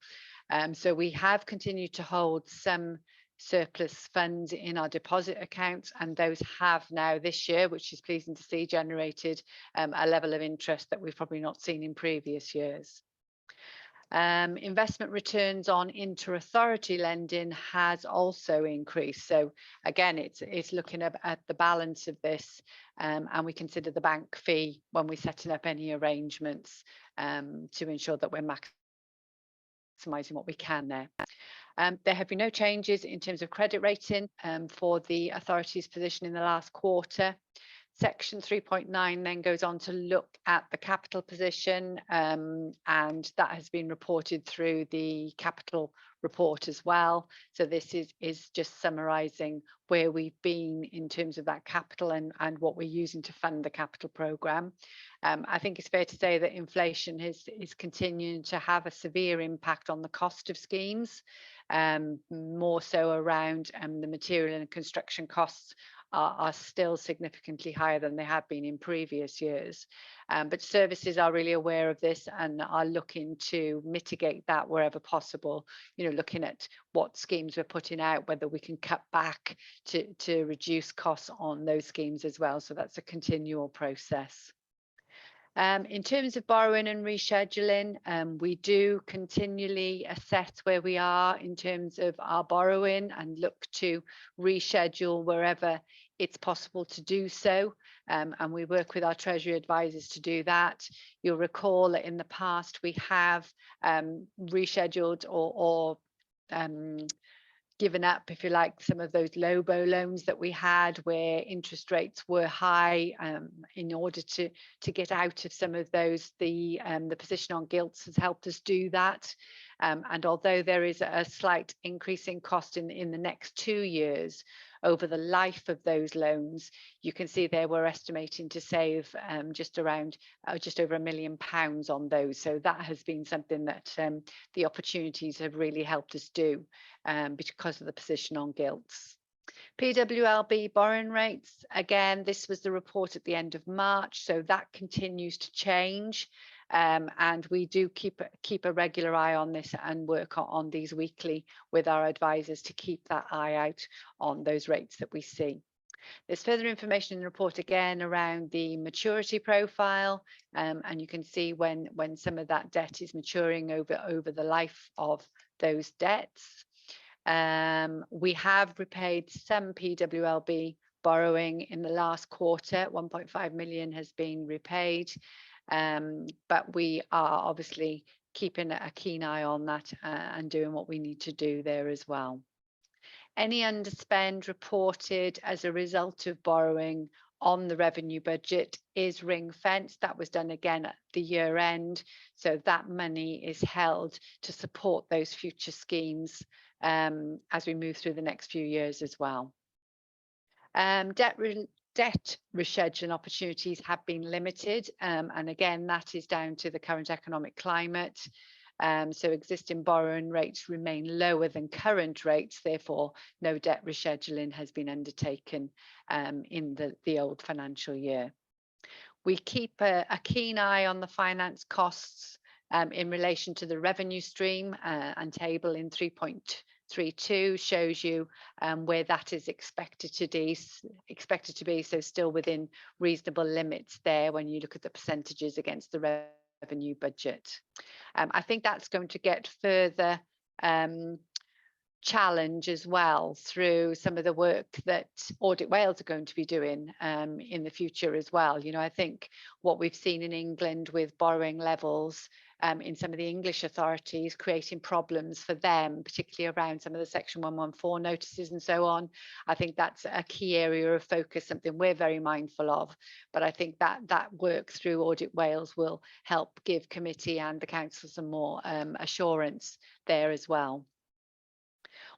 So we have continued to hold some surplus funds in our deposit accounts, and those have now this year, which is pleasing to see, generated a level of interest that we've probably not seen in previous years. Investment returns on inter-authority lending has also increased. So again, it's looking at the balance of this, and we consider the bank fee when we're setting up any arrangements to ensure that we're maximising what we can there. There have been no changes in terms of credit rating for the authority's position in the last quarter. Section 3.9 then goes on to look at the capital position, and that has been reported through the capital report as well. So this is just summarising where we've been in terms of that capital and what we're using to fund the capital programme. I think it's fair to say that inflation is continuing to have a severe impact on the cost of schemes, more so around the material and construction costs are still significantly higher than they have been in previous years. But services are really aware of this and are looking to mitigate that wherever possible, looking at what schemes we're putting out, whether we can cut back to reduce costs on those schemes as well. So that's a continual process. In terms of borrowing and rescheduling, we do continually assess where we are in terms of our borrowing and look to reschedule wherever it's possible to do so. And we work with our Treasury advisors to do that. You'll recall that in the past we have rescheduled or given up, if you like, some of those LOBO loans that we had where interest rates were high, in order to get out of some of those. The position on gilts has helped us do that. And although there is a slight increase in cost in the next 2 years, over the life of those loans, you can see there we're estimating to save just over £1 million on those. So that has been something that the opportunities have really helped us do because of the position on gilts. PWLB borrowing rates, again, this was the report at the end of March, so that continues to change. And we do keep a regular eye on this and work on these weekly with our advisors to keep that eye out on those rates that we see. There's further information in the report again around the maturity profile, and you can see when some of that debt is maturing over the life of those debts. We have repaid some PWLB borrowing in the last quarter. 1.5 million has been repaid. But we are obviously keeping a keen eye on that and doing what we need to do there as well. Any underspend reported as a result of borrowing on the revenue budget is ring-fenced. That was done again at the year end. So that money is held to support those future schemes as we move through the next few years as well. Debt debt rescheduling opportunities have been limited, and again that is down to the current economic climate. So existing borrowing rates remain lower than current rates, therefore no debt rescheduling has been undertaken in the old financial year. We keep a keen eye on the finance costs in relation to the revenue stream, and table in 3.32 shows you where that is expected to be, so still within reasonable limits there when you look at the percentages against the revenue budget. I think that's going to get further challenge as well through some of the work that Audit Wales are going to be doing in the future as well. You know, I think what we've seen in England with borrowing levels in some of the English authorities creating problems for them, particularly around some of the Section 114 notices and so on. I think that's a key area of focus, something we're very mindful of. But I think that work through Audit Wales will help give committee and the council some more assurance there as well.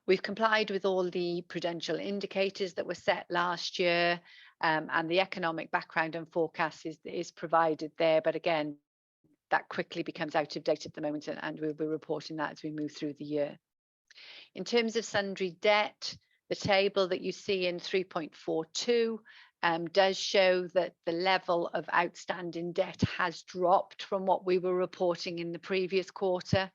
We've complied with all the prudential indicators that were set last year, and the economic background and forecast is provided there. But again, that quickly becomes out of date at the moment, and we'll be reporting that as we move through the year. In terms of sundry debt, the table that you see in 3.42 does show that the level of outstanding debt has dropped from what we were reporting in the previous quarter.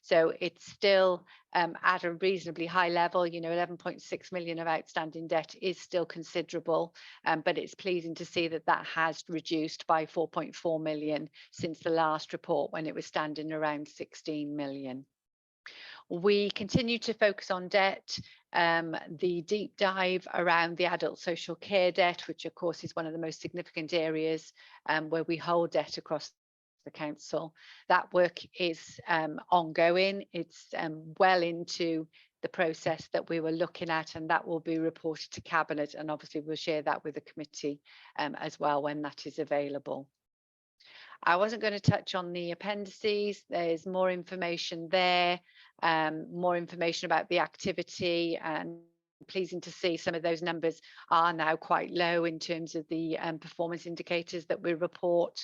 So it's still at a reasonably high level. You know, 11.6 million of outstanding debt is still considerable, but it's pleasing to see that that has reduced by 4.4 million since the last report, when it was standing around 16 million. We continue to focus on debt. The deep dive around the adult social care debt, which of course is one of the most significant areas where we hold debt across the council. That work is ongoing. It's well into the process that we were looking at, and that will be reported to Cabinet, and obviously we'll share that with the committee as well when that is available. I wasn't going to touch on the appendices. There's more information there, more information about the activity, and pleasing to see some of those numbers are now quite low in terms of the performance indicators that we report,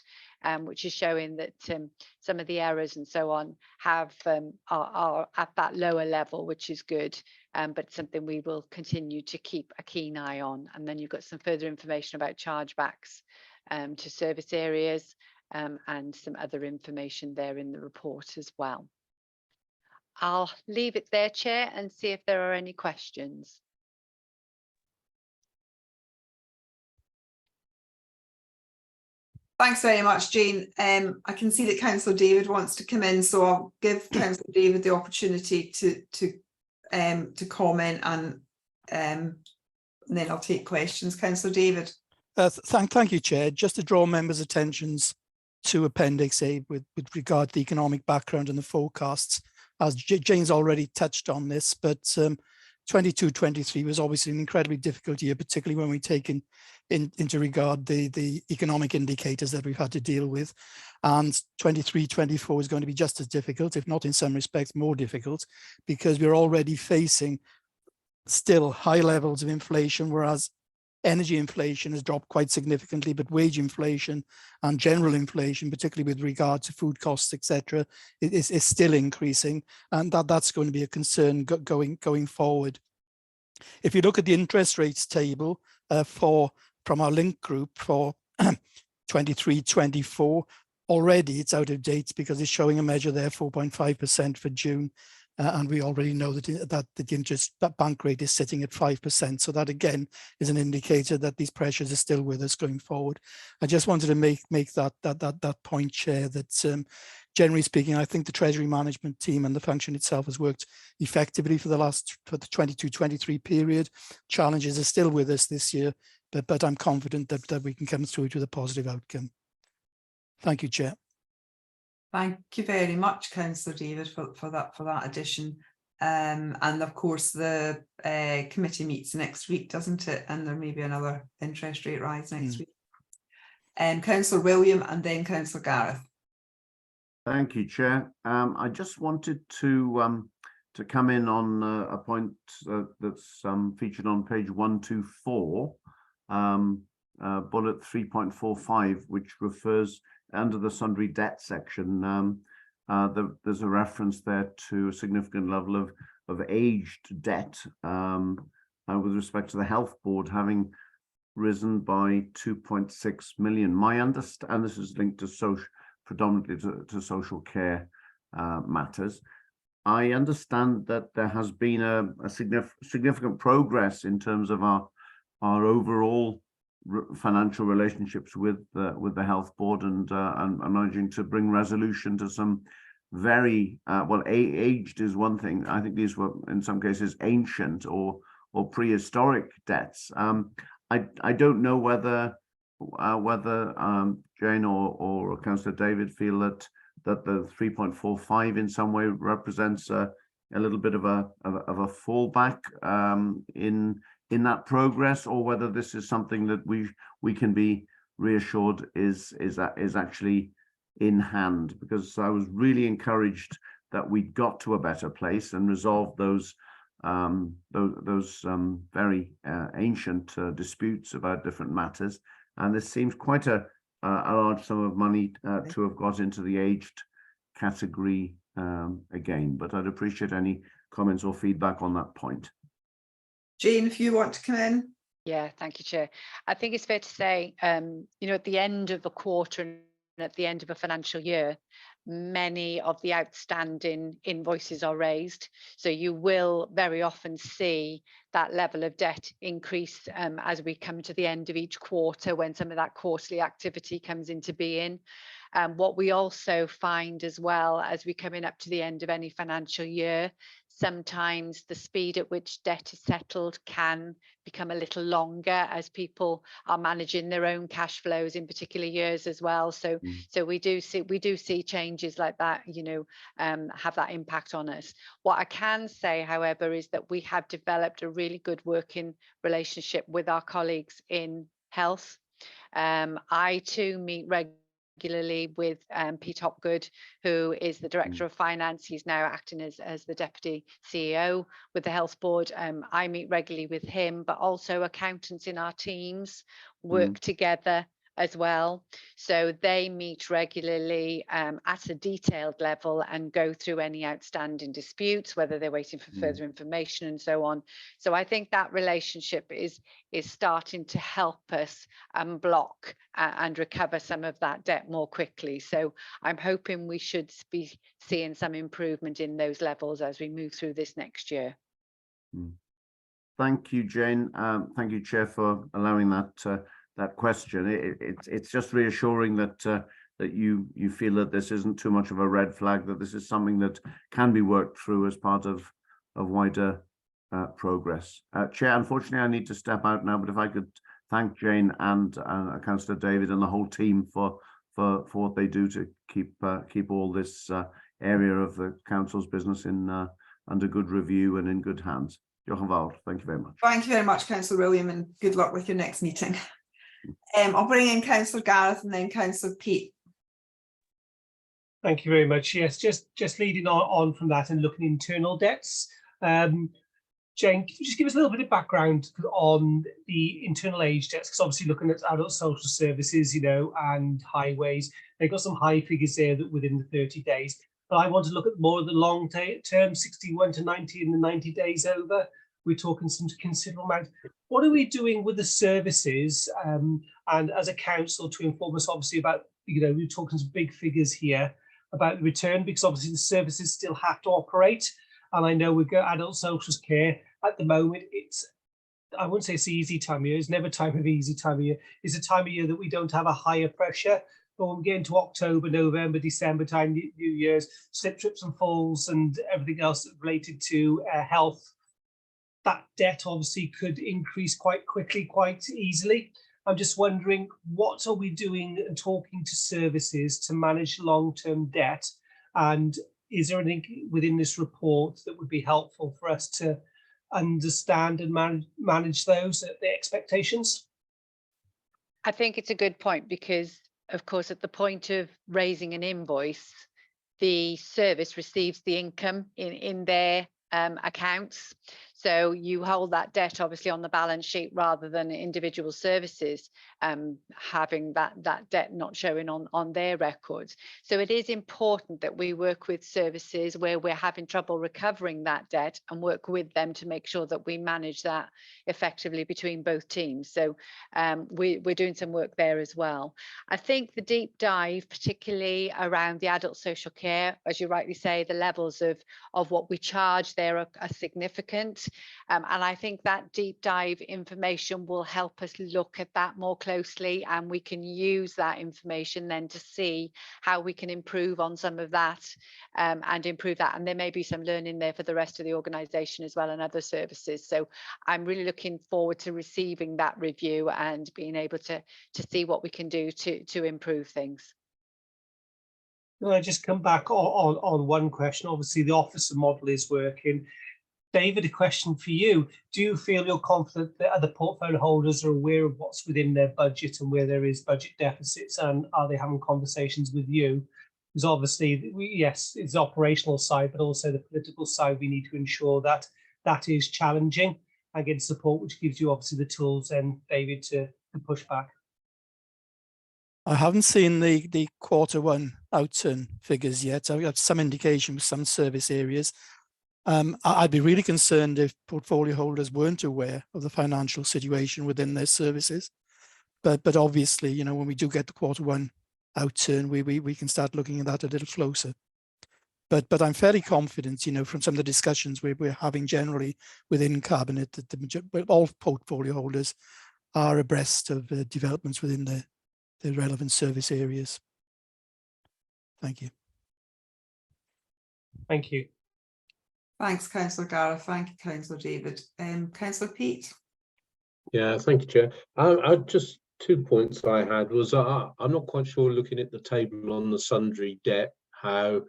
which is showing that some of the errors and so on are at that lower level, which is good, but something we will continue to keep a keen eye on. And then you've got some further information about chargebacks to service areas, and some other information there in the report as well. I'll leave it there, Chair, and see if there are any questions. Thanks very much, Jane. I can see that Councillor David wants to come in, so I'll give Councillor David the opportunity to comment, and then I'll take questions. Councillor David. Thank you, Chair. Just to draw members' attentions to Appendix A with regard to the economic background and the forecasts, as Jane's already touched on this, but 22-23 was obviously an incredibly difficult year, particularly when we take into regard the economic indicators that we've had to deal with. And 23-24 is going to be just as difficult, if not in some respects more difficult, because we're already facing still high levels of inflation, whereas energy inflation has dropped quite significantly, but wage inflation and general inflation, particularly with regard to food costs, etc., is still increasing, and that's going to be a concern going forward. If you look at the interest rates table from our link group for 23-24, already it's out of date because it's showing a measure there 4.5% for June. And we already know that that bank rate is sitting at 5%. So that again is an indicator that these pressures are still with us going forward. I just wanted to make that point, Chair, that generally speaking, I think the Treasury Management team and the function itself has worked effectively for the 22-23 period. Challenges are still with us this year, but I'm confident that we can come through to the positive outcome. Thank you, Chair. Thank you very much, Councillor David, for that addition. And of course, the committee meets next week, doesn't it? And there may be another interest rate rise next week. Councillor William, and then Councillor Gareth. Thank you, Chair. I just wanted to come in on a point that's featured on page 124. bullet 3.45, which refers under the sundry debt section. There's a reference there to a significant level of aged debt with respect to the health board having risen by 2.6 million. My understanding, this is linked to predominantly to social care matters. I understand that there has been a significant progress in terms of our overall financial relationships with the health board and managing to bring resolution to some very aged is one thing. I think these were in some cases ancient or prehistoric debts. I don't know whether Jane or Councillor David feel that the 3.45 in some way represents a little bit of a fallback in that progress, or whether this is something that we can be reassured is actually in hand, because I was really encouraged that we got to a better place and resolved those very ancient disputes about different matters. And this seems quite a large sum of money to have got into the aged category again. But I'd appreciate any comments or feedback on that point. Jane, if you want to come in. Yeah, thank you, Chair. I think it's fair to say, at the end of a quarter and at the end of a financial year, many of the outstanding invoices are raised. So you will very often see that level of debt increase as we come to the end of each quarter, when some of that quarterly activity comes into being. What we also find as well, as we come in up to the end of any financial year, sometimes the speed at which debt is settled can become a little longer as people are managing their own cash flows in particular years as well. So we do see changes like that, have that impact on us. What I can say, however, is that we have developed a really good working relationship with our colleagues in health. I too meet regularly with Pete Hopgood, who is the Director of Finance. He's now acting as the Deputy CEO with the Health Board. I meet regularly with him, but also accountants in our teams work together as well. So they meet regularly at a detailed level and go through any outstanding disputes, whether they're waiting for further information and so on. So I think that relationship is starting to help us unblock and recover some of that debt more quickly. So I'm hoping we should be seeing some improvement in those levels as we move through this next year. Thank you, Jane. Thank you, Chair, for allowing that question. It's just reassuring that you feel that this isn't too much of a red flag, that this is something that can be worked through as part of wider progress. Chair, unfortunately, I need to step out now, but if I could thank Jane and Councillor David and the whole team for what they do to keep all this area of the council's business under good review and in good hands. Thank you very much. Thank you very much, Councillor William, and good luck with your next meeting. I'll bring in Councillor Gareth and then Councillor Pete. Thank you very much. Yes, just leading on from that and looking at internal debts. Jane, can you just give us a little bit of background on the internal age debts? Because obviously looking at adult social services, and highways, they've got some high figures there that within the 30 days. But I want to look at more of the long term, 61 to 90 and the 90 days over. We're talking some considerable amount. What are we doing with the services and as a council to inform us obviously about, we're talking some big figures here about the return, because obviously the services still have to operate. And I know we've got adult social care at the moment. I wouldn't say it's the easy time of year. It's never time of easy time of year. It's a time of year that we don't have a higher pressure. But when we get into October, November, December time, New Year's, slip, trips and falls and everything else related to health, that debt obviously could increase quite quickly, quite easily. I'm just wondering, what are we doing and talking to services to manage long-term debt? And is there anything within this report that would be helpful for us to understand and manage those the expectations? I think it's a good point, because of course at the point of raising an invoice, the service receives the income in their accounts. So you hold that debt obviously on the balance sheet rather than individual services having that debt not showing on their records. So it is important that we work with services where we're having trouble recovering that debt and work with them to make sure that we manage that effectively between both teams. So we're doing some work there as well. I think the deep dive, particularly around the adult social care, as you rightly say, the levels of what we charge there are significant. And I think that deep dive information will help us look at that more closely, and we can use that information then to see how we can improve on some of that and improve that. And there may be some learning there for the rest of the organisation as well and other services. So I'm really looking forward to receiving that review and being able to see what we can do to improve things. Can I just come back on one question? Obviously, the officer model is working. David, a question for you. Do you feel you're confident that other portfolio holders are aware of what's within their budget and where there is budget deficits, and are they having conversations with you? Because obviously, yes, it's the operational side, but also the political side. We need to ensure that that is challenging and get support, which gives you obviously the tools, and David, to push back. I haven't seen the Q1 outturn figures yet. I've got some indication with some service areas. I'd be really concerned if portfolio holders weren't aware of the financial situation within their services. But obviously, you know, when we do get the Q1 outturn, we can start looking at that a little closer. But I'm fairly confident, you know, from some of the discussions we're having generally within Cabinet, that all portfolio holders are abreast of developments within the relevant service areas. Thank you. Thank you. Thanks, Councillor Gareth. Thank you, Councillor David. Councillor Pete. Yeah, thank you, Chair. I just 2 points I had was I'm not quite sure, looking at the table on the sundry debt, how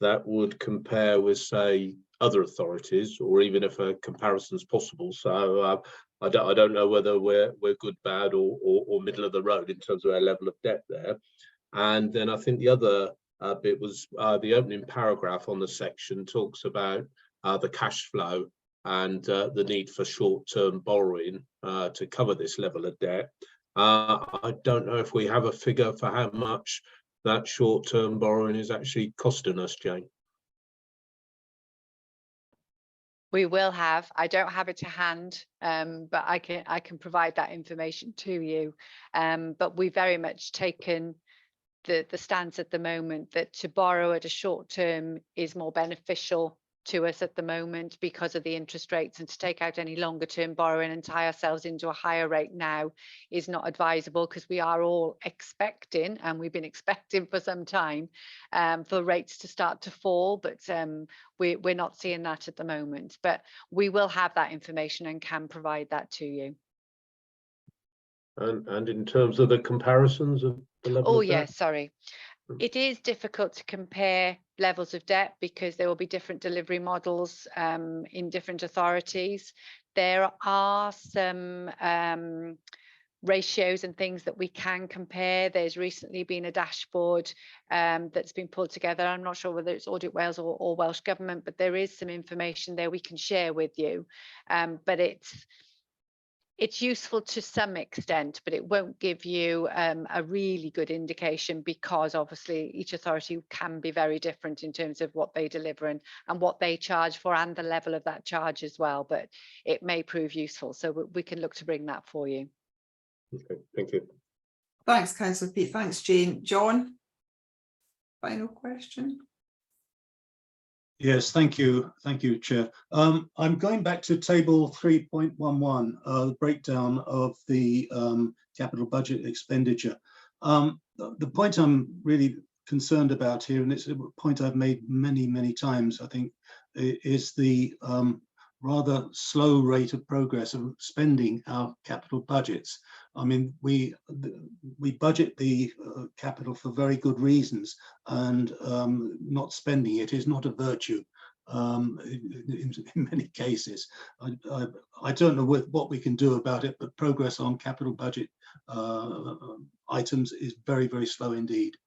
that would compare with, say, other authorities, or even if a comparison is possible. So I don't know whether we're good, bad, or middle of the road in terms of our level of debt there. And then I think the other bit was the opening paragraph on the section talks about the cash flow and the need for short-term borrowing to cover this level of debt. I don't know if we have a figure for how much that short-term borrowing is actually costing us, Jane. We will have. I don't have it to hand, but I can provide that information to you. But we've very much taken the stance at the moment that to borrow at a short term is more beneficial to us at the moment because of the interest rates, and to take out any longer term borrowing and tie ourselves into a higher rate now is not advisable, because we are all expecting, and we've been expecting for some time, for rates to start to fall, but we're not seeing that at the moment. But we will have that information and can provide that to you. And in terms of the comparisons of the level of debt? Yes, sorry. It is difficult to compare levels of debt because there will be different delivery models in different authorities. There are some ratios and things that we can compare. There's recently been a dashboard that's been pulled together. I'm not sure whether it's Audit Wales or Welsh Government, but there is some information there we can share with you. But it's useful to some extent, but it won't give you a really good indication, because obviously each authority can be very different in terms of what they deliver and what they charge for, and the level of that charge as well. But it may prove useful, so we can look to bring that for you. Okay, thank you. Thanks, Councillor Pete. Thanks, Jane. John, final question. Yes, thank you, Chair. I'm going back to table 3.11, breakdown of the capital budget expenditure. The point I'm really concerned about here, and it's a point I've made many times, I think, is the rather slow rate of progress of spending our capital budgets. I mean, we budget the capital for very good reasons, and not spending it is not a virtue in many cases. I don't know what we can do about it, but progress on capital budget items is very slow indeed.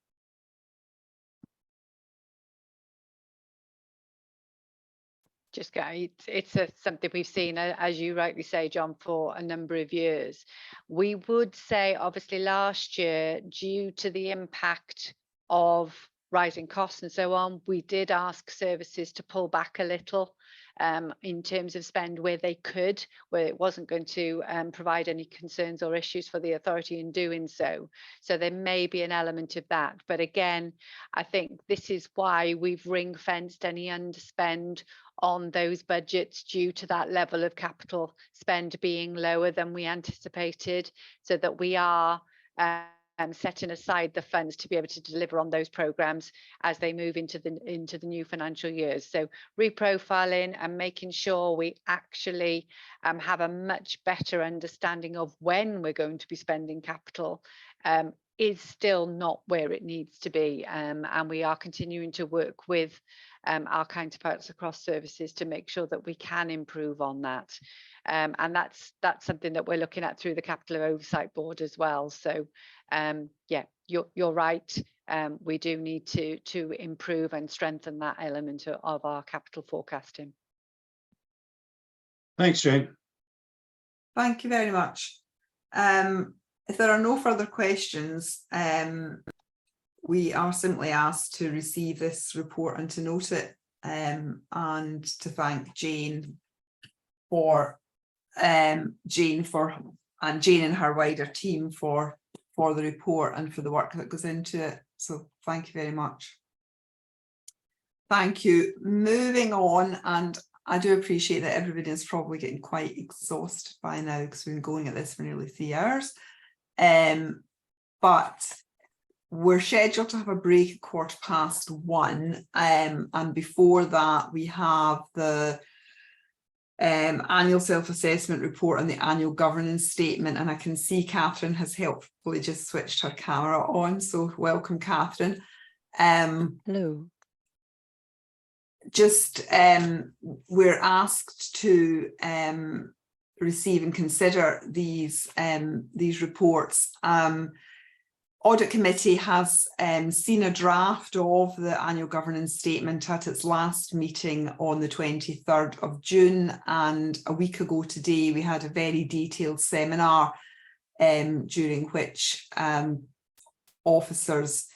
just go, it's something we've seen, as you rightly say, John, for a number of years. We would say, obviously, last year, due to the impact of rising costs and so on, we did ask services to pull back a little in terms of spend where they could, where it wasn't going to provide any concerns or issues for the authority in doing so. So there may be an element of that. But again, I think this is why we've ring-fenced any underspend on those budgets due to that level of capital spend being lower than we anticipated, so that we are setting aside the funds to be able to deliver on those programs as they move into the new financial years. So reprofiling and making sure we actually have a much better understanding of when we're going to be spending capital is still not where it needs to be, and we are continuing to work with our counterparts across services to make sure that we can improve on that, and that's something that we're looking at through the Capital Oversight Board as well. So yeah, you're right, we do need to improve and strengthen that element of our capital forecasting. Thanks, Jane. Thank you very much. If there are no further questions, we are simply asked to receive this report and to note it, and to thank Jane and her wider team for the report and for the work that goes into it. So thank you very much. Thank you. Moving on, and I do appreciate that everybody is probably getting quite exhausted by now because we've been going at this for nearly 3 hours. But we're scheduled to have a break at 1:15, and before that we have the annual self-assessment report and the annual governance statement, and I can see Catherine has helpfully just switched her camera on, so welcome, Catherine. Hello. Just we're asked to receive and consider these reports. Audit Committee has seen a draft of the annual governance statement at its last meeting on the 23rd of June, and a week ago today we had a very detailed seminar during which officers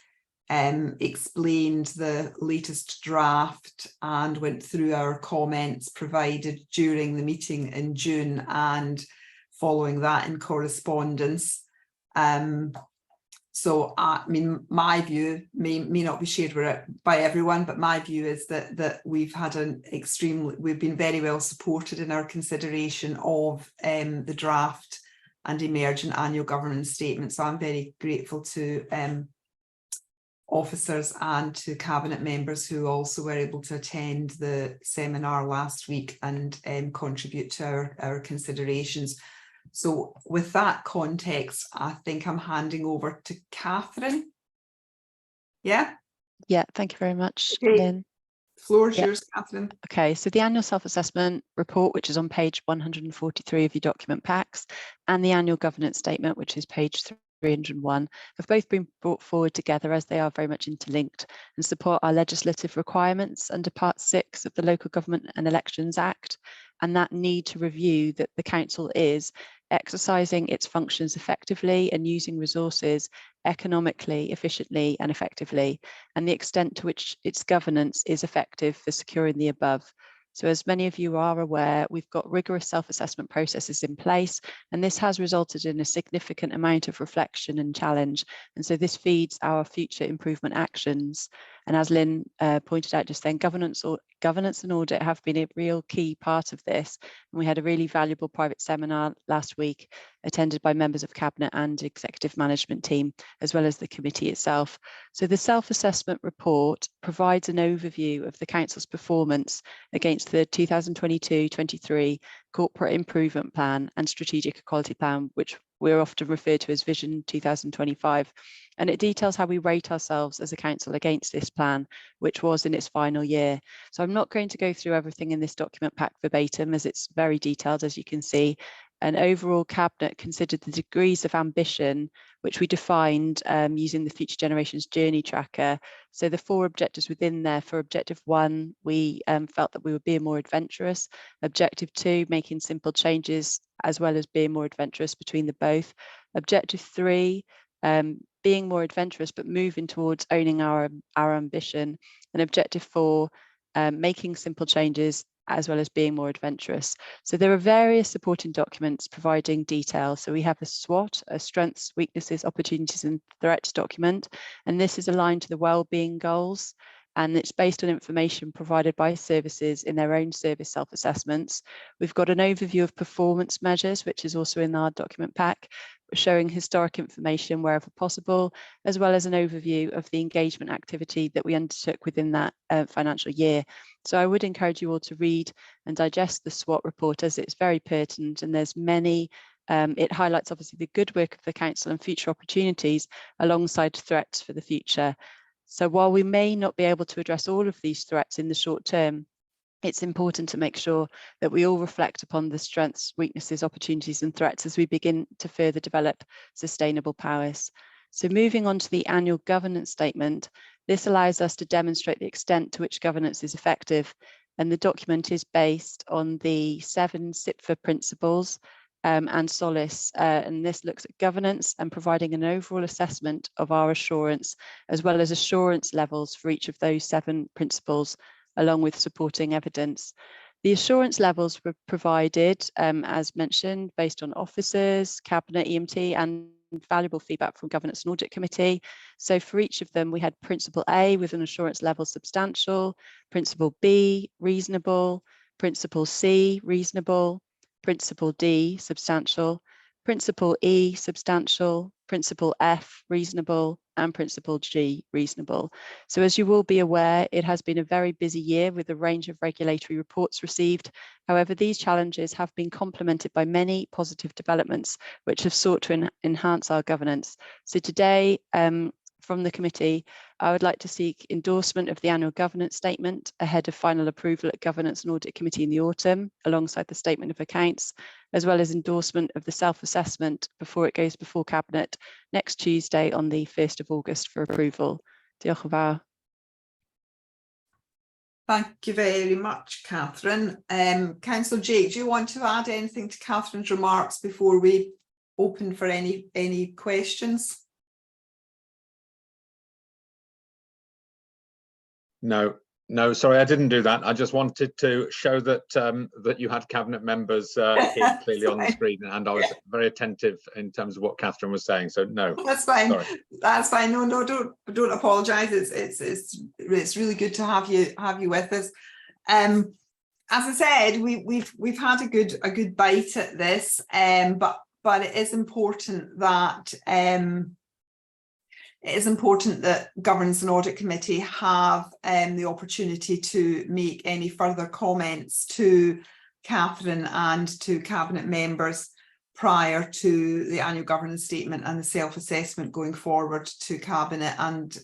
explained the latest draft and went through our comments provided during the meeting in June, and following that in correspondence. So I mean, my view may not be shared by everyone, but my view is that we've had we've been very well supported in our consideration of the draft and emergent annual governance statement. So I'm very grateful to officers and to cabinet members who also were able to attend the seminar last week and contribute to our considerations. So with that context, I think I'm handing over to Catherine. Yeah? Yeah, thank you very much, Okay. Lynn. Floor is yours, Catherine. Okay, so the annual self-assessment report, which is on page 143 of your document packs, and the annual governance statement, which is page 301, have both been brought forward together as they are very much interlinked and support our legislative requirements under Part 6 of the Local Government and Elections Act, and that need to review that the council is exercising its functions effectively and using resources economically, efficiently and effectively, and the extent to which its governance is effective for securing the above. So as many of you are aware, we've got rigorous self-assessment processes in place, and this has resulted in a significant amount of reflection and challenge. And so this feeds our future improvement actions. And as Lynn pointed out just then, governance and audit have been a real key part of this. And we had a really valuable private seminar last week, attended by members of Cabinet and executive management team, as well as the committee itself. So the self-assessment report provides an overview of the council's performance against the 2022-23 Corporate Improvement Plan and Strategic Equality Plan, which we're often referred to as Vision 2025. And it details how we rate ourselves as a council against this plan, which was in its final year. So I'm not going to go through everything in this document pack verbatim, as it's very detailed, as you can see, And overall, Cabinet considered the degrees of ambition, which we defined using the Future Generations Journey Tracker. So the 4 objectives within there, for Objective 1, we felt that we were being more adventurous. Objective 2, making simple changes as well as being more adventurous between the both. Objective 3, being more adventurous but moving towards owning our ambition. And Objective 4, making simple changes as well as being more adventurous. So there are various supporting documents providing detail. So we have a SWOT, a strengths, weaknesses, opportunities and threats document, and this is aligned to the wellbeing goals, and it's based on information provided by services in their own service self-assessments. We've got an overview of performance measures, which is also in our document pack, showing historic information wherever possible, as well as an overview of the engagement activity that we undertook within that financial year. So I would encourage you all to read and digest the SWOT report, as it's very pertinent, and there's many, it highlights obviously the good work of the Council and future opportunities alongside threats for the future. So while we may not be able to address all of these threats in the short term, it's important to make sure that we all reflect upon the strengths, weaknesses, opportunities and threats as we begin to further develop sustainable powers. So moving on to the annual governance statement, this allows us to demonstrate the extent to which governance is effective, and the document is based on the 7 SIPFA principles and Solace, and this looks at governance and providing an overall assessment of our assurance, as well as assurance levels for each of those 7 principles, along with supporting evidence. The assurance levels were provided, as mentioned, based on officers, Cabinet, EMT, and valuable feedback from Governance and Audit Committee. So for each of them, we had Principle A with an assurance level substantial, Principle B, reasonable, Principle C, reasonable, Principle D, substantial, Principle E, substantial, Principle F, reasonable, and Principle G, reasonable. So as you will be aware, it has been a very busy year with a range of regulatory reports received. However, these challenges have been complemented by many positive developments which have sought to enhance our governance. So today, from the committee, I would like to seek endorsement of the annual governance statement ahead of final approval at Governance and Audit Committee in the autumn, alongside the statement of accounts, as well as endorsement of the self-assessment before it goes before Cabinet next Tuesday on the 1st of August for approval. Diolch yn fawr. Thank you very much, Catherine. Councillor Jake, do you want to add anything to Catherine's remarks before we open for any questions? No, sorry, I didn't do that. I just wanted to show that that you had Cabinet members here clearly on the screen, and I was very attentive in terms of what Catherine was saying. So no, that's fine. Sorry. That's fine. No, don't apologise. It's really good to have you with us. As I said, we've had a good bite at this, but it is important that Governance and Audit Committee have the opportunity to make any further comments to Catherine and to Cabinet members prior to the annual governance statement and the self-assessment going forward to Cabinet and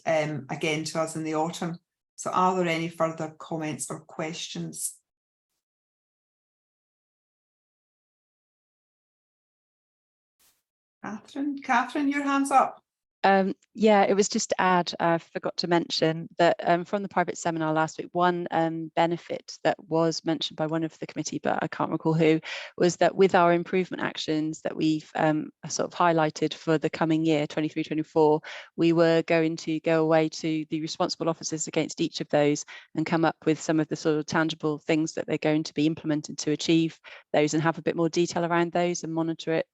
again to us in the autumn. So are there any further comments or questions? Catherine, your hand's up. Yeah, it was just to add, I forgot to mention that from the private seminar last week, one benefit that was mentioned by one of the committee, but I can't recall who, was that with our improvement actions that we've sort of highlighted for the coming year, 23-24, we were going to go away to the responsible officers against each of those and come up with some of the sort of tangible things that they're going to be implemented to achieve those and have a bit more detail around those and monitor it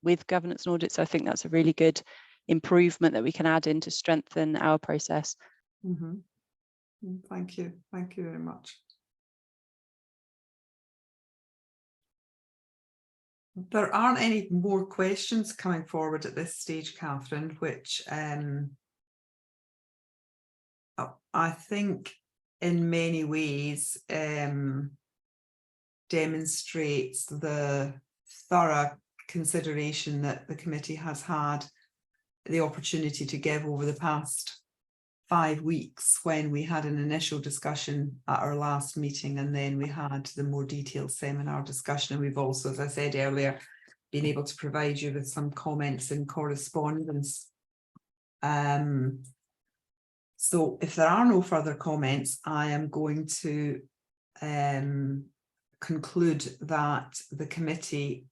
with governance and audit. So I think that's a really good improvement that we can add in to strengthen our process. Mm-hmm. Thank you very much. There aren't any more questions coming forward at this stage, Catherine, which I think in many ways demonstrates the thorough consideration that the committee has had the opportunity to give over the past 5 weeks, when we had an initial discussion at our last meeting and then we had the more detailed seminar discussion, and we've also, as I said earlier, been able to provide you with some comments in correspondence. So if there are no further comments, I am going to conclude that the committee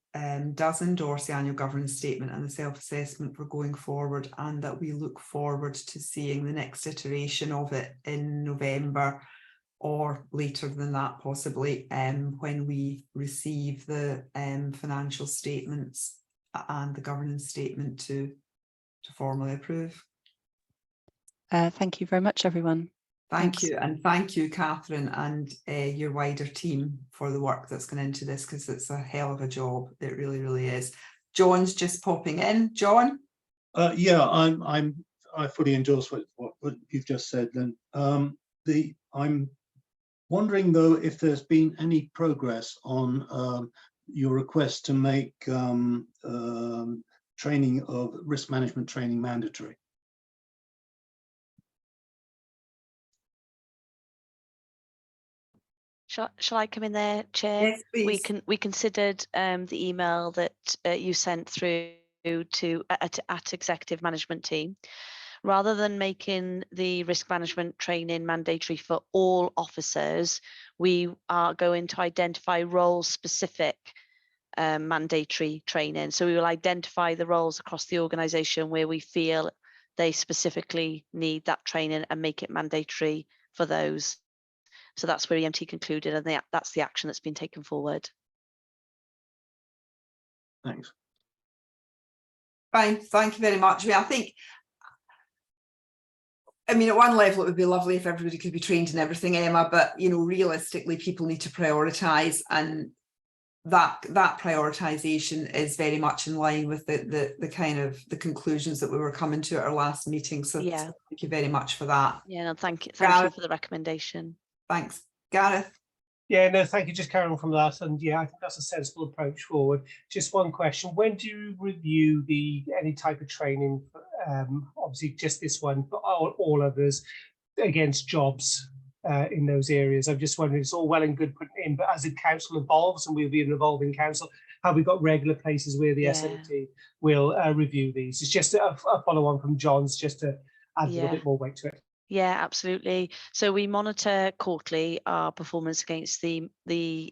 does endorse the annual governance statement and the self-assessment for going forward, and that we look forward to seeing the next iteration of it in November or later than that, possibly, when we receive the financial statements and the governance statement to formally approve. Thank you very much, everyone. Thank you, and thank you, Catherine, and your wider team for the work that's gone into this, because it's a hell of a job. It really, really is. John's just popping in. John? Yeah, I fully endorse what you've just said. Then I'm wondering though if there's been any progress on your request to make training of risk management training mandatory. Shall I come in there, Chair? Yes, please. We considered the email that you sent through to at executive management team. Rather than making the risk management training mandatory for all officers, we are going to identify role-specific mandatory training. So we will identify the roles across the organisation where we feel they specifically need that training and make it mandatory for those. So that's where EMT concluded, and that's the action that's been taken forward. Thanks. Fine, thank you very much. I mean, at one level, it would be lovely if everybody could be trained in everything, Emma, but, you know, realistically, people need to prioritise, and that prioritisation is very much in line with the kind of the conclusions that we were coming to at our last meeting. So yeah, thank you very much for that. Yeah, no, thank you for the recommendation. Thanks. Gareth? Yeah, no, thank you. Just carrying on from that. And yeah, I think that's a sensible approach forward. Just one question. When do you review any type of training, obviously just this one, but all others against jobs in those areas? I'm just wondering, it's all well and good putting in, but as the council evolves, and we'll be an evolving council, have we got regular places where the SMT will review these? It's just a follow on from John's, just to add a little bit more weight to it. Yeah, absolutely. So we monitor quarterly our performance against the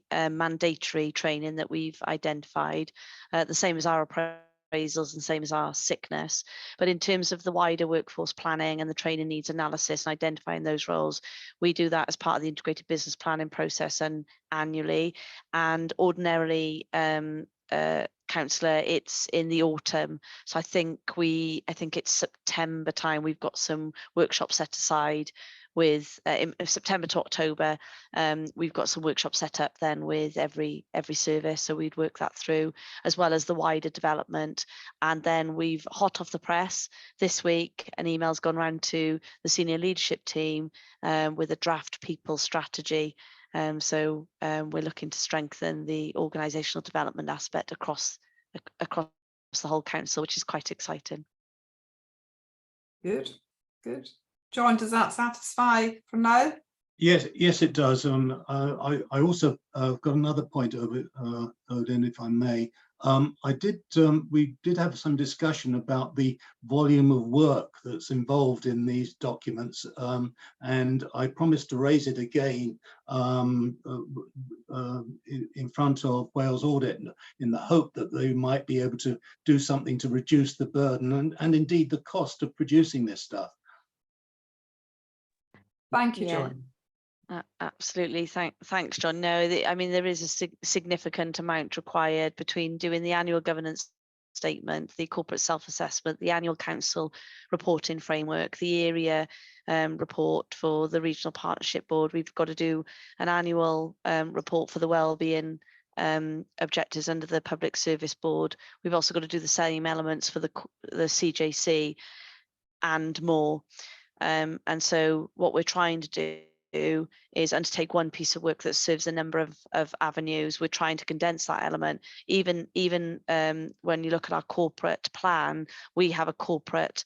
mandatory training that we've identified, the same as our appraisals and same as our sickness. But in terms of the wider workforce planning and the training needs analysis and identifying those roles, we do that as part of the integrated business planning process and annually. And ordinarily, councillor, it's in the autumn, so I think it's September time. We've got some workshops set aside with in September to October. We've got some workshops set up then with every service, so we'd work that through, as well as the wider development. And then we've hot off the press this week, an email's gone around to the senior leadership team with a draft people strategy. So we're looking to strengthen the organisational development aspect across the whole council, which is quite exciting. Good. John, does that satisfy for now? Yes, it does. I also got another point of it, Odin, if I may. We did have some discussion about the volume of work that's involved in these documents, and I promised to raise it again in front of Wales Audit, in the hope that they might be able to do something to reduce the burden and indeed the cost of producing this stuff. Thank you, John. Absolutely. Thanks, John. No, I mean, there is a significant amount required between doing the annual governance statement, the corporate self-assessment, the annual council reporting framework, the area report for the regional partnership board. We've got to do an annual report for the wellbeing objectives under the public service board. We've also got to do the same elements for the CJC and more. And so what we're trying to do is undertake one piece of work that serves a number of avenues. We're trying to condense that element. Even when you look at our corporate plan, we have a corporate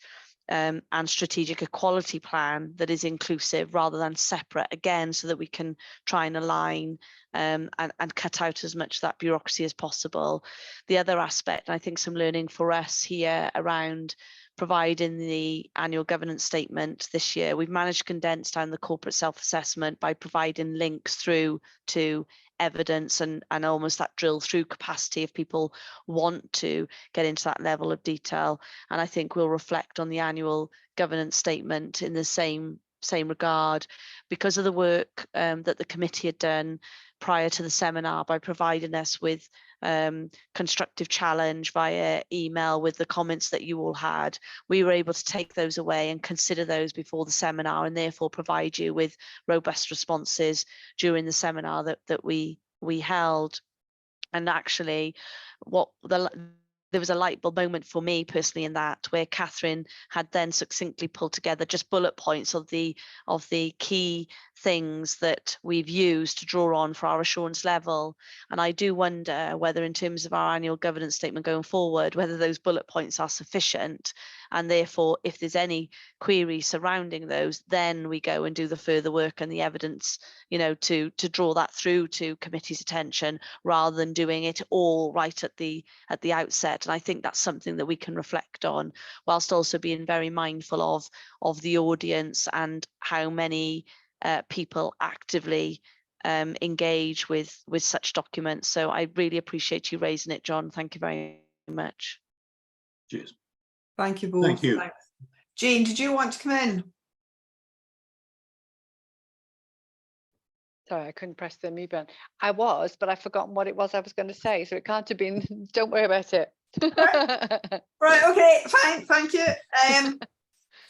and strategic equality plan that is inclusive rather than separate, again, so that we can try and align and cut out as much of that bureaucracy as possible. The other aspect, and I think some learning for us here around providing the annual governance statement this year, we've managed to condense down the corporate self-assessment by providing links through to evidence and almost that drill through capacity if people want to get into that level of detail. And I think we'll reflect on the annual governance statement in the same regard, because of the work that the committee had done prior to the seminar by providing us with constructive challenge via email with the comments that you all had. We were able to take those away and consider those before the seminar, and therefore provide you with robust responses during the seminar that we held. And actually, there was a light bulb moment for me personally in that, where Catherine had then succinctly pulled together just bullet points of the key things that we've used to draw on for our assurance level. And I do wonder whether, in terms of our annual governance statement going forward, whether those bullet points are sufficient, and therefore if there's any queries surrounding those, then we go and do the further work and the evidence, you know, to draw that through to committee's attention, rather than doing it all right at the outset. And I think that's something that we can reflect on, whilst also being very mindful of the audience and how many people actively engage with such documents. So I really appreciate you raising it, John. Thank you very much. Cheers. Thank you both. Thank you. Thanks. Jane, did you want to come in? Sorry, I couldn't press the mute button. I was, but I've forgotten what it was I was going to say, so it can't have been. Don't worry about it. Right, okay, fine, thank you.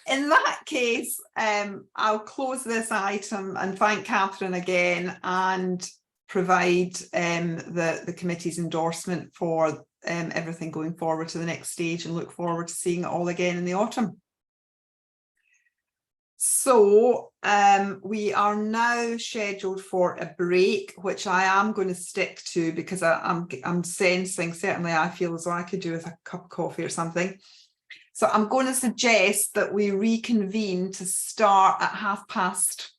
In that case, I'll close this item and thank Catherine again, and provide the committee's endorsement for everything going forward to the next stage, and look forward to seeing it all again in the autumn. So we are now scheduled for a break, which I am going to stick to, because I'm sensing, certainly I feel as though I could do with a cup of coffee or something. So I'm going to suggest that we reconvene to start at past.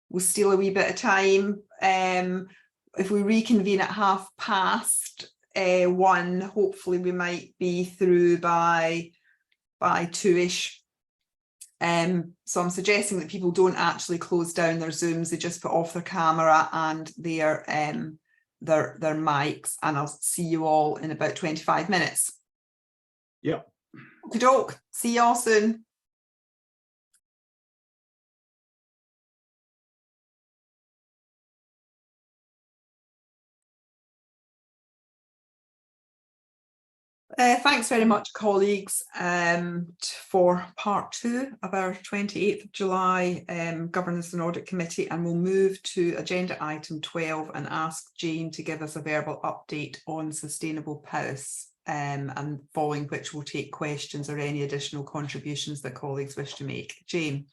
We'll steal a wee bit of time. If we reconvene at 1:30, hopefully we might be through by 2ish. So I'm suggesting that people don't actually close down their Zooms, they just put off their camera and their mics, and I'll see you all in about 25 minutes. Yeah. Okey doke. See you all soon. Thanks very much, colleagues, for part 2 of our 28th of July Governance and Audit Committee, and we'll move to agenda item 12 and ask Jane to give us a verbal update on Sustainable Powys, and following which we'll take questions or any additional contributions that colleagues wish to make. Jane.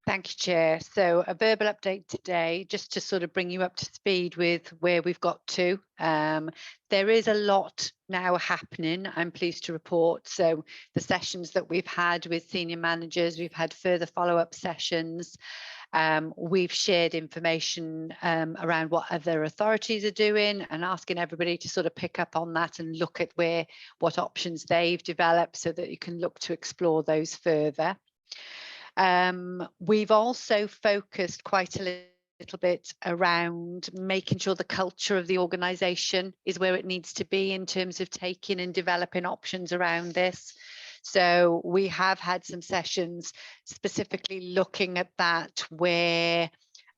Thank you, Chair. So a verbal update today, just to sort of bring you up to speed with where we've got to. There is a lot now happening, I'm pleased to report. So the sessions that we've had with senior managers, we've had further follow-up sessions. We've shared information around what other authorities are doing, and asking everybody to sort of pick up on that and look at what options they've developed, so that you can look to explore those further. We've also focused quite a little bit around making sure the culture of the organisation is where it needs to be in terms of taking and developing options around this. So we have had some sessions specifically looking at that, where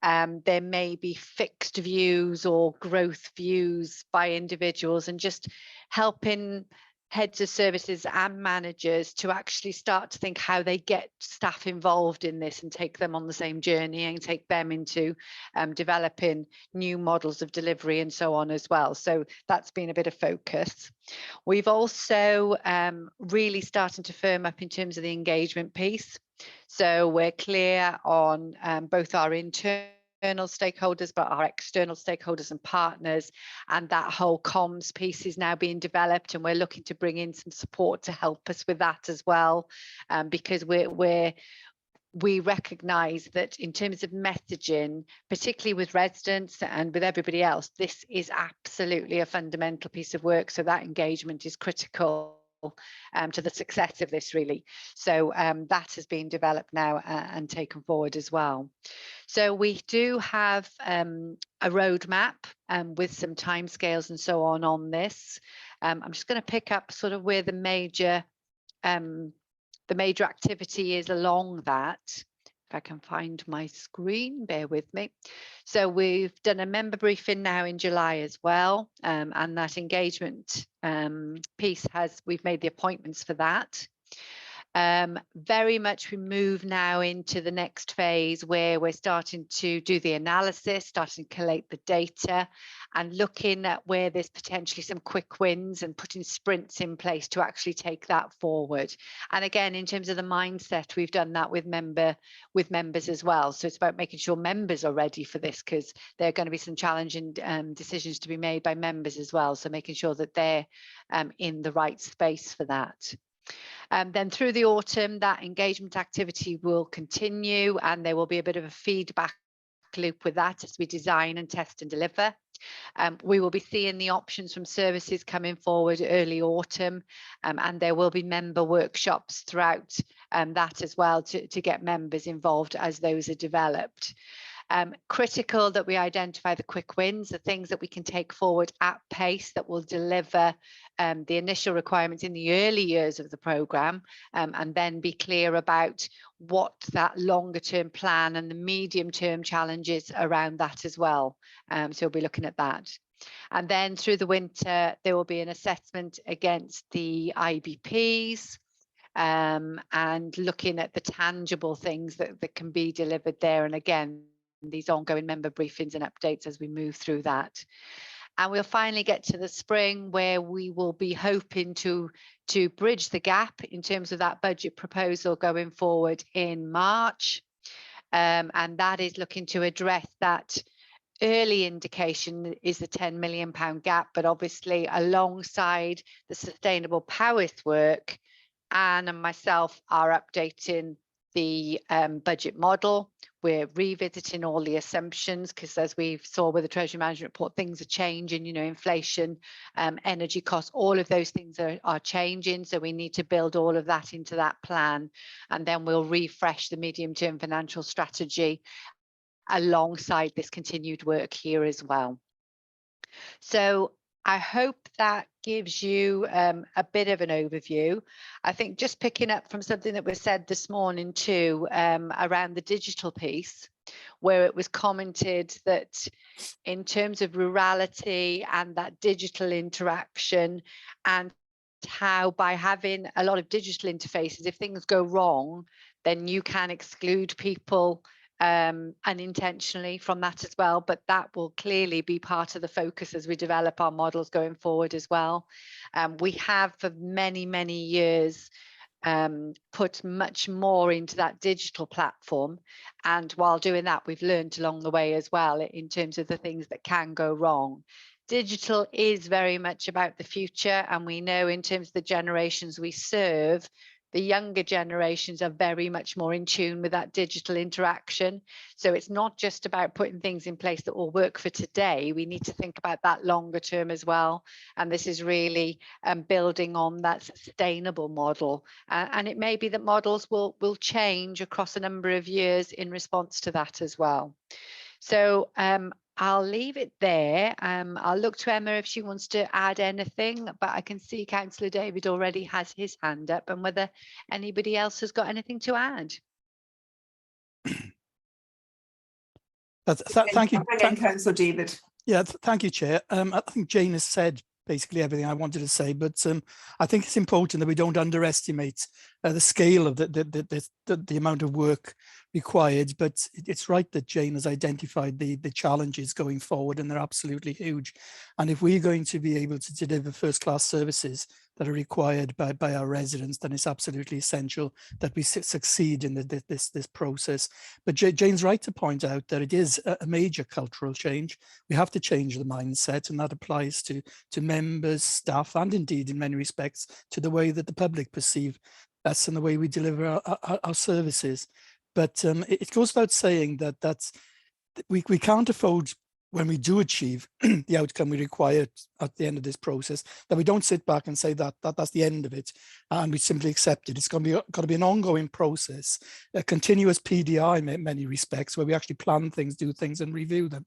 there may be fixed views or growth views by individuals, and just helping heads of services and managers to actually start to think how they get staff involved in this and take them on the same journey, and take them into developing new models of delivery and so on as well. So that's been a bit of focus. We've also really starting to firm up in terms of the engagement piece. So we're clear on both our internal stakeholders, but our external stakeholders and partners, and that whole comms piece is now being developed, and we're looking to bring in some support to help us with that as well, because we recognise that in terms of messaging, particularly with residents and with everybody else, this is absolutely a fundamental piece of work, so that engagement is critical to the success of this, really. So that has been developed now and taken forward as well. So we do have a roadmap with some timescales and so on this. I'm just going to pick up sort of where the major activity is along that. If I can find my screen, bear with me. So we've done a member briefing now in July as well, and that engagement piece we've made the appointments for that. Very much we move now into the next phase where we're starting to do the analysis, starting to collate the data, and looking at where there's potentially some quick wins and putting sprints in place to actually take that forward. And again, in terms of the mindset, we've done that with members as well. So it's about making sure members are ready for this, because there are going to be some challenging decisions to be made by members as well. So making sure that they're in the right space for that. Then through the autumn, that engagement activity will continue, and there will be a bit of a feedback loop with that as we design and test and deliver. We will be seeing the options from services coming forward early autumn, and there will be member workshops throughout that as well to get members involved as those are developed. Critical that we identify the quick wins, the things that we can take forward at pace that will deliver the initial requirements in the early years of the programme, and then be clear about what that longer term plan and the medium term challenges around that as well. So we'll be looking at that. And then through the winter, there will be an assessment against the IBPs, and looking at the tangible things that can be delivered there. And again, these ongoing member briefings and updates as we move through that. And we'll finally get to the spring where we will be hoping to bridge the gap in terms of that budget proposal going forward in March. And that is looking to address that early indication is the £10 million gap, but obviously alongside the sustainable powers work, Anne and myself are updating the budget model. We're revisiting all the assumptions, because as we saw with the Treasury Management Report, things are changing, you know, inflation, energy costs, all of those things are changing. So we need to build all of that into that plan. And then we'll refresh the medium-term financial strategy alongside this continued work here as well. So I hope that gives you a bit of an overview. I think just picking up from something that was said this morning too, around the digital piece, where it was commented that in terms of rurality and that digital interaction, and how by having a lot of digital interfaces, if things go wrong, then you can exclude people unintentionally from that as well, but that will clearly be part of the focus as we develop our models going forward as well. We have for many years put much more into that digital platform, and while doing that we've learned along the way as well in terms of the things that can go wrong. Digital is very much about the future, and we know in terms of the generations we serve, the younger generations are very much more in tune with that digital interaction. So it's not just about putting things in place that will work for today. We need to think about that longer term as well. And this is really building on that sustainable model. And it may be that models will change across a number of years in response to that as well. So I'll leave it there. I'll look to Emma if she wants to add anything, but I can see Councillor David already has his hand up, and whether anybody else has got anything to add. Thank you. Councillor David. Yeah, thank you, Chair. I think Jane has said basically everything I wanted to say, but I think it's important that we don't underestimate the scale of the amount of work required, but it's right that Jane has identified the challenges going forward, and they're absolutely huge. And if we're going to be able to deliver first-class services that are required by our residents, then it's absolutely essential that we succeed in this process. But Jane's right to point out that it is a major cultural change. We have to change the mindset, and that applies to members, staff, and indeed in many respects to the way that the public perceive us and the way we deliver our services. But it goes without saying that we can't afford, when we do achieve the outcome we require at the end of this process, that we don't sit back and say that's the end of it and we simply accept it. It's got to be an ongoing process, a continuous PDI in many respects, where we actually plan things, do things, and review them.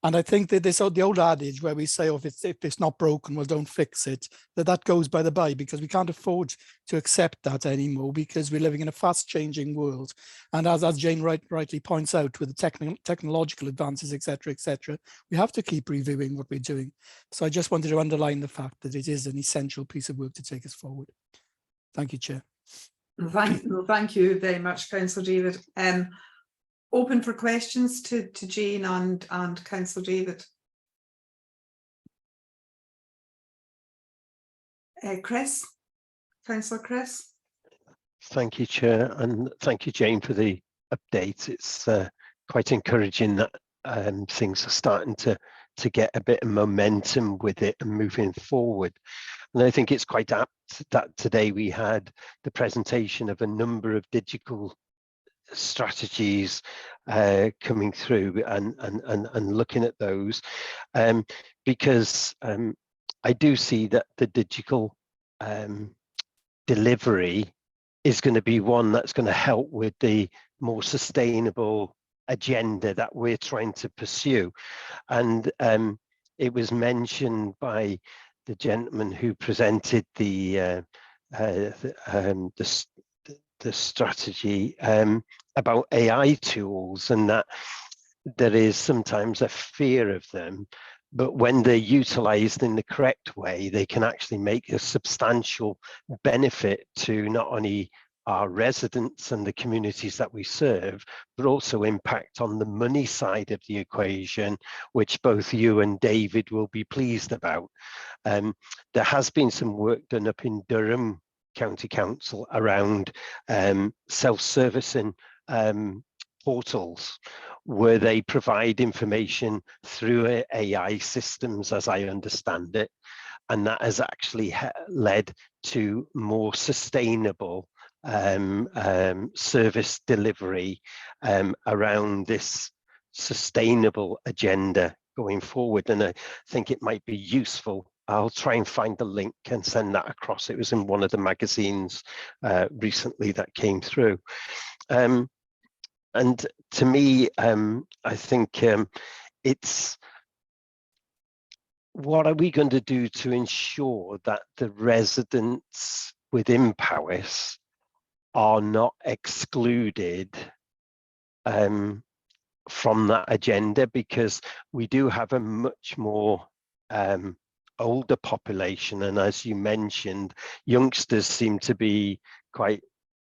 And I think that the old adage where we say, oh, if it's not broken, well, don't fix it, that goes by the by, because we can't afford to accept that anymore, because we're living in a fast-changing world. And as Jane rightly points out, with the technological advances, etc., we have to keep reviewing what we're doing. So I just wanted to underline the fact that it is an essential piece of work to take us forward. Thank you, Chair. Thank you very much, Councillor David. Open for questions to Jane and Councillor David. Chris, Councillor Chris. Thank you, Chair, and thank you, Jane, for the update. It's quite encouraging that things are starting to get a bit of momentum with it and moving forward. And I think it's quite apt that today we had the presentation of a number of digital strategies coming through and looking at those, because I do see that the digital delivery is going to be one that's going to help with the more sustainable agenda that we're trying to pursue. And it was mentioned by the gentleman who presented the strategy about AI tools, and that there is sometimes a fear of them, but when they're utilized in the correct way, they can actually make a substantial benefit to not only our residents and the communities that we serve, but also impact on the money side of the equation, which both you and David will be pleased about. There has been some work done up in Durham County Council around self-servicing portals, where they provide information through AI systems, as I understand it, and that has actually led to more sustainable service delivery around this sustainable agenda going forward. And I think it might be useful. I'll try and find the link and send that across. It was in one of the magazines recently that came through. And to me, I think it's, what are we going to do to ensure that the residents within Powys are not excluded from that agenda, because we do have a much more older population, and as you mentioned, youngsters seem to be quite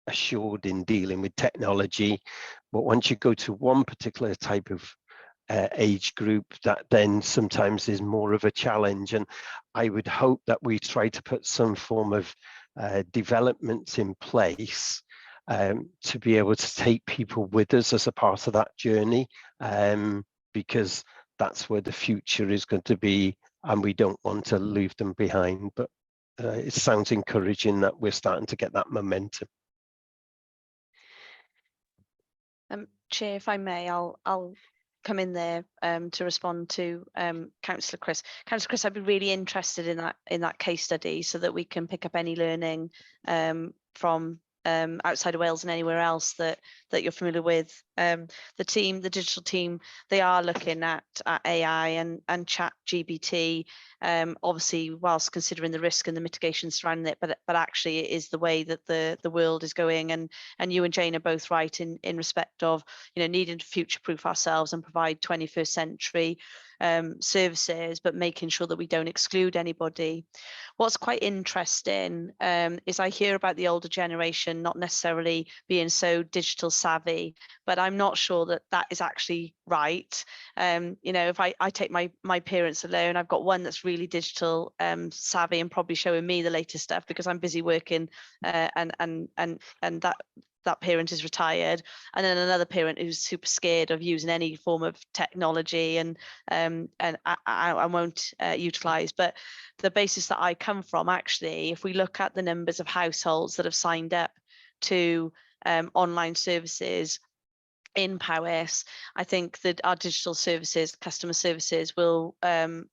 assured in dealing with technology, but once you go to one particular type of age group, that then sometimes is more of a challenge. And I would hope that we try to put some form of developments in place to be able to take people with us as a part of that journey, because that's where the future is going to be, and we don't want to leave them behind. But it sounds encouraging that we're starting to get that momentum. Chair, if I may, I'll come in there to respond to Councillor Chris. Councillor Chris, I'd be really interested in that case study, so that we can pick up any learning from outside of Wales and anywhere else that you're familiar with. The digital team, they are looking at AI and chat GPT, obviously whilst considering the risk and the mitigation surrounding it, but actually it is the way that the world is going, and you and Jane are both right in respect of, you know, needing to future-proof ourselves and provide 21st century services, but making sure that we don't exclude anybody. What's quite interesting is I hear about the older generation organization not necessarily being so digital savvy, but I'm not sure that that is actually right. You know, if I take my parents alone, I've got one that's really digital savvy and probably showing me the latest stuff because I'm busy working, and that parent is retired, and then another parent who's super scared of using any form of technology and I won't utilize. But the basis that I come from, actually, if we look at the numbers of households that have signed up to online services in Powys, I think that our digital services, customer services, will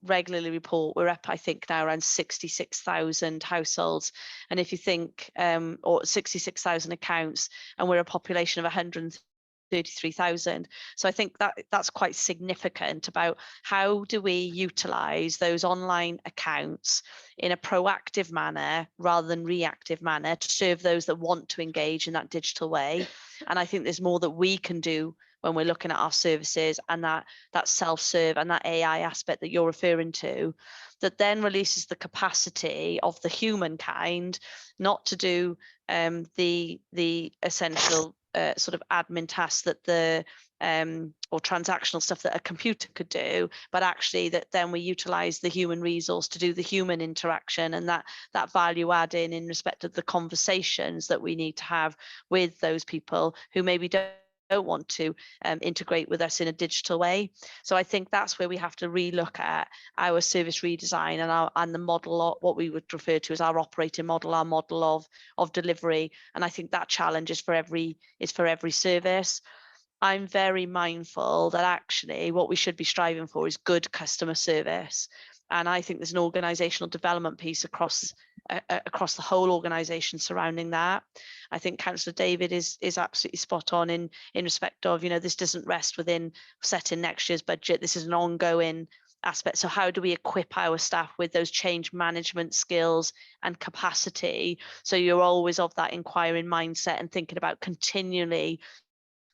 regularly report we're up, I think, now around 66,000 households. And if you think, or 66,000 accounts, and we're a population of 133,000. So I think that that's quite significant about how do we utilize those online accounts in a proactive manner rather than reactive manner to serve those that want to engage in that digital way. And I think there's more that we can do when we're looking at our services, and that self-serve and that AI aspect that you're referring to, that then releases the capacity of the humankind not to do the essential sort of admin tasks that the or transactional stuff that a computer could do, but actually that then we utilize the human resource to do the human interaction, and that value adding in respect of the conversations that we need to have with those people who maybe don't want to integrate with us in a digital way. So I think that's where we have to relook at our service redesign and the model, what we would refer to as our operating model, our model of delivery. And I think that challenge is for every service. I'm very mindful that actually what we should be striving for is good customer service. And I think there's an organizational development piece across the whole organization surrounding that. I think Councillor David is absolutely spot on in respect of, you know, this doesn't rest within setting next year's budget. This is an ongoing aspect. So how do we equip our staff with those change management skills and capacity? So you're always of that inquiring mindset and thinking about continually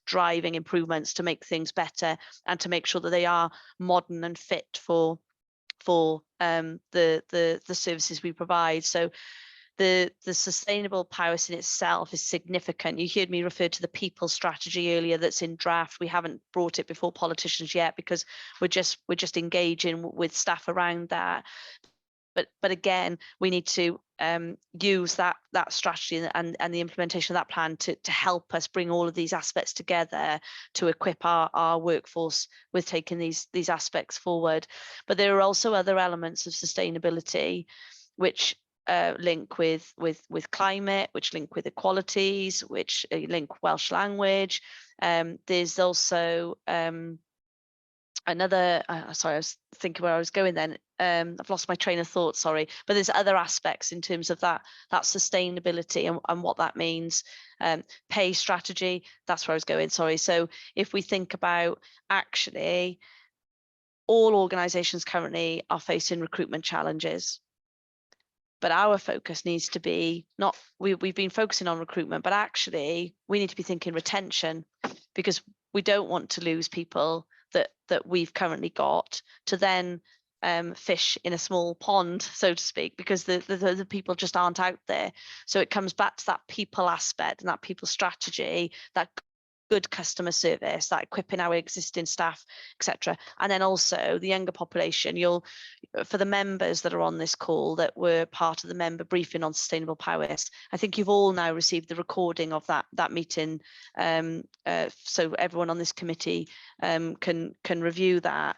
driving improvements to make things better and to make sure that they are modern and fit for the services we provide. So the sustainable Powys in itself is significant. You heard me refer to the people strategy earlier that's in draft. We haven't brought it before politicians yet because we're just engaging with staff around that. But again, we need to use that strategy and the implementation of that plan to help us bring all of these aspects together to equip our workforce with taking these aspects forward. But there are also other elements of sustainability which link with climate, which link with equalities, which link Welsh language. There's also another, sorry, I was thinking where I was going then. I've lost my train of thought, sorry. But there's other aspects in terms of that sustainability and what that means. Pay strategy, that's where I was going, sorry. So if we think about actually all organisations currently are facing recruitment challenges. But our focus needs to be not, we've been focusing on recruitment, but actually we need to be thinking retention, because we don't want to lose people that we've currently got to then fish in a small pond, so to speak, because the people just aren't out there. So it comes back to that people aspect and that people strategy, that good customer service, that equipping our existing staff, etc. And then also the younger population. For the members that are on this call that were part of the member briefing on sustainable Powys, I think you've all now received the recording of that meeting, so everyone on this committee can review that.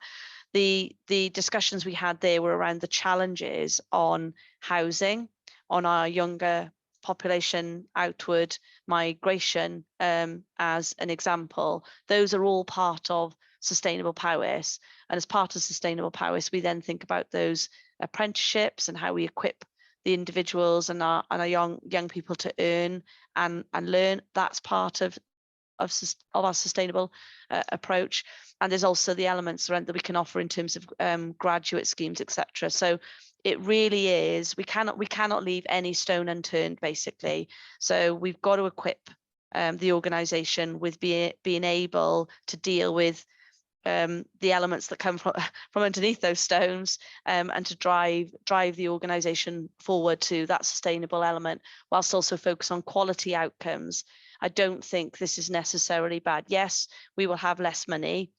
The discussions we had there were around the challenges on housing, on our younger population outward migration, as an example. Those are all part of sustainable Powys, and as part of sustainable Powys we then think about those apprenticeships and how we equip the individuals and our young people to earn and learn. That's part of our sustainable approach. And there's also the elements around that we can offer in terms of graduate schemes, etc. So it really is, we cannot leave any stone unturned, basically. So we've got to equip the organisation with being able to deal with the elements that come from underneath those stones, and to drive the organisation forward to that sustainable element, whilst also focus on quality outcomes. I don't think this is necessarily bad. Yes, we will have less money,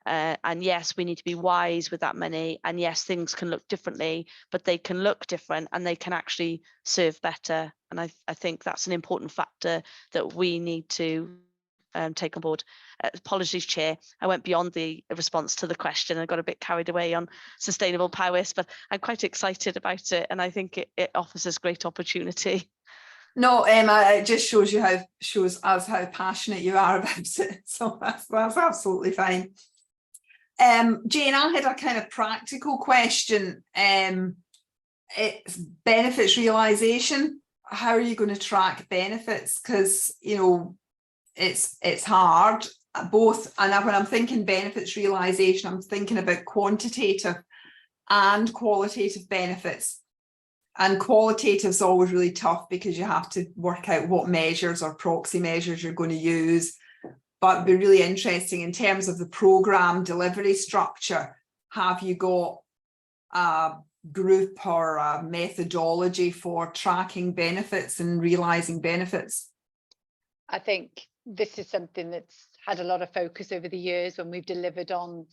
and yes, we need to be wise with that money, and yes, things can look differently, but they can look different and they can actually serve better. And I think that's an important factor that we need to take on board. Apologies, Chair, I went beyond the response to the question and got a bit carried away on sustainable powers, but I'm quite excited about it, and I think it offers us great opportunity. No, Emma, it just shows us how passionate you are about it. So that's absolutely fine. Jane, I had a kind of practical question. It's benefits realisation. How are you going to track benefits? Because, you know, it's hard. Both, and when I'm thinking benefits realisation, I'm thinking about quantitative and qualitative benefits. And qualitative is always really tough because you have to work out what measures or proxy measures you're going to use. But it'd be really interesting in terms of the programme delivery structure. Have you got a group or a methodology for tracking benefits and realising benefits? I think this is something that's had a lot of focus over the years when we've delivered on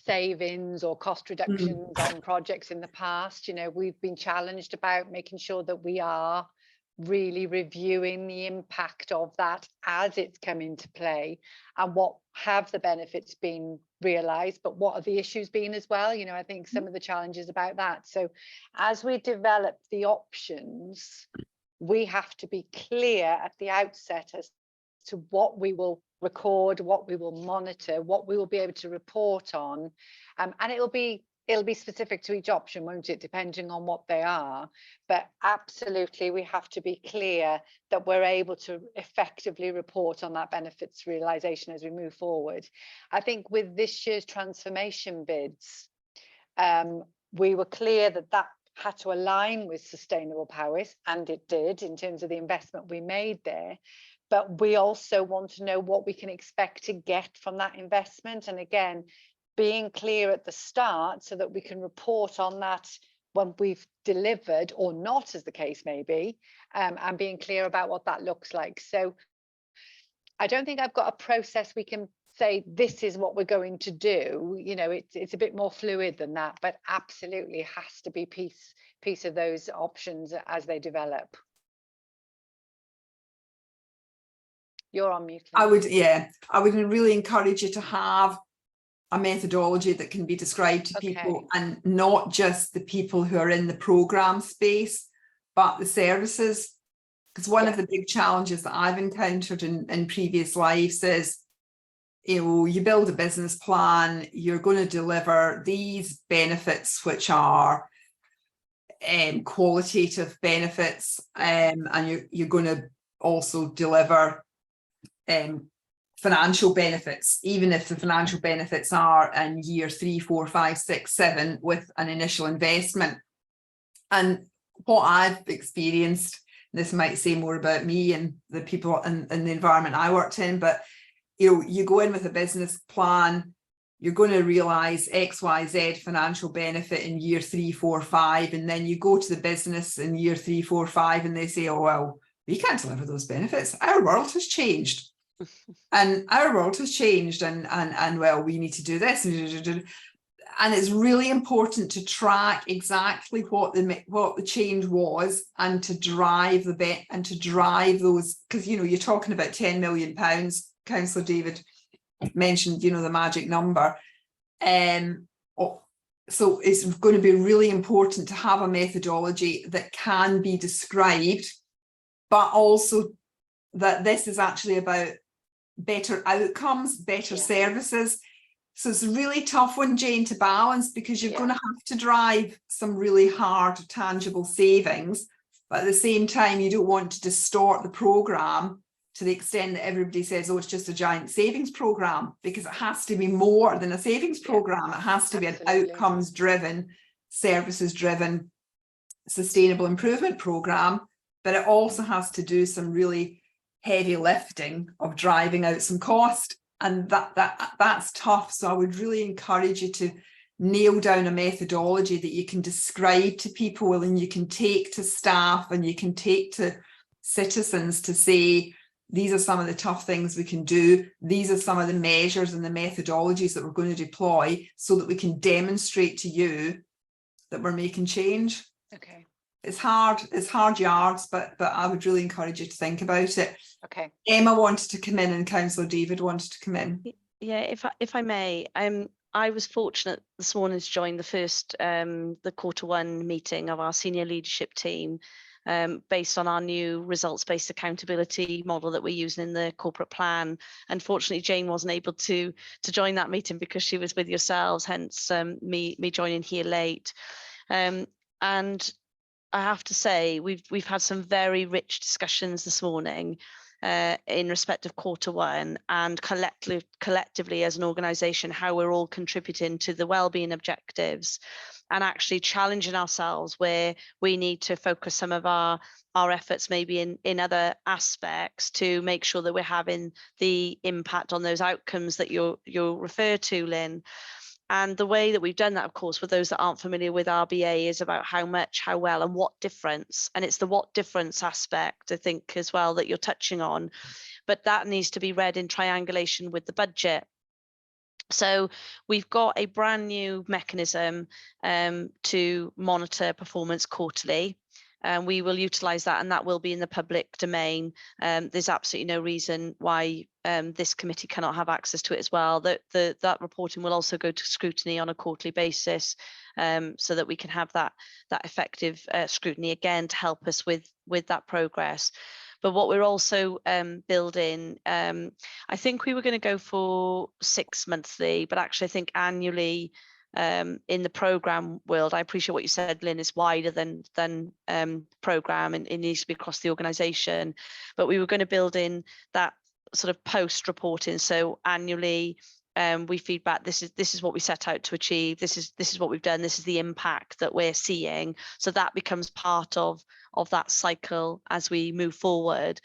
savings or cost reductions on projects in the past. You know, we've been challenged about making sure that we are really reviewing the impact of that as it's come into play, and what have the benefits been realised, but what are the issues been as well. You know, I think some of the challenges about that. So as we develop the options, we have to be clear at the outset as to what we will record, what we will monitor, what we will be able to report on, and it'll be specific to each option, won't it, depending on what they are. But absolutely, we have to be clear that we're able to effectively report on that benefits realisation as we move forward. I think with this year's transformation bids, we were clear that had to align with sustainable powers, and it did in terms of the investment we made there. But we also want to know what we can expect to get from that investment. And again, being clear at the start so that we can report on that when we've delivered or not, as the case may be, and being clear about what that looks like. So I don't think I've got a process we can say this is what we're going to do. You know, it's a bit more fluid than that, but absolutely has to be piece of those options as they develop. You're on mute. I would really encourage you to have a methodology that can be described to people, and not just the people who are in the programme space, but the services. Because one of the big challenges that I've encountered in previous lives is, you know, you build a business plan, you're going to deliver these benefits, which are qualitative benefits, and you're going to also deliver financial benefits, even if the financial benefits are in year 3, 4, 5, 6, 7 with an initial investment. And what I've experienced, this might say more about me and the people and the environment I worked in, but you know, you go in with a business plan, you're going to realise XYZ financial benefit in year 3, 4, 5, and then you go to the business in year 3, 4, 5, and they say, oh well, we can't deliver those benefits. Our world has changed. And our world has changed, and well, we need to do this, and it's really important to track exactly what the change was, and to drive those, because you know, you're talking about £10 million. Councillor David mentioned, you know, the magic number, so it's going to be really important to have a methodology that can be described, but also that this is actually about better outcomes, better services. So it's a really tough one, Jane, to balance, because you're going to have to drive some really hard, tangible savings, but at the same time, you don't want to distort the programme to the extent that everybody says, oh, it's just a giant savings programme, because it has to be more than a savings programme. It has to be an outcomes-driven, services-driven, sustainable improvement programme, but it also has to do some really heavy lifting of driving out some cost. and that's tough. So I would really encourage you to nail down a methodology that you can describe to people and you can take to staff and you can take to citizens to say, these are some of the tough things we can do. These are some of the measures and the methodologies that we're going to deploy so that we can demonstrate to you that we're making change. Okay. It's hard yards, but I would really encourage you to think about it. Okay. Emma wanted to come in and Councillor David wanted to come in. Yeah, if I may, I was fortunate this morning to join the first the Q1 meeting of our senior leadership team, based on our new results-based accountability model that we're using in the corporate plan. Unfortunately, Jane wasn't able to join that meeting because she was with yourselves, hence me joining here late. And I have to say, we've had some very rich discussions this morning in respect of Q1 and collectively as an organisation, how we're all contributing to the wellbeing objectives and actually challenging ourselves where we need to focus some of our efforts maybe in other aspects to make sure that we're having the impact on those outcomes that you'll refer to, Lynn. And the way that we've done that, of course, for those that aren't familiar with RBA, is about how much, how well, and what difference. And it's the what difference aspect, I think, as well, that you're touching on. But that needs to be read in triangulation with the budget. So we've got a brand new mechanism to monitor performance quarterly. And we will utilise that, and that will be in the public domain. There's absolutely no reason why this committee cannot have access to it as well. That reporting will also go to scrutiny on a quarterly basis, so that we can have that effective scrutiny again to help us with that progress. But what we're also building, I think we were going to go for 6 monthly, but actually I think annually. In the program world, I appreciate what you said, Lynn, is wider than program, and it needs to be across the organisation. But we were going to build in that sort of post reporting. So annually, we feedback. This is what we set out to achieve. This is what we've done. This is the impact that we're seeing. So that becomes part of that cycle as we move forward.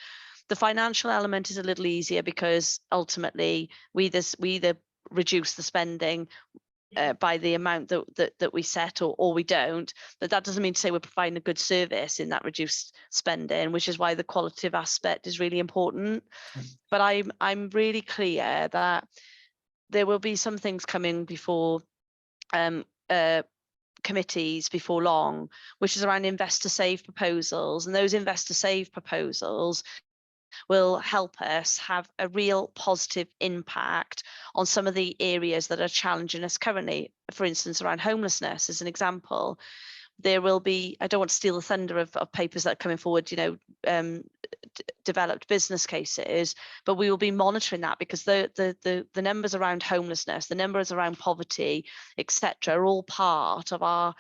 The financial element is a little easier because ultimately we either reduce the spending by the amount that we set or we don't, but that doesn't mean to say we're providing a good service in that reduced spending, which is why the qualitative aspect is really important. But I'm really clear that there will be some things coming before committees before long, which is around investor save proposals, and those investor save proposals will help us have a real positive impact on some of the areas that are challenging us currently. For instance, around homelessness, as an example, there will be, I don't want to steal the thunder of papers that are coming forward, developed business cases, but we will be monitoring that because the numbers around homelessness, the numbers around poverty, etc., are all part of our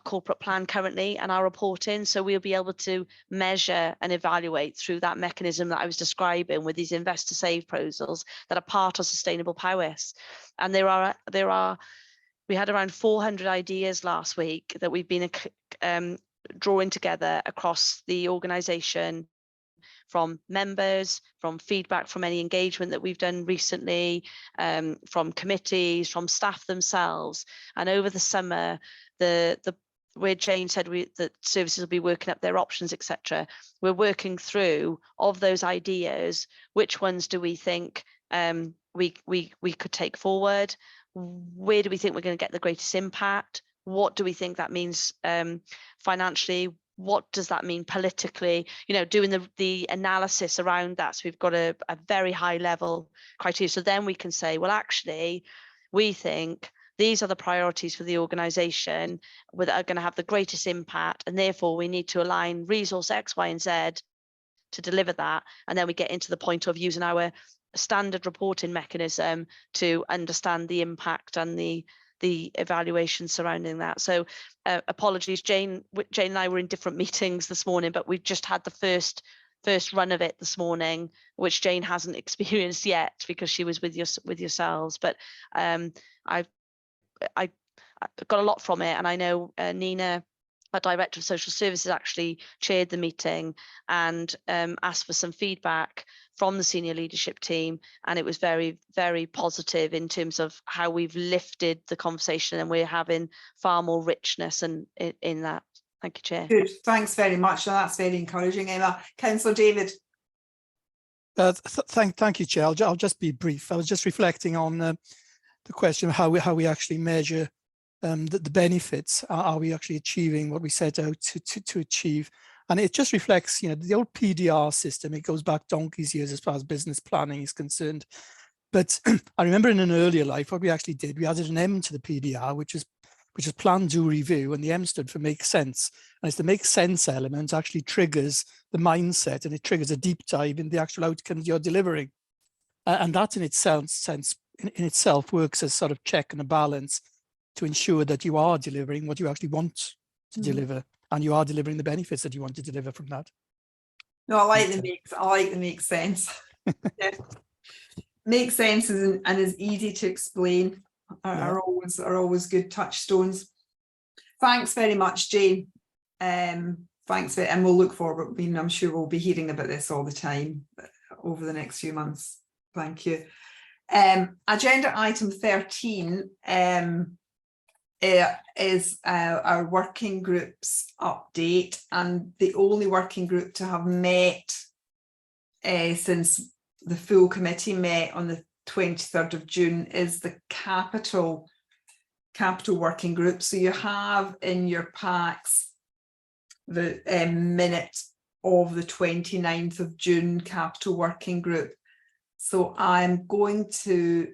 corporate plan currently and our reporting. So we'll be able to measure and evaluate through that mechanism that I was describing with these investor save proposals that are part of sustainable Powys. And we had around 400 ideas last week that we've been drawing together across the organisation, from members, from feedback from any engagement that we've done recently, from committees, from staff themselves. And over the summer, where Jane said that services will be working up their options, etc., we're working through, of those ideas, which ones do we think we could take forward? Where do we think we're going to get the greatest impact? What do we think that means financially? What does that mean politically? Doing the analysis around that. So we've got a very high level criteria. So then we can say, well, actually, we think these are the priorities for the organisation that are going to have the greatest impact, and therefore we need to align resource X, Y, and Z to deliver that. And then we get into the point of using our standard reporting mechanism to understand the impact and the evaluation surrounding that. So apologies, Jane and I were in different meetings this morning, but we've just had the first run of it this morning, which Jane hasn't experienced yet because she was with yourselves. But I got a lot from it, and I know Nina our Director of Social Services actually chaired the meeting and asked for some feedback from the senior leadership team, and it was very, very positive in terms of how we've lifted the conversation, and we're having far more richness in that. Thank you, Chair. Good, thanks very much. That's very encouraging, Emma. Councillor David. Thank you, Chair. I'll just be brief. I was just reflecting on the question of how we actually measure the benefits. Are we actually achieving what we set out to achieve? And it just reflects, the old PDR system. It goes back donkey's years as far as business planning is concerned. But I remember in an earlier life, what we actually did, we added an M to the PDR, which is plan, do, review, and the M stood for make sense. And it's the make sense element actually triggers the mindset, and it triggers a deep dive in the actual outcomes you're delivering. And that in itself works as sort of check and a balance to ensure that you are delivering what you actually want to deliver, and you are delivering the benefits that you want to deliver from that. No, I like the make sense. Yeah. Make sense and is easy to explain. Are always good touchstones. Thanks very much, Jane. Thanks, and we'll look forward. I'm sure we'll be hearing about this all the time over the next few months. Thank you. Agenda item 13 is our working groups update, and the only working group to have met since the full committee met on the 23rd of June is the capital working group. So you have in your packs the minute of the 29th of June capital working group. So I'm going to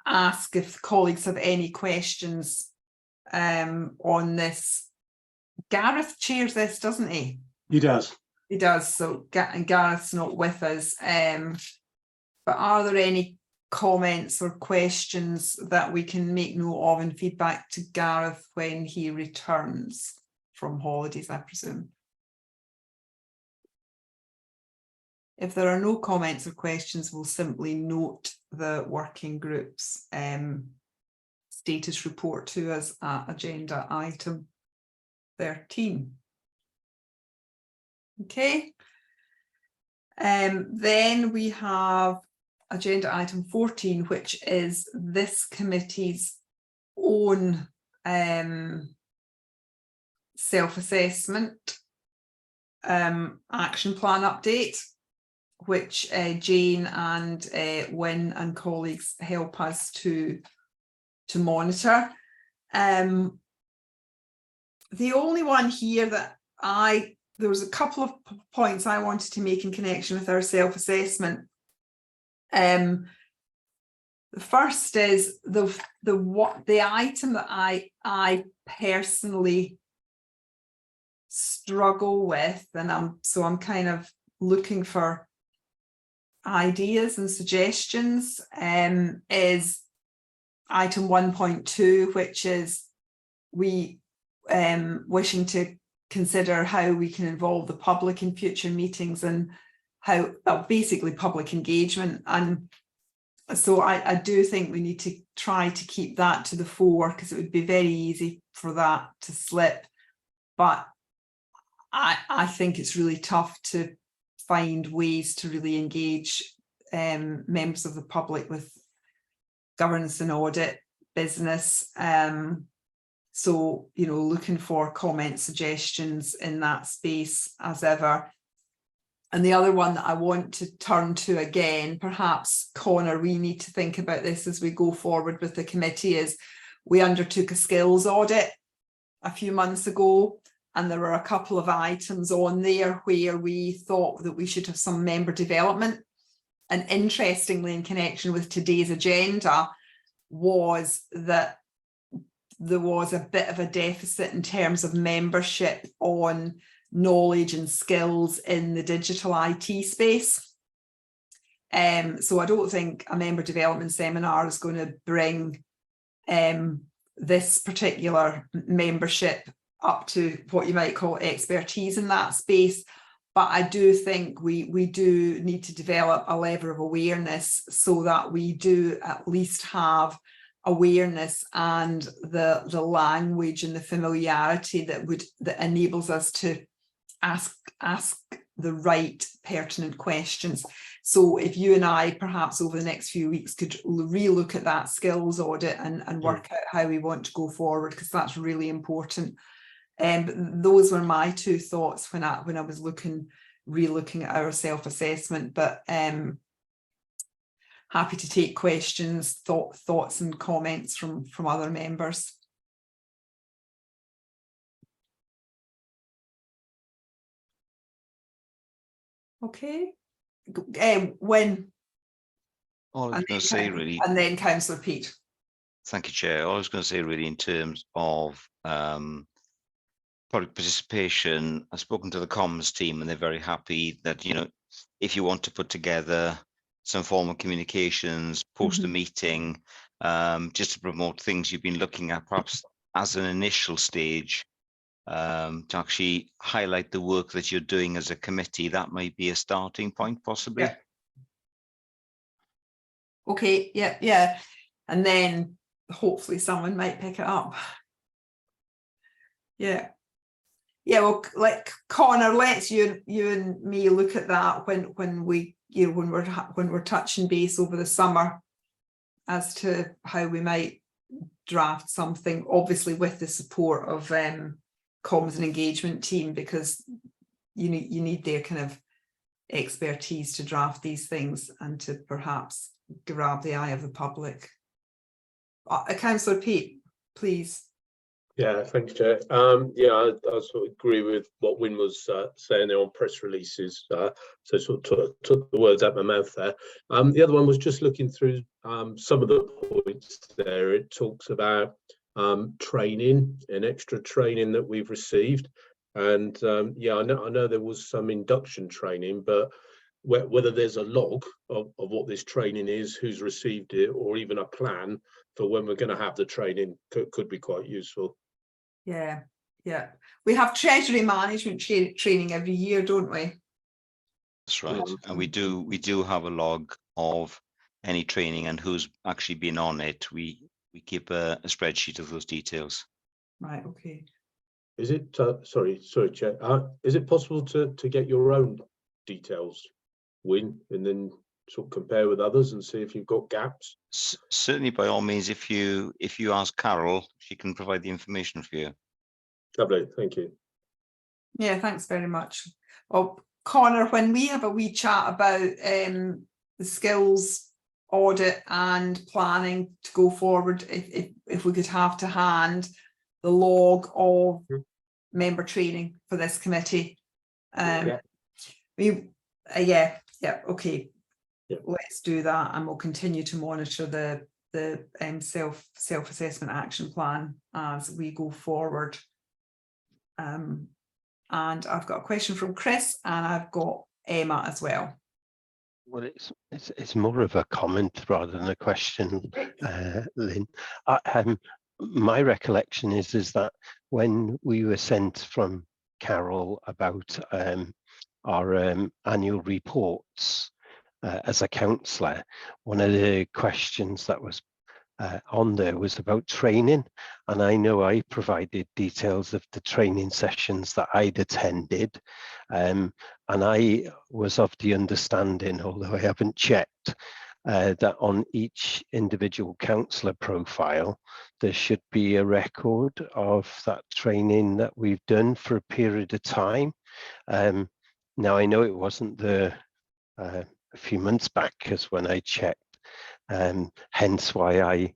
ask if colleagues have any questions on this. Gareth chairs this, doesn't he? He does. He does. So Gareth's not with us. But are there any comments or questions that we can make note of and feedback to Gareth when he returns from holidays, I presume? If there are no comments or questions, we'll simply note the working group's status report to us at agenda item 13. Okay. Then we have agenda item 14, which is this committee's own self-assessment action plan update, which Jane and Wynne and colleagues help us to monitor. The only one here that there was a couple of points I wanted to make in connection with our self-assessment. The first is the item that I personally struggle with, and I'm kind of looking for ideas and suggestions, is item 1.2, which is we wishing to consider how we can involve the public in future meetings and how basically public engagement. And so I do think we need to try to keep that to the fore, because it would be very easy for that to slip. But I think it's really tough to find ways to really engage members of the public with governance and audit business. So, looking for comments, suggestions in that space as ever. And the other one that I want to turn to again, perhaps, Connor, we need to think about this as we go forward with the committee, is we undertook a skills audit a few months ago, and there were a couple of items on there where we thought that we should have some member development. And interestingly, in connection with today's agenda, was that there was a bit of a deficit in terms of membership on knowledge and skills in the digital IT space. So I don't think a member development seminar is going to bring this particular membership up to what you might call expertise in that space. But I do think we do need to develop a level of awareness so that we do at least have awareness and the language and the familiarity that enables us to ask the right pertinent questions. So if you and I perhaps over the next few weeks could relook at that skills audit and work out how we want to go forward, because that's really important. Those were my two thoughts when I was relooking at our self-assessment, but happy to take questions, thoughts and comments from other members. Okay. When? All I was going to say really, and then Councillor Pete. thank you, Chair. All I was going to say really in terms of public participation, I've spoken to the comms team and they're very happy that, you know, if you want to put together some form of communications, post a meeting, just to promote things you've been looking at, perhaps as an initial stage, to actually highlight the work that you're doing as a committee, that might be a starting point, possibly. Yeah. Okay, yeah. And then hopefully someone might pick it up. Yeah. Yeah, well, like Connor, let's you and me look at that when we, you know, when we're touching base over the summer as to how we might draft something, obviously with the support of comms and engagement team, because you need their kind of expertise to draft these things and to perhaps grab the eye of the public. Councillor Pete, please. Yeah, thanks, Chair. Yeah, I sort of agree with what Wyn was saying there on press releases. So sort of took the words out of my mouth there. The other one was just looking through some of the points there. It talks about training and extra training that we've received. And yeah, I know there was some induction training, but whether there's a log of what this training is, who's received it, or even a plan for when we're going to have the training could be quite useful. Yeah. We have treasury management training every year, don't we? That's right. And we do have a log of any training and who's actually been on it. We keep a spreadsheet of those details. Right, okay. Is it, sorry, Chair, is it possible to get your own details, Wyn, and then sort of compare with others and see if you've got gaps? Certainly, by all means, if you ask Carol, she can provide the information for you. Lovely, thank you. Yeah, thanks very much. Well, Connor, when we have a wee chat about the skills audit and planning to go forward, if we could have to hand the log of member training for this committee. Okay. Let's do that, and we'll continue to monitor the self-assessment action plan as we go forward. And I've got a question from Chris, and I've got Emma as well. Well, it's more of a comment rather than a question, Lynn. My recollection is that when we were sent from Carol about our annual reports as a councillor, one of the questions that was on there was about training, and I know I provided details of the training sessions that I'd attended, and I was of the understanding, although I haven't checked, that on each individual councillor profile there should be a record of that training that we've done for a period of time. Now I know it wasn't there a few months back, because when I checked, hence why I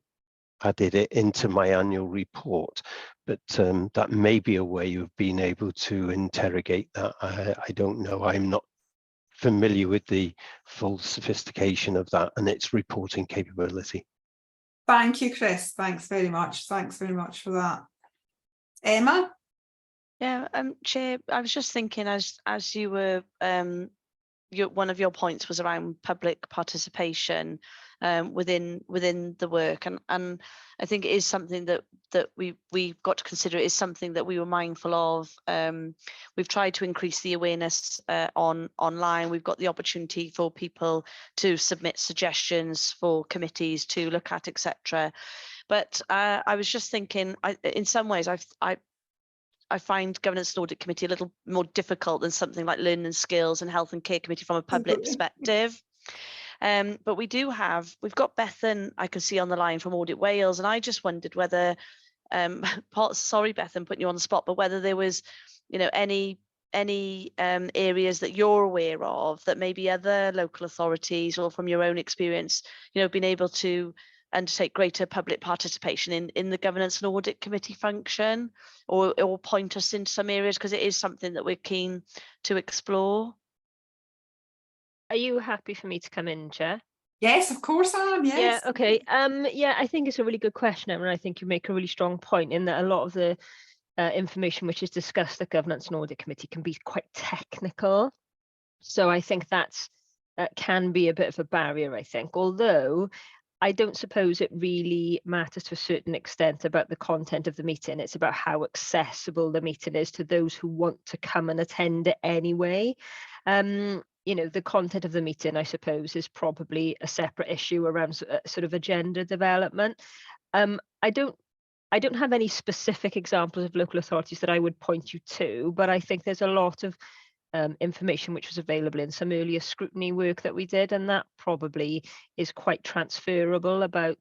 added it into my annual report, but that may be a way of being able to interrogate that. I don't know, I'm not familiar with the full sophistication of that and its reporting capability. Thank you, Chris. Thanks very much. Thanks very much for that. Emma? Yeah, Chair, I was just thinking as you were one of your points was around public participation within the work, and I think it is something that we've got to consider. It is something that we were mindful of. We've tried to increase the awareness online. We've got the opportunity for people to submit suggestions for committees to look at, etc. But I was just thinking, in some ways, I find Governance and Audit Committee a little more difficult than something like Learning and Skills and Health and Care Committee from a public perspective. But we've got Bethan, I can see on the line from Audit Wales, and I just wondered whether, sorry Bethan, putting you on the spot, but whether there was, any areas that you're aware of that maybe other local authorities or from your own experience, been able to undertake greater public participation in the Governance and Audit Committee function, or point us into some areas, because it is something that we're keen to explore. Are you happy for me to come in, Chair? Yes, of course I am, yes. Yeah, okay. Yeah, I think it's a really good question, Emma, and I think you make a really strong point in that a lot of the information which is discussed at Governance and Audit Committee can be quite technical. So I think that's can be a bit of a barrier, I think, although I don't suppose it really matters to a certain extent about the content of the meeting. It's about how accessible the meeting is to those who want to come and attend it anyway. The content of the meeting, I suppose, is probably a separate issue around sort of agenda development. I don't have any specific examples of local authorities that I would point you to, but I think there's a lot of information which was available in some earlier scrutiny work that we did, and that probably is quite transferable about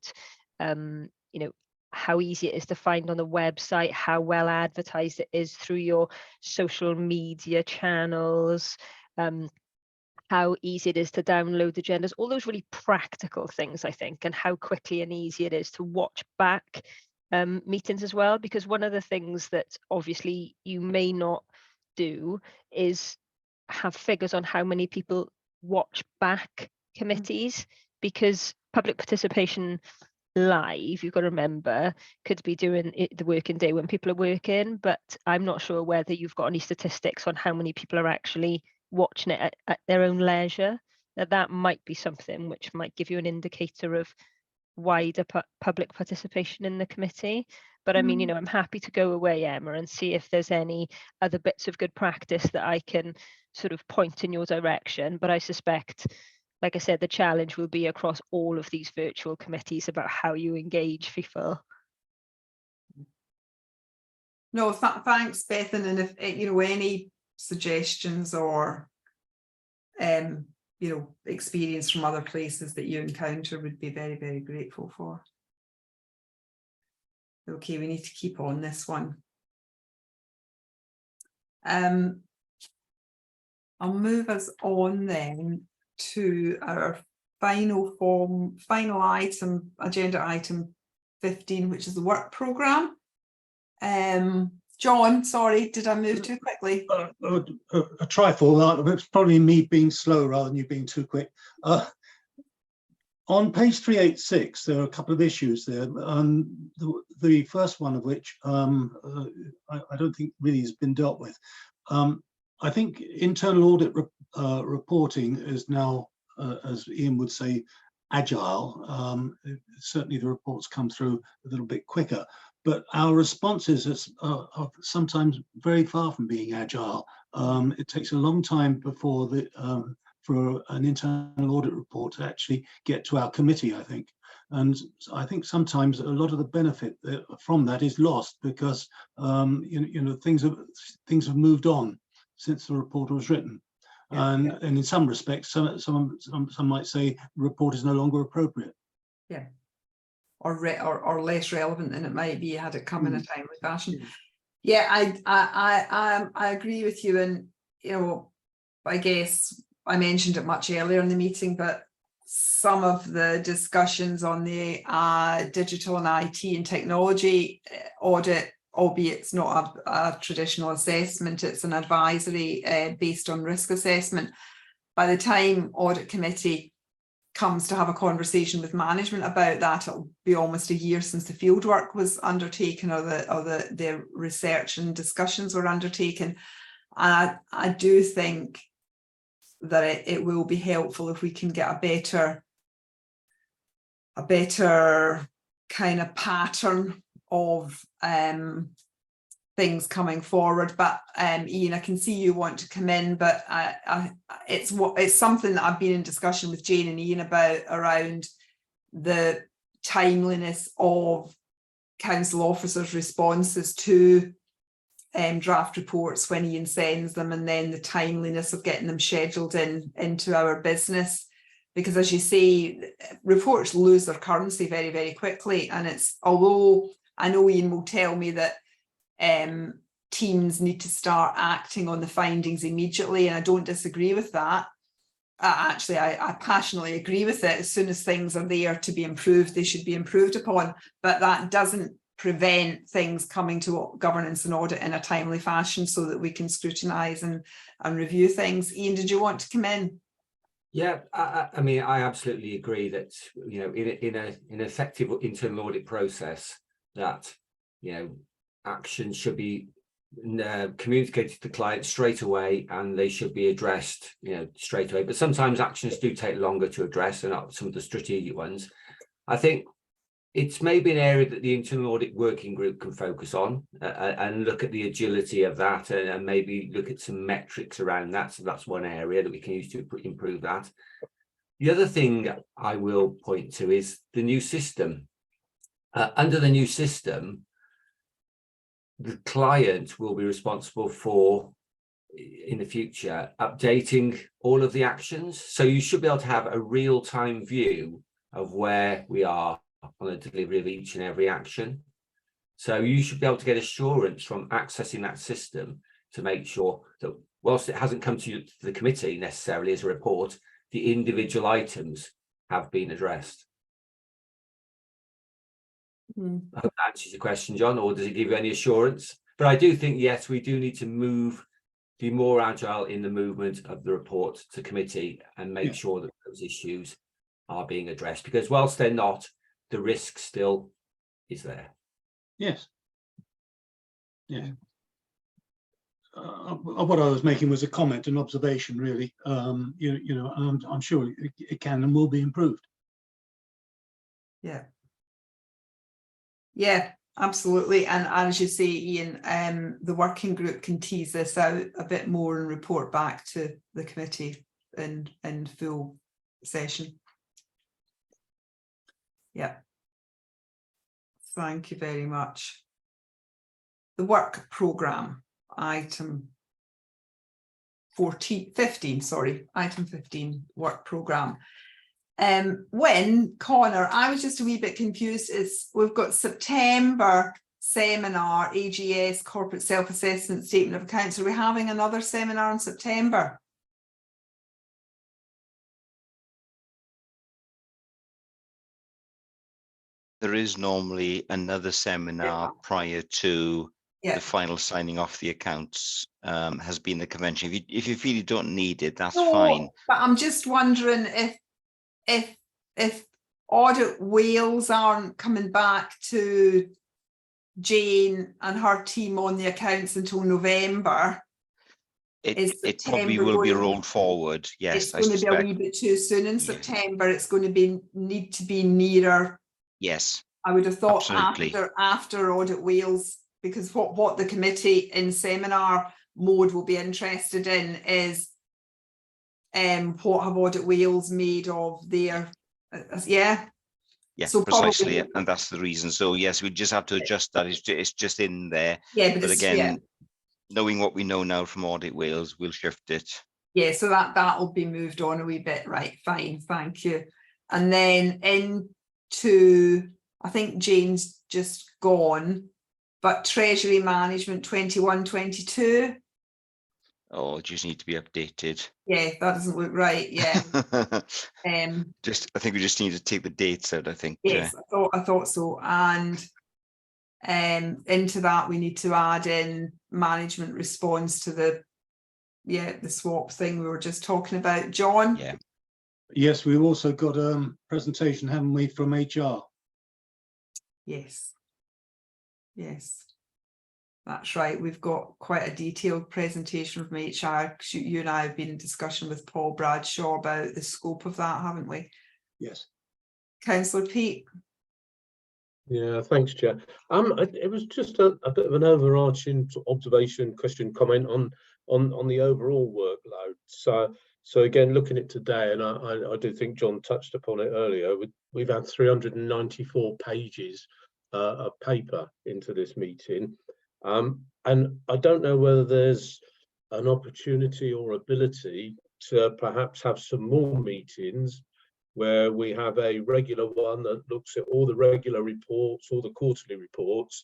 how easy it is to find on the website, how well advertised it is through your social media channels, how easy it is to download agendas, all those really practical things, I think, and how quickly and easy it is to watch back meetings as well, because one of the things that obviously you may not do is have figures on how many people watch back committees, because public participation live, you've got to remember, could be doing the working day when people are working, but I'm not sure whether you've got any statistics on how many people are actually watching it at their own leisure. That might be something which might give you an indicator of wider public participation in the committee. But I mean, I'm happy to go away, Emma, and see if there's any other bits of good practice that I can sort of point in your direction. But I suspect, like I said, the challenge will be across all of these virtual committees about how you engage people. No, thanks, Bethan. And if any suggestions or experience from other places that you encounter, would be very, very grateful for. Okay, we need to keep on this one. I'll move us on then to our final item, agenda item 15, which is the work programme. John, sorry, did I move too quickly? A trifle, it's probably me being slow rather than you being too quick. On page 386, there are a couple of issues there. The first one of which I don't think really has been dealt with. I think internal audit reporting is now, as Ian would say, agile. Certainly the reports come through a little bit quicker, but our responses are sometimes very far from being agile. It takes a long time before for an internal audit report to actually get to our committee, I think. And I think sometimes a lot of the benefit from that is lost because things have moved on since the report was written. And in some respects, some might say the report is no longer appropriate. Yeah. Or less relevant than it might be had it come in a timely fashion. Yeah, I agree with you, and I guess I mentioned it much earlier in the meeting, but some of the discussions on the digital and IT and technology audit, albeit it's not a traditional assessment, it's an advisory based on risk assessment. By the time audit committee comes to have a conversation with management about that, it'll be almost a year since the fieldwork was undertaken or the research and discussions were undertaken. And I do think that it will be helpful if we can get a better kind of pattern of things coming forward. But Ian, I can see you want to come in, but it's something that I've been in discussion with Jane and Ian about around the timeliness of council officers' responses to draft reports when Ian sends them, and then the timeliness of getting them scheduled into our business. Because as you say, reports lose their currency very, very quickly. And it's, although I know Ian will tell me that teams need to start acting on the findings immediately, and I don't disagree with that. Actually, I passionately agree with it. As soon as things are there to be improved, they should be improved upon. But that doesn't prevent things coming to governance and audit in a timely fashion so that we can scrutinise and review things. Ian, did you want to come in? Yeah, I mean, I absolutely agree that, you know, in an effective internal audit process, that, you know, action should be communicated to clients straight away, and they should be addressed, you know, straight away. But sometimes actions do take longer to address, and some of the strategic ones. I think it's maybe an area that the internal audit working group can focus on and look at the agility of that, and maybe look at some metrics around that. So that's one area that we can use to improve that. The other thing I will point to is the new system. Under the new system, the client will be responsible for, in the future, updating all of the actions. So you should be able to have a real-time view of where we are on the delivery of each and every action. So you should be able to get assurance from accessing that system to make sure that, whilst it hasn't come to the committee necessarily as a report, the individual items have been addressed. I hope that answers your question, John, or does it give you any assurance? But I do think, yes, we do need to be more agile in the movement of the report to committee and make sure that those issues are being addressed, because whilst they're not, the risk still is there. Yes. Yeah. What I was making was a comment, an observation, really. You know, I'm sure it can and will be improved. Yeah. Yeah, absolutely. And as you say, Ian, the working group can tease this out a bit more and report back to the committee in full session. Yeah. Thank you very much. The work programme, item 15, sorry, item 15, work programme. When, Connor, I was just a wee bit confused, is we've got September seminar, AGS, corporate self-assessment, statement of accounts. Are we having another seminar in September? There is normally another seminar prior to the final signing off the accounts, has been the convention. If you feel you don't need it, that's fine. But I'm just wondering if Audit Wales aren't coming back to Jane and her team on the accounts until November. It probably will be rolled forward. Yes, it's going to be a wee bit too soon in September. It's going to need to be nearer. Yes, I would have thought absolutely. after Audit Wales, because what the committee in seminar mode will be interested in is what have Audit Wales made of their yeah. Yes, so precisely, and that's the reason. So yes, we just have to adjust that. It's just in there. Yeah, but again, knowing what we know now from Audit Wales, we'll shift it. Yeah, so that'll be moved on a wee bit. Right, fine, thank you. And then into, I think Jane's just gone, but Treasury Management 21-22. Oh, just need to be updated. Yeah, that doesn't look right. Yeah. I think we just need to take the dates out, I think. Yes, I thought so. And into that we need to add in management response to the swap thing we were just talking about. John? Yeah. Yes, we've also got a presentation, haven't we, from HR? Yes. Yes. That's right. We've got quite a detailed presentation from HR. You and I have been in discussion with Paul Bradshaw about the scope of that, haven't we? Yes. Councillor Peake. Yeah, thanks, Chair. It was just a bit of an overarching observation, question, comment on the overall workload. So again, looking at today, and I do think John touched upon it earlier, we've had 394 pages of paper into this meeting. And I don't know whether there's an opportunity or ability to perhaps have some more meetings where we have a regular one that looks at all the regular reports, all the quarterly reports,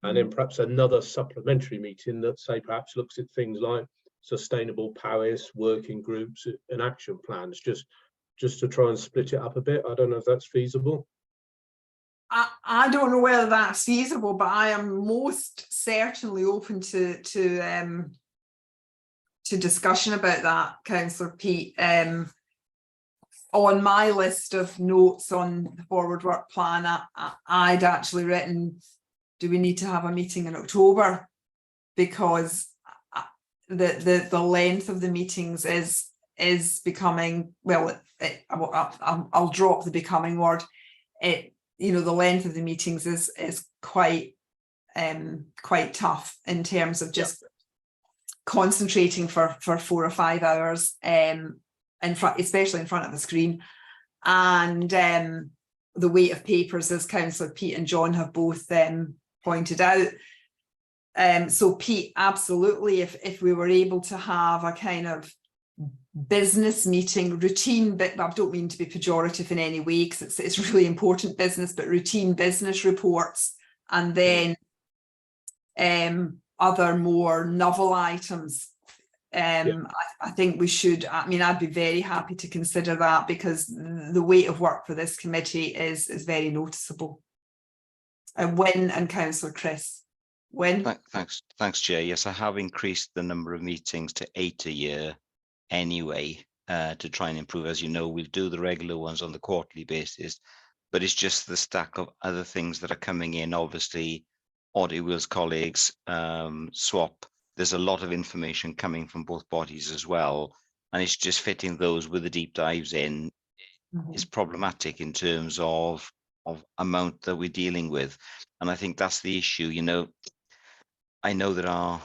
and then perhaps another supplementary meeting that, say, perhaps looks at things like sustainable Paris, working groups and action plans, just to try and split it up a bit. I don't know if that's feasible. I don't know whether that's feasible, but I am most certainly open to discussion about that, Councillor Pete. On my list of notes on the forward work plan, I'd actually written, do we need to have a meeting in October? Because the length of the meetings is becoming, well, I'll drop the becoming word. You know, the length of the meetings is quite tough in terms of just concentrating for 4 or 5 hours in front, especially in front of the screen, and the weight of papers, as Councillor Pete and John have both pointed out. So Pete, absolutely, if we were able to have a kind of business meeting, routine, but I don't mean to be pejorative in any way, because it's really important business, but routine business reports, and then other more novel items. I think we should, I mean, I'd be very happy to consider that, because the weight of work for this committee is very noticeable. And when, and Councillor Chris, when? Thanks, Chair. Yes, I have increased the number of meetings to 8 a year anyway, to try and improve. As you know, we'll do the regular ones on the quarterly basis, but it's just the stack of other things that are coming in. Obviously, Audit Wheels colleagues, swap. There's a lot of information coming from both bodies as well, and it's just fitting those with the deep dives in is problematic in terms of amount that we're dealing with. And I think that's the issue. You know, I know there are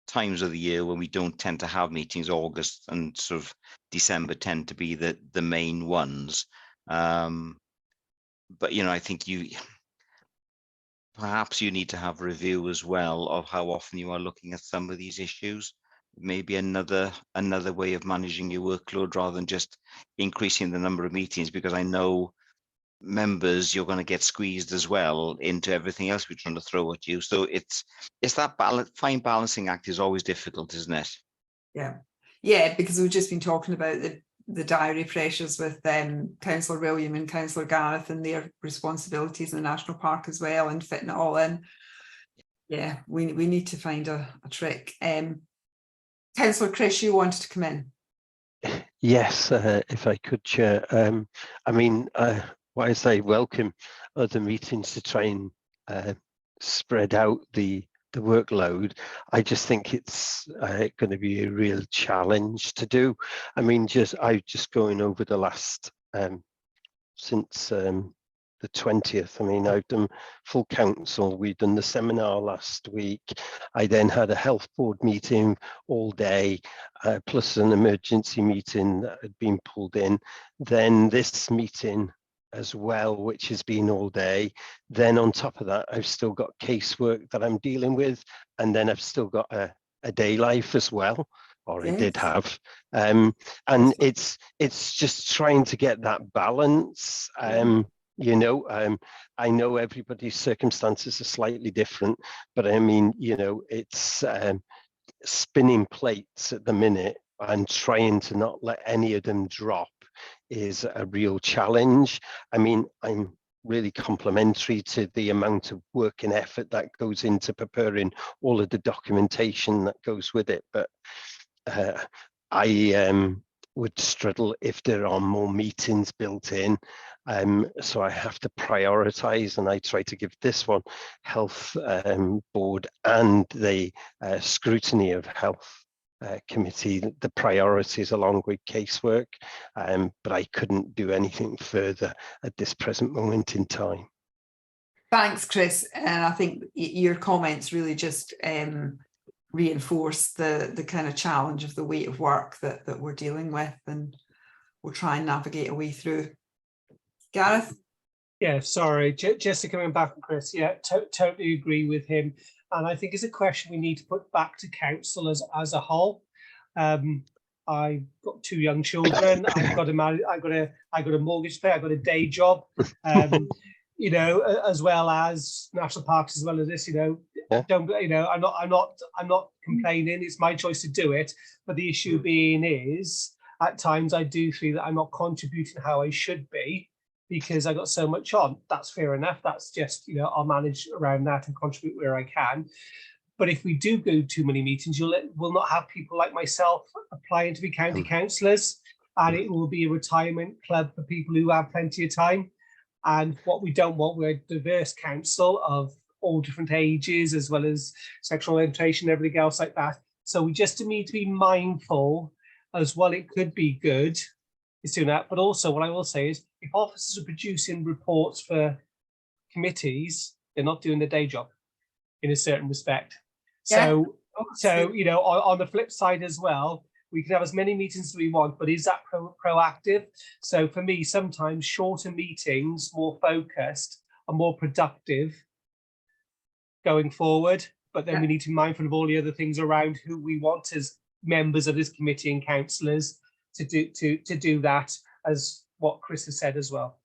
times of the year when we don't tend to have meetings. August and sort of December tend to be the main ones. But, you know, I think perhaps you need to have a review as well of how often you are looking at some of these issues. Maybe another way of managing your workload rather than just increasing the number of meetings, because I know members, you're going to get squeezed as well into everything else we're trying to throw at you. So it's that fine balancing act is always difficult, isn't it? Yeah, because we've just been talking about the diary pressures with Councillor William and Councillor Gareth and their responsibilities in the National Park as well, and fitting it all in. Yeah, we need to find a trick. Councillor Chris, you wanted to come in. Yes, if I could, Chair. I mean, what I say, welcome other meetings to try and spread out the workload. I just think it's going to be a real challenge to do. I mean, I just going over the last since the 20th. I mean, I've done full council. We've done the seminar last week. I then had a health board meeting all day, plus an emergency meeting that had been pulled in. Then this meeting as well, which has been all day. Then on top of that, I've still got casework that I'm dealing with, and then I've still got a day life as well, or I did have. And it's just trying to get that balance. You know, I know everybody's circumstances are slightly different, but I mean, you know, it's spinning plates at the minute and trying to not let any of them drop is a real challenge. I mean, I'm really complimentary to the amount of work and effort that goes into preparing all of the documentation that goes with it, but I would struggle if there are more meetings built in. So I have to prioritize, and I try to give this one health board and the scrutiny of health committee the priorities along with casework, but I couldn't do anything further at this present moment in time. Thanks, Chris. And I think your comments really just reinforce the kind of challenge of the weight of work that we're dealing with, and we'll try and navigate a way through Gareth? Yeah, sorry, just to coming back on Chris. Yeah, totally agree with him. And I think it's a question we need to put back to council as a whole. I've got 2 young children. I've got a mortgage to pay. I've got a day job. You know, as well as national parks, as well as this. You know, I'm not complaining. It's my choice to do it. But the issue being is, at times I do feel that I'm not contributing how I should be, because I got so much on. That's fair enough. That's just, I'll manage around that and contribute where I can. But if we do go too many meetings, we'll not have people like myself applying to be county councillors, and it will be a retirement club for people who have plenty of time. And what we don't want, we're a diverse council of all different ages, as well as sexual orientation, everything else like that. So we just need to be mindful as well. It could be good is doing that, but also what I will say is, if officers are producing reports for committees, they're not doing their day job in a certain respect. Yeah. So on the flip side as well, we can have as many meetings as we want, but is that proactive? So for me, sometimes shorter meetings, more focused, are more productive going forward. But then we need to be mindful of all the other things around who we want as members of this committee and councillors to do that, as what Chris has said as well.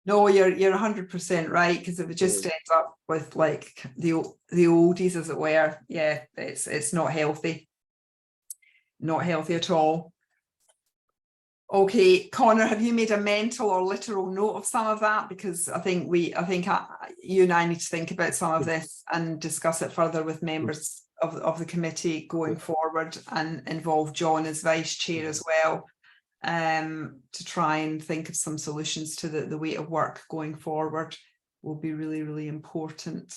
No, you're 100% right, because if it just ends up with like the oldies, as it were, yeah, it's not healthy. Not healthy at all. Okay, Connor, have you made a mental or literal note of some of that? Because I think you and I need to think about some of this and discuss it further with members of the committee going forward, and involve John as vice chair as well, to try and think of some solutions to the way of work going forward. Will be really, really important.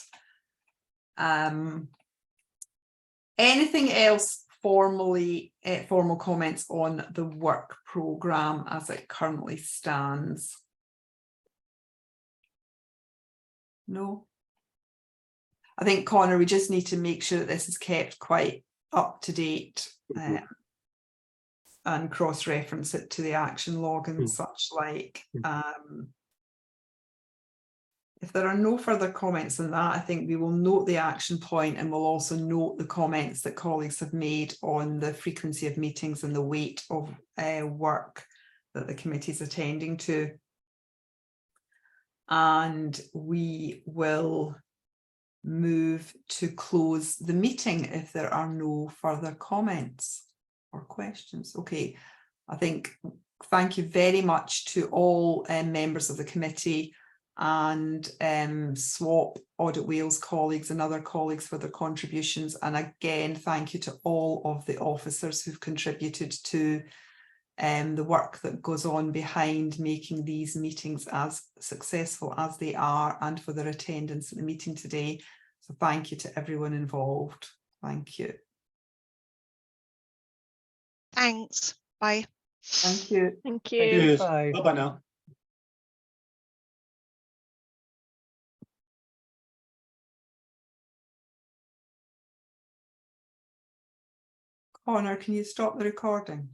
Anything else? Formal comments on the work programme as it currently stands? No? I think, Connor, we just need to make sure that this is kept quite up to date, and cross-reference it to the action log and such like. If there are no further comments on that, I think we will note the action point, and we'll also note the comments that colleagues have made on the frequency of meetings and the weight of work that the committee is attending to. And we will move to close the meeting if there are no further comments or questions. Okay, I think thank you very much to all members of the committee and SWAP, Audit Wales colleagues and other colleagues for their contributions. And again, thank you to all of the officers who've contributed to the work that goes on behind making these meetings as successful as they are, and for their attendance at the meeting today. So thank you to everyone involved. Thank you. Thanks. Bye. Thank you. Thank you. Bye. Bye now. Connor, can you stop the recording?